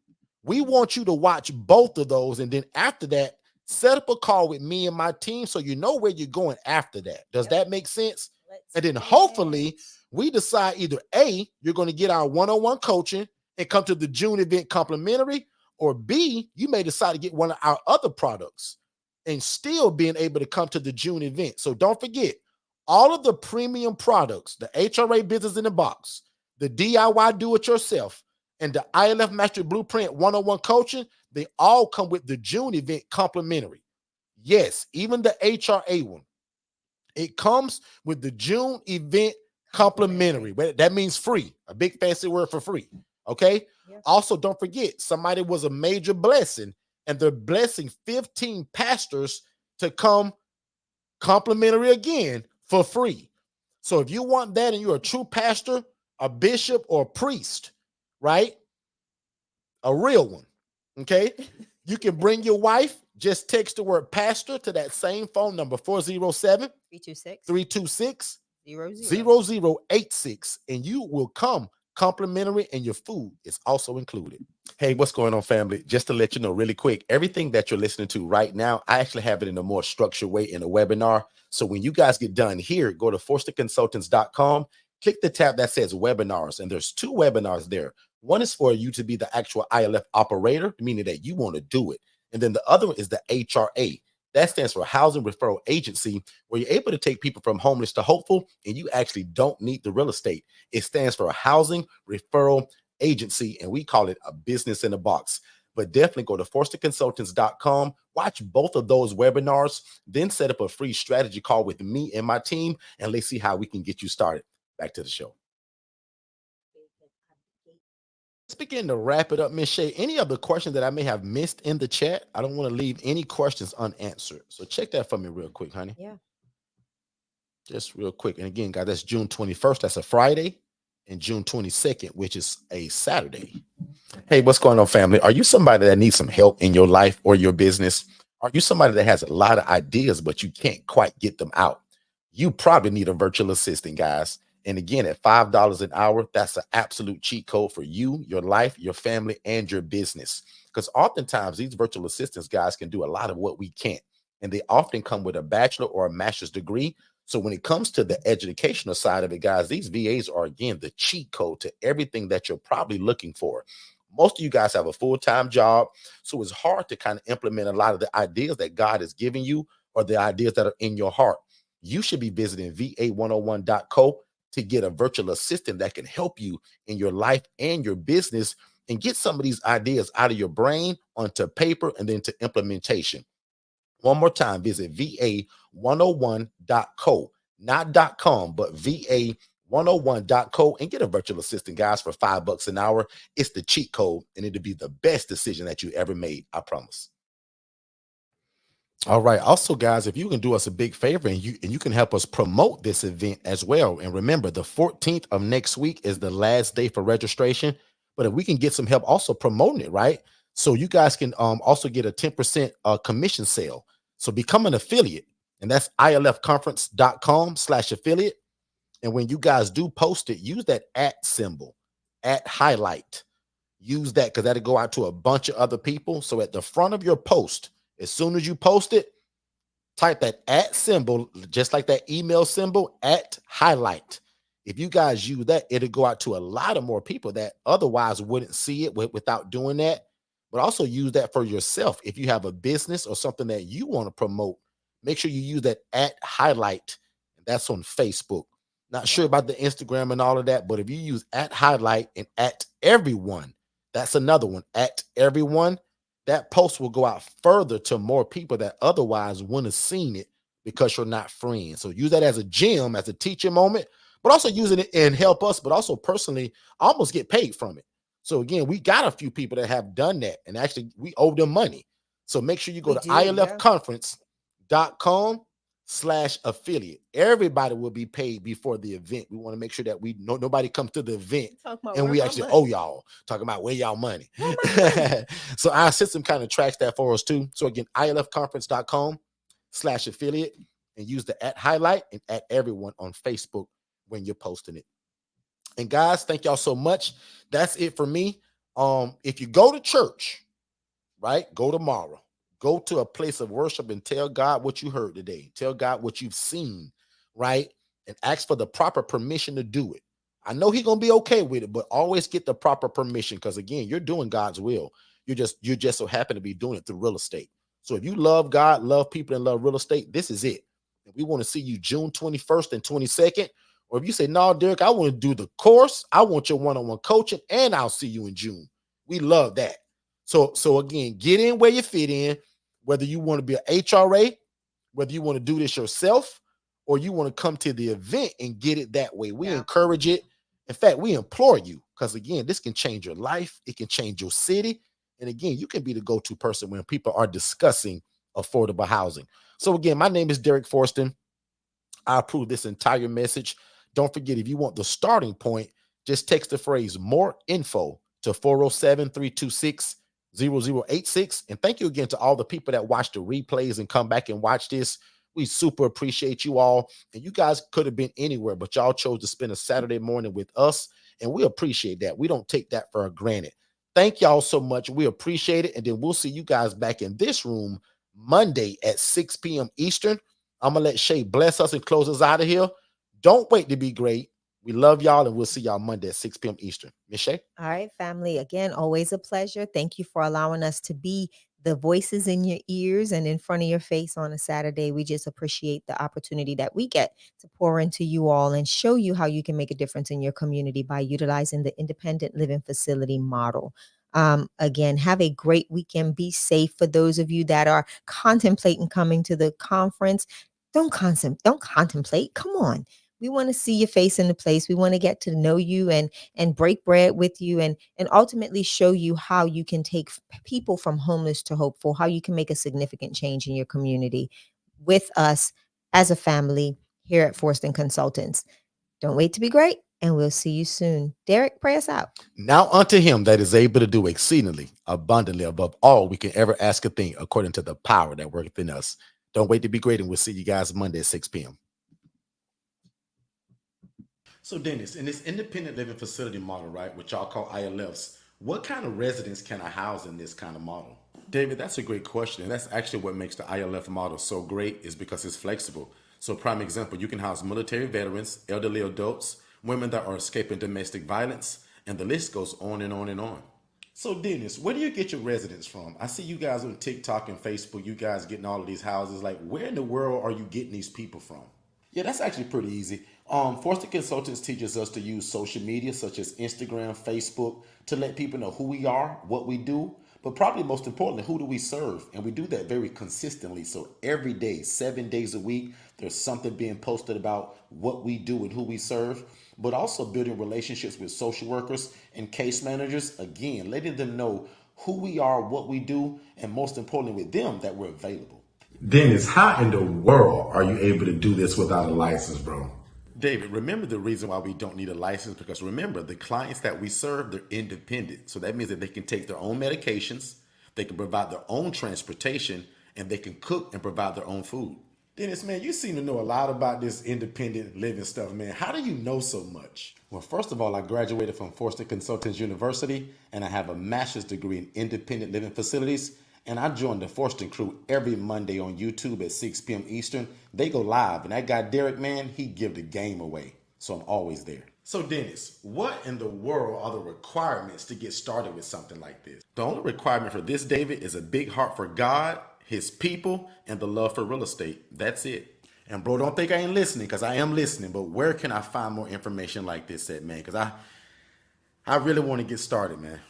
We want you to watch both of those. And then after that, set up a call with me and my team so you know where you're going after that. Does that make sense? And then hopefully we decide either A, you're going to get our one-on-one coaching and come to the June event complimentary, or B, you may decide to get one of our other products and still being able to come to the June event. So don't forget, all of the premium products, the HRA Business in the Box, the DIY Do-It-Yourself, and the ILF Mastery Blueprint one-on-one coaching, they all come with the June event complimentary. Yes, even the HRA one. It comes with the June event complimentary. That means free, a big fancy word for free. Okay. Yep. Also, don't forget, somebody was a major blessing and they're blessing 15 pastors to come complimentary again for free. So if you want that and you're a true pastor, a bishop, or a priest, right? A real one. Okay. You can bring your wife. Just text the word pastor to that same phone number, 407-326-0086, and you will come complimentary and your food is also included. Hey, what's going on, family? Just to let you know really quick, everything that you're listening to right now, I actually have it in a more structured way in a webinar. So when you guys get done here, go to forstonconsultants.com, click the tab that says webinars, and there's 2 webinars there. One is for you to be the actual ILF operator, meaning that you want to do it. And then the other one is the HRA. That stands for Housing Referral Agency, where you're able to take people from homeless to hopeful, and you actually don't need the real estate. It stands for a Housing Referral Agency, and we call it a business in a box. But definitely go to forstonconsultants.com, watch both of those webinars, then set up a free strategy call with me and my team, and let's see how we can get you started. Back to the show. Let's begin to wrap it up, Ms. Shay. Any other questions that I may have missed in the chat? I don't want to leave any questions unanswered. So check that for me real quick, honey. Yeah. Just real quick. And again, guys, that's June 21st. That's a Friday. And June 22nd, which is a Saturday. Hey, what's going on, family? Are you somebody that needs some help in your life or your business? Are you somebody that has a lot of ideas, but you can't quite get them out? You probably need a virtual assistant, guys. And again, at $5 an hour, that's an absolute cheat code for you, your life, your family, and your business. Because oftentimes these virtual assistants, guys, can do a lot of what we can't. And they often come with a bachelor or a master's degree. So when it comes to the educational side of it, guys, these VAs are, again, the cheat code to everything that you're probably looking for. Most of you guys have a full-time job, so it's hard to kind of implement a lot of the ideas that God has given you or the ideas that are in your heart. You should be visiting va101.co to get a virtual assistant that can help you in your life and your business and get some of these ideas out of your brain onto paper and then to implementation. One more time, visit va101.co, not .com, but va101.co, and get a virtual assistant, guys, for $5 an hour. It's the cheat code, and it'll be the best decision that you ever made. I promise. All right. Also, guys, if you can do us a big favor and you can help us promote this event as well. And remember, the 14th of next week is the last day for registration. But if we can get some help also promoting it, right? So you guys can also get a 10% commission sale. So become an affiliate, and that's ilfconference.com/affiliate. And when you guys do post it, use that @ symbol, @highlight. Use that because that'll go out to a bunch of other people. So at the front of your post, as soon as you post it, type that @ symbol, just like that email symbol, @highlight. If you guys use that, it'll go out to a lot of more people that otherwise wouldn't see it without doing that. But also use that for yourself. If you have a business or something that you want to promote, make sure you use that @highlight. That's on Facebook. Not sure about the Instagram and all of that, but if you use @highlight and @everyone, that's another one, @everyone. That post will go out further to more people that otherwise wouldn't have seen it because you're not friends. So use that as a gem, as a teaching moment, but also using it and help us, but also personally almost get paid from it. So again, we got a few people that have done that, and actually we owe them money. So make sure you go We to do, yeah. ilfconference.com/affiliate. Everybody will be paid before the event. We want to make sure that nobody comes to the event Talking about and where we my actually money? owe y'all. Talking about where y'all money. Where my money? So our system kind of tracks that for us too. So again, ilfconference.com/affiliate, and use the @highlight and @everyone on Facebook when you're posting it. And guys, thank y'all so much. That's it for me. If you go to church, right? Go tomorrow. Go to a place of worship and tell God what you heard today. Tell God what you've seen, right? And ask for the proper permission to do it. I know He's gonna be okay with it, but always get the proper permission because again, you're doing God's will. You're just so happen to be doing it through real estate. So if you love God, love people, and love real estate, this is it. And we want to see you June 21st and 22nd. Or if you say, no, Derek, I want to do the course, I want your one-on-one coaching, and I'll see you in June. We love that. So again, get in where you fit in, whether you want to be an HRA, whether you want to do this yourself, or you want to come to the event and get it that way. We encourage it. In fact, we implore you, because again, this can change your life. It can change your city. And again, you can be the go-to person when people are discussing affordable housing. So again, my name is Derek Forston. I approve this entire message. Don't forget, if you want the starting point, just text the phrase more info to 407-326-0086. And thank you again to all the people that watch the replays and come back and watch this. We super appreciate you all. And you guys could have been anywhere, but y'all chose to spend a Saturday morning with us. And we appreciate that. We don't take that for granted. Thank y'all so much. We appreciate it. And then we'll see you guys back in this room Monday at 6 p.m. Eastern. I'm going to let Shay bless us and close us out of here. Don't wait to be great. We love y'all, and we'll see y'all Monday at 6 p.m. Eastern. Miss Shay? All right, family. Again, always a pleasure. Thank you for allowing us to be the voices in your ears and in front of your face on a Saturday. We just appreciate the opportunity that we get to pour into you all and show you how you can make a difference in your community by utilizing the independent living facility model. Again, have a great weekend. Be safe. For those of you that are contemplating coming to the conference, don't contemplate. Come on. We want to see your face in the place. We want to get to know you and break bread with you and ultimately show you how you can take people from homeless to hopeful, how you can make a significant change in your community with us as a family here at Forston Consultants. Don't wait to be great, and we'll see you soon. Derek, pray us out. Now unto him that is able to do exceedingly abundantly above all we can ever ask a thing, according to the power that worketh in us. Don't wait to be great, and we'll see you guys Monday at 6 p.m. So Dennis, in this independent living facility model, right, which y'all call ILFs, what kind of residents can I house in this kind of model? David, that's a great question. And that's actually what makes the ILF model so great, is because it's flexible. So prime example, you can house military veterans, elderly adults, women that are escaping domestic violence, and the list goes on and on and on. So Dennis, where do you get your residents from? I see you guys on TikTok and Facebook, you guys getting all of these houses. Like, where in the world are you getting these people from? Yeah, that's actually pretty easy. Forston Consultants teaches us to use social media such as Instagram, Facebook to let people know who we are, what we do, but probably most importantly, who do we serve? And we do that very consistently. So every day, 7 days a week, there's something being posted about what we do and who we serve, but also building relationships with social workers and case managers. Again, letting them know who we are, what we do, and most importantly with them, that we're available. Dennis, how in the world are you able to do this without a license, bro? David, remember the reason why we don't need a license? Because remember, the clients that we serve, they're independent. So that means that they can take their own medications, they can provide their own transportation, and they can cook and provide their own food. Dennis, man, you seem to know a lot about this independent living stuff, man. How do you know so much? Well, first of all, I graduated from Forston Consultants University, and I have a master's degree in independent living facilities. And I joined the Forston crew every Monday on YouTube at 6 p.m. Eastern. They go live, and that guy Derek, man, he give the game away. So I'm always there. So Dennis, what in the world are the requirements to get started with something like this? The only requirement for this, David, is a big heart for God, his people, and the love for real estate. That's it. And bro, don't think I ain't listening, because I am listening. But where can I find more information like this at, man? Because I really want to get started, man.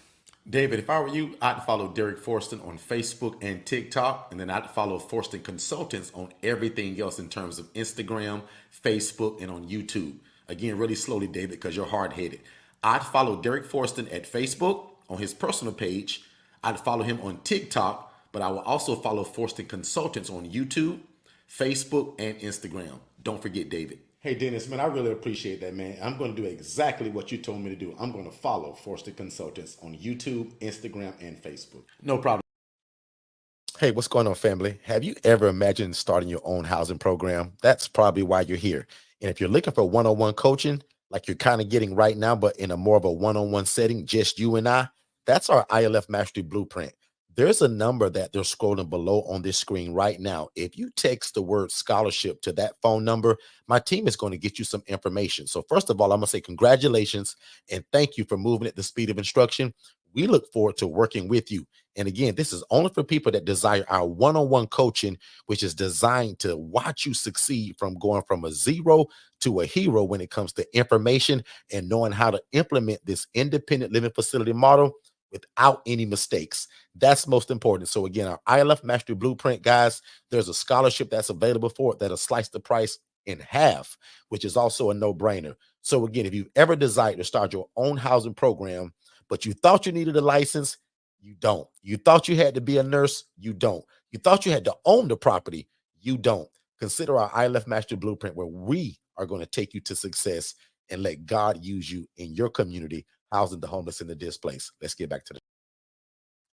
David, if I were you, I'd follow Derek Forston on Facebook and TikTok, and then I'd follow Forston Consultants on everything else in terms of Instagram, Facebook, and on YouTube. Again, really slowly, David, because you're hard-headed. I'd follow Derek Forston at Facebook on his personal page. I'd follow him on TikTok, but I will also follow Forston Consultants on YouTube, Facebook, and Instagram. Don't forget, David. Hey, Dennis, man, I really appreciate that, man. I'm going to do exactly what you told me to do. I'm going to follow Forston Consultants on YouTube, Instagram, and Facebook. No problem. Hey, what's going on, family? Have you ever imagined starting your own housing program? That's probably why you're here. And if you're looking for one-on-one coaching, like you're kind of getting right now, but in a more of a one-on-one setting, just you and I, that's our ILF Mastery Blueprint. There's a number that they're scrolling below on this screen right now. If you text the word scholarship to that phone number, my team is going to get you some information. So first of all, I'm going to say congratulations and thank you for moving at the speed of instruction. We look forward to working with you. And again, this is only for people that desire our one-on-one coaching, which is designed to watch you succeed from going from a zero to a hero when it comes to information and knowing how to implement this independent living facility model without any mistakes. That's most important. So again, our ILF Mastery Blueprint, guys, there's a scholarship that's available for it that'll slice the price in half, which is also a no-brainer. So again, if you've ever desired to start your own housing program, but you thought you needed a license, you don't. You thought you had to be a nurse, you don't. You thought you had to own the property, you don't. Consider our ILF Mastery Blueprint, where we are going to take you to success and let God use you in your community, housing the homeless and the displaced. Let's get back to the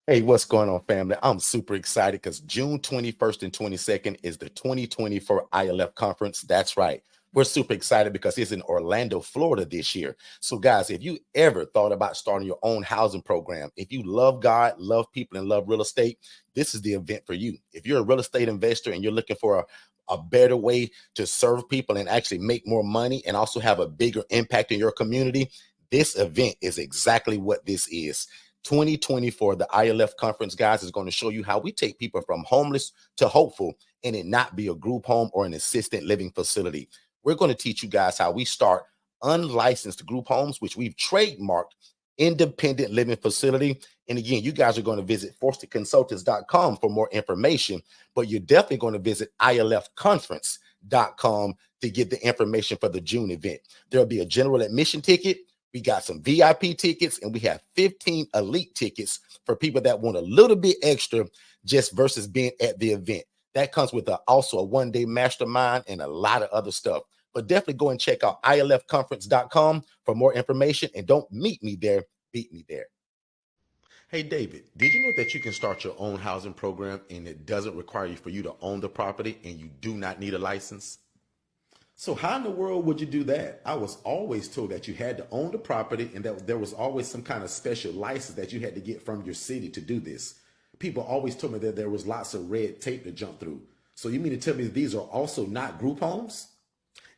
Hey, what's going on, family? I'm super excited because June 21st and 22nd is the 2024 ILF conference. That's right. We're super excited because it's in Orlando, Florida this year. So guys, if you ever thought about starting your own housing program, if you love God, love people, and love real estate, this is the event for you. If you're a real estate investor and you're looking for a better way to serve people and actually make more money and also have a bigger impact in your community, this event is exactly what this is. 2024, the ILF conference, guys, is going to show you how we take people from homeless to hopeful and it not be a group home or an assisted living facility. We're going to teach you guys how we start unlicensed group homes, which we've trademarked independent living facility. And again, you guys are going to visit forstonconsultants.com for more information, but you're definitely going to visit ilfconference.com to get the information for the June event. There'll be a general admission ticket. We got some VIP tickets and we have 15 elite tickets for people that want a little bit extra just versus being at the event. That comes with also a one-day mastermind and a lot of other stuff. But definitely go and check out ilfconference.com for more information. And don't meet me there, beat me there. Hey, David, did you know that you can start your own housing program and it doesn't require you for you to own the property and you do not need a license? So how in the world would you do that? I was always told that you had to own the property and that there was always some kind of special license that you had to get from your city to do this. People always told me that there was lots of red tape to jump through. So you mean to tell me these are also not group homes?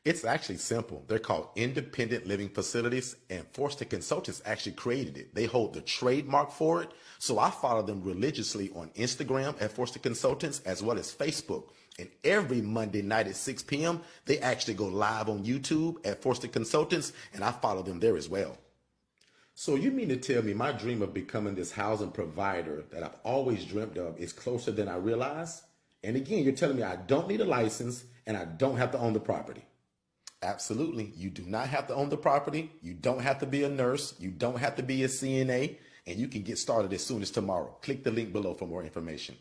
It's actually simple. They're called independent living facilities, and Forston Consultants actually created it. They hold the trademark for it. So I follow them religiously on Instagram at Forston Consultants as well as Facebook. And every Monday night at 6 p.m., they actually go live on YouTube at Forston Consultants, and I follow them there as well. So you mean to tell me my dream of becoming this housing provider that I've always dreamt of is closer than I realize? And again, you're telling me I don't need a license and I don't have to own the property. Absolutely. You do not have to own the property. You don't have to be a nurse. You don't have to be a CNA, and you can get started as soon as tomorrow. Click the link below for more information.